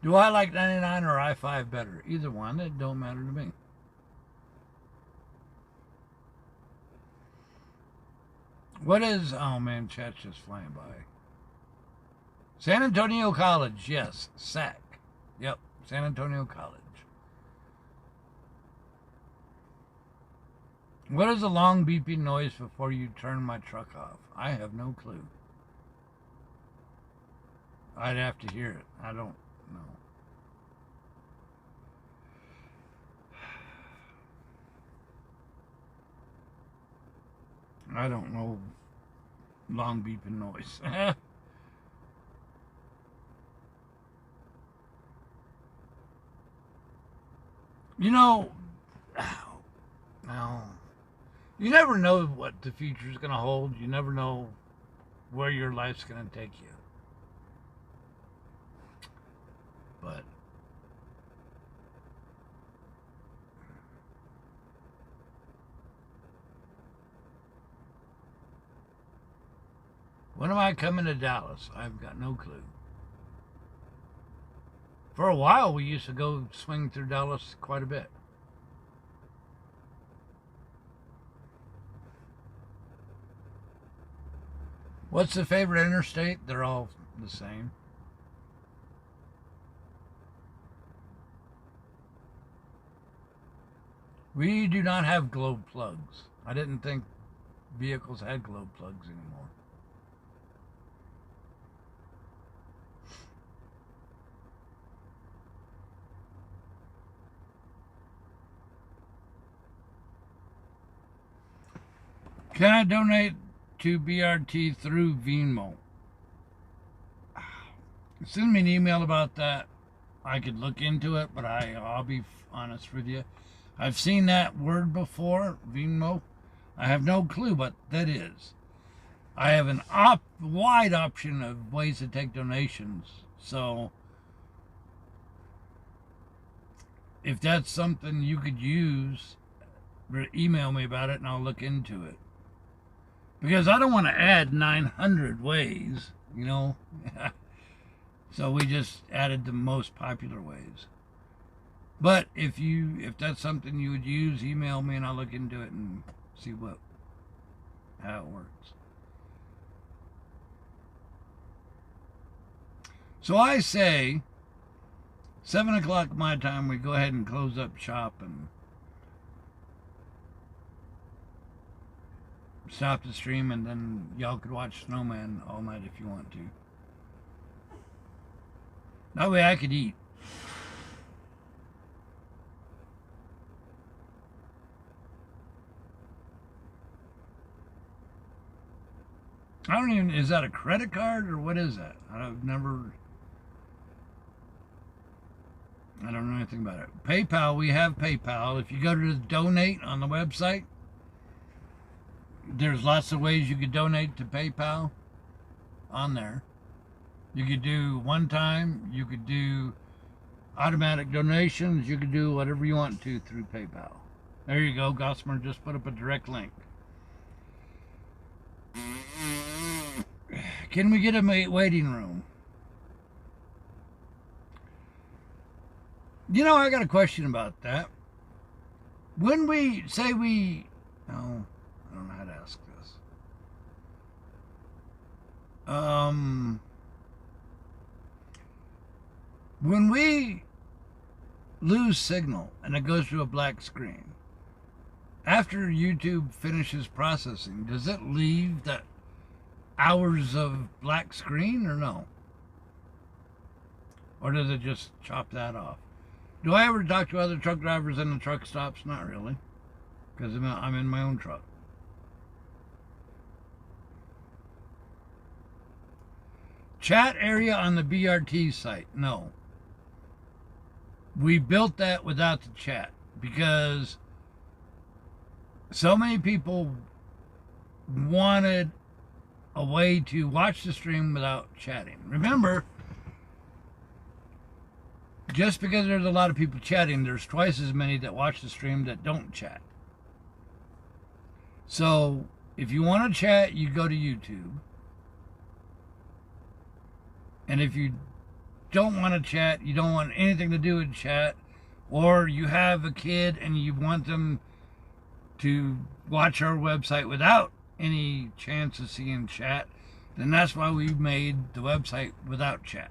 Do I like 99 or I-5 better? Either one, it don't matter to me. What is... Oh, man, chat's just flying by. San Antonio College, yes. SAC. Yep, San Antonio College. What is a long beeping noise before you turn my truck off? I have no clue. I'd have to hear it. I don't know. I don't know long beeping noise. You know, no, you never know what the future's going to hold. You never know where your life's going to take you. But when am I coming to Dallas? I've got no clue. For a while, we used to go swing through Dallas quite a bit. What's the favorite interstate? They're all the same. We do not have globe plugs. I didn't think vehicles had globe plugs anymore. Can I donate to BRT through Venmo? Send me an email about that. I could look into it, but I'll be honest with you. I've seen that word before, Venmo. I have no clue what that is. I have an wide option of ways to take donations. So if that's something you could use, email me about it and I'll look into it. Because I don't want to add 900 ways, you know. So we just added the most popular ways. But if that's something you would use, email me and I'll look into it and see how it works. So I say 7 o'clock my time, we go ahead and close up shop and stop the stream, and then y'all could watch Snowman all night if you want to. That way I could eat. I don't even, is that a credit card or what is that? I don't know anything about it. PayPal, we have PayPal. If you go to the donate on the website, there's lots of ways you could donate to PayPal on there. You could do one time, you could do automatic donations, you could do whatever you want to through PayPal. There you go, Gossamer just put up a direct link. Can we get a waiting room? You know, I got a question about that. When we say we... Oh, I don't know how to ask this. When we lose signal and it goes to a black screen, after YouTube finishes processing, does it leave that hours of black screen or no? Or does it just chop that off? Do I ever talk to other truck drivers in the truck stops? Not really, because I'm in my own truck. Chat area on the BRT site? No. We built that without the chat because so many people wanted a way to watch the stream without chatting. Remember, just because there's a lot of people chatting, there's twice as many that watch the stream that don't chat. So if you want to chat, you go to YouTube. And if you don't want to chat, you don't want anything to do with chat, or you have a kid and you want them to watch our website without any chance of seeing chat, then that's why we made the website without chat.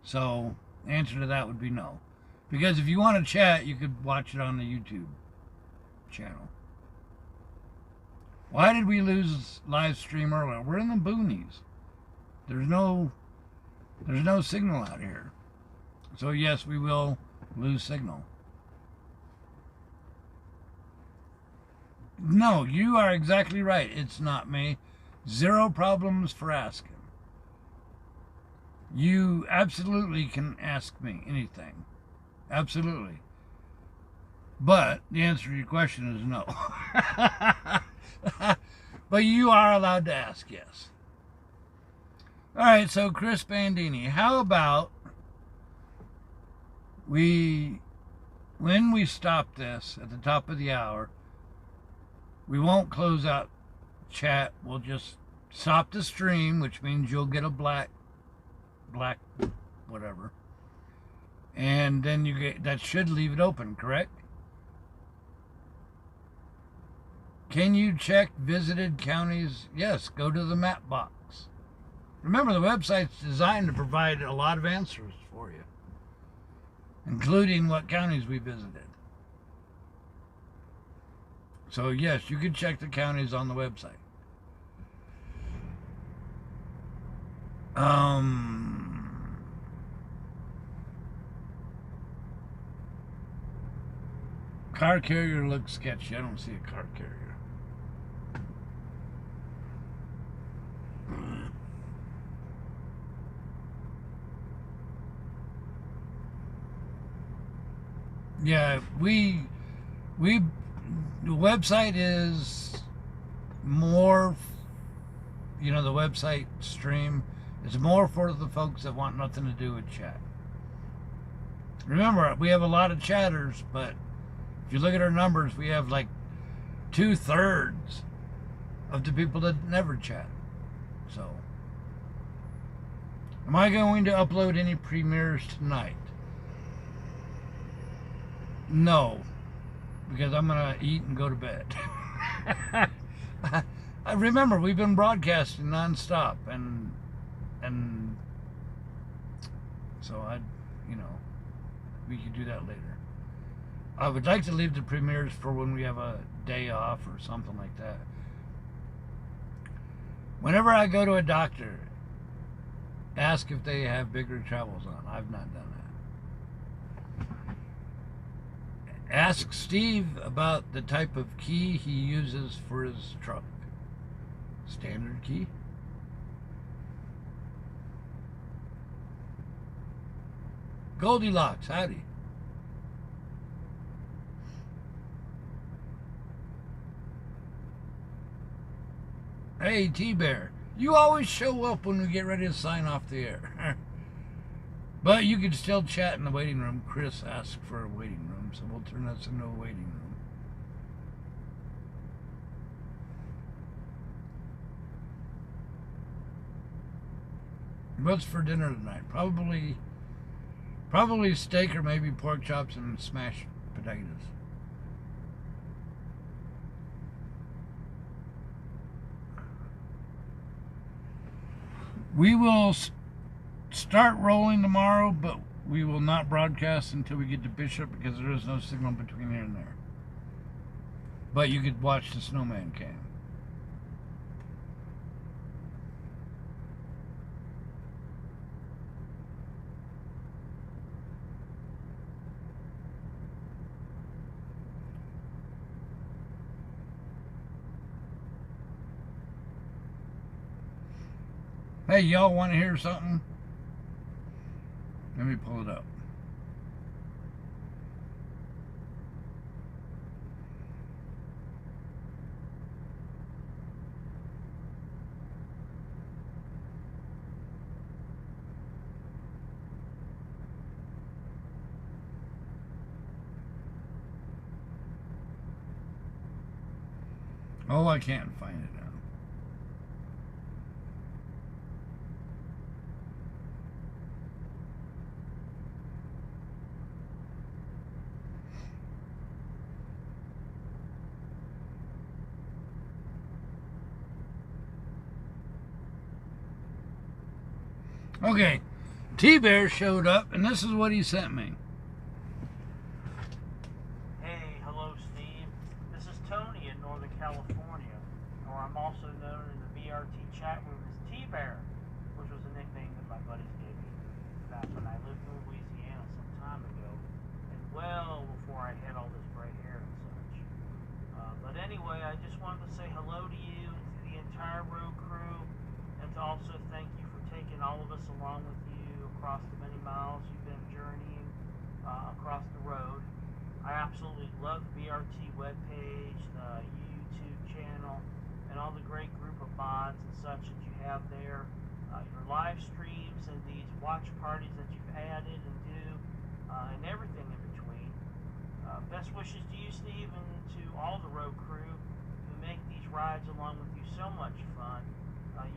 So the answer to that would be no. Because if you want to chat, you could watch it on the YouTube channel. Why did we lose live stream earlier? We're in the boonies. There's no signal out here. So yes, we will lose signal. No, you are exactly right. It's not me. Zero problems for asking. You absolutely can ask me anything. Absolutely. But the answer to your question is no. But you are allowed to ask, yes. All right, so Chris Bandini, how about when we stop this at the top of the hour, we won't close out chat. We'll just stop the stream, which means you'll get a black whatever. And then that should leave it open, correct? Can you check visited counties? Yes, go to the map box. Remember, the website's designed to provide a lot of answers for you, including what counties we visited. So yes, you can check the counties on the website. Car carrier looks sketchy. I don't see a car carrier. Yeah, the website is more, the website stream is more for the folks that want nothing to do with chat. Remember, we have a lot of chatters, but if you look at our numbers, we have like 2/3 of the people that never chat. So, am I going to upload any premieres tonight? No, because I'm going to eat and go to bed. Remember, we've been broadcasting nonstop, and so we could do that later. I would like to leave the premieres for when we have a day off or something like that. Whenever I go to a doctor, ask if they have BigRigTravels on. I've not done that. Ask Steve about the type of key he uses for his truck. Standard key? Goldilocks, howdy. Hey, T-Bear, you always show up when we get ready to sign off the air. But you can still chat in the waiting room. Chris asked for a waiting room, so we'll turn this into a waiting room. What's for dinner tonight? Probably steak or maybe pork chops and smashed potatoes. We will start rolling tomorrow, but we will not broadcast until we get to Bishop because there is no signal between here and there. But you could watch the snowman cam. Hey, y'all want to hear something? Let me pull it up. Oh, I can't find it now. Okay, T-Bear showed up, and this is what he sent me. Hey, hello Steve. This is Tony in Northern California, or I'm also known in the BRT chat room as T-Bear, which was a nickname that my buddies gave me back when I lived in Louisiana some time ago, and well before I had all this gray hair and such. But anyway, I just wanted to say hello to you and to the entire road crew, and to also thank you for taking all of us along with you across the many miles you've been journeying across the road. I absolutely love the BRT webpage, the YouTube channel, and all the great group of mods and such that you have there. Your live streams and these watch parties that you've added and do, and everything in between. Best wishes to you, Steve, and to all the road crew who make these rides along with you so much fun.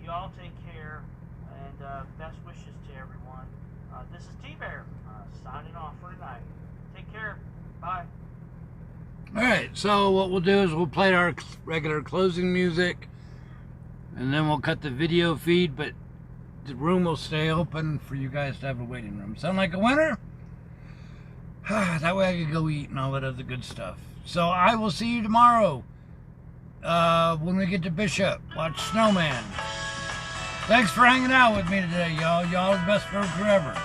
You all take care, and best wishes to everyone. This is T-Bear, signing off for tonight. Take care. Bye. Alright, so what we'll do is we'll play our regular closing music, and then we'll cut the video feed, but the room will stay open for you guys to have a waiting room. Sound like a winner? That way I can go eat and all that other good stuff. So I will see you tomorrow when we get to Bishop. Watch Snowman. Thanks for hanging out with me today, y'all. Y'all are the best road crew ever.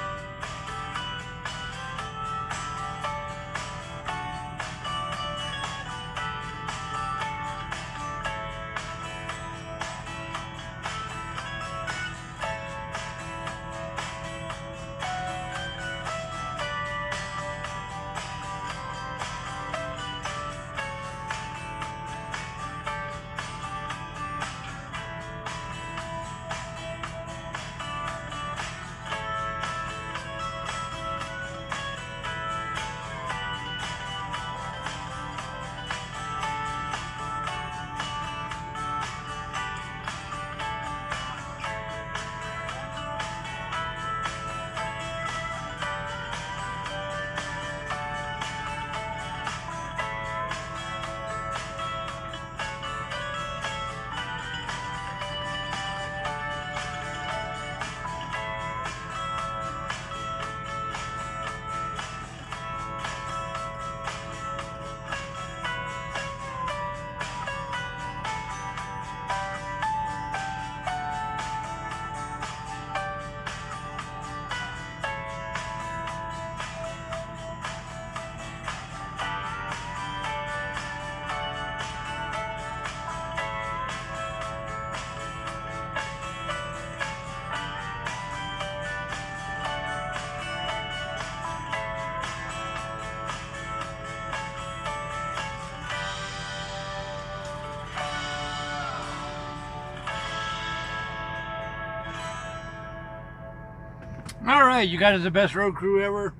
Alright, you guys are the best road crew ever.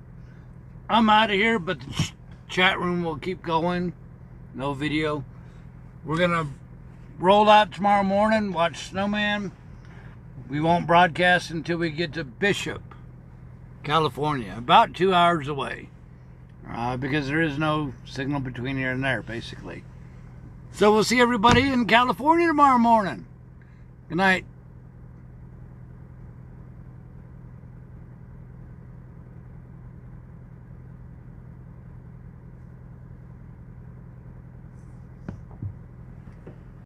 I'm out of here, but the chat room will keep going. No video. We're going to roll out tomorrow morning, watch Snowman. We won't broadcast until we get to Bishop, California, about 2 hours away. Because there is no signal between here and there, basically. So we'll see everybody in California tomorrow morning. Good night.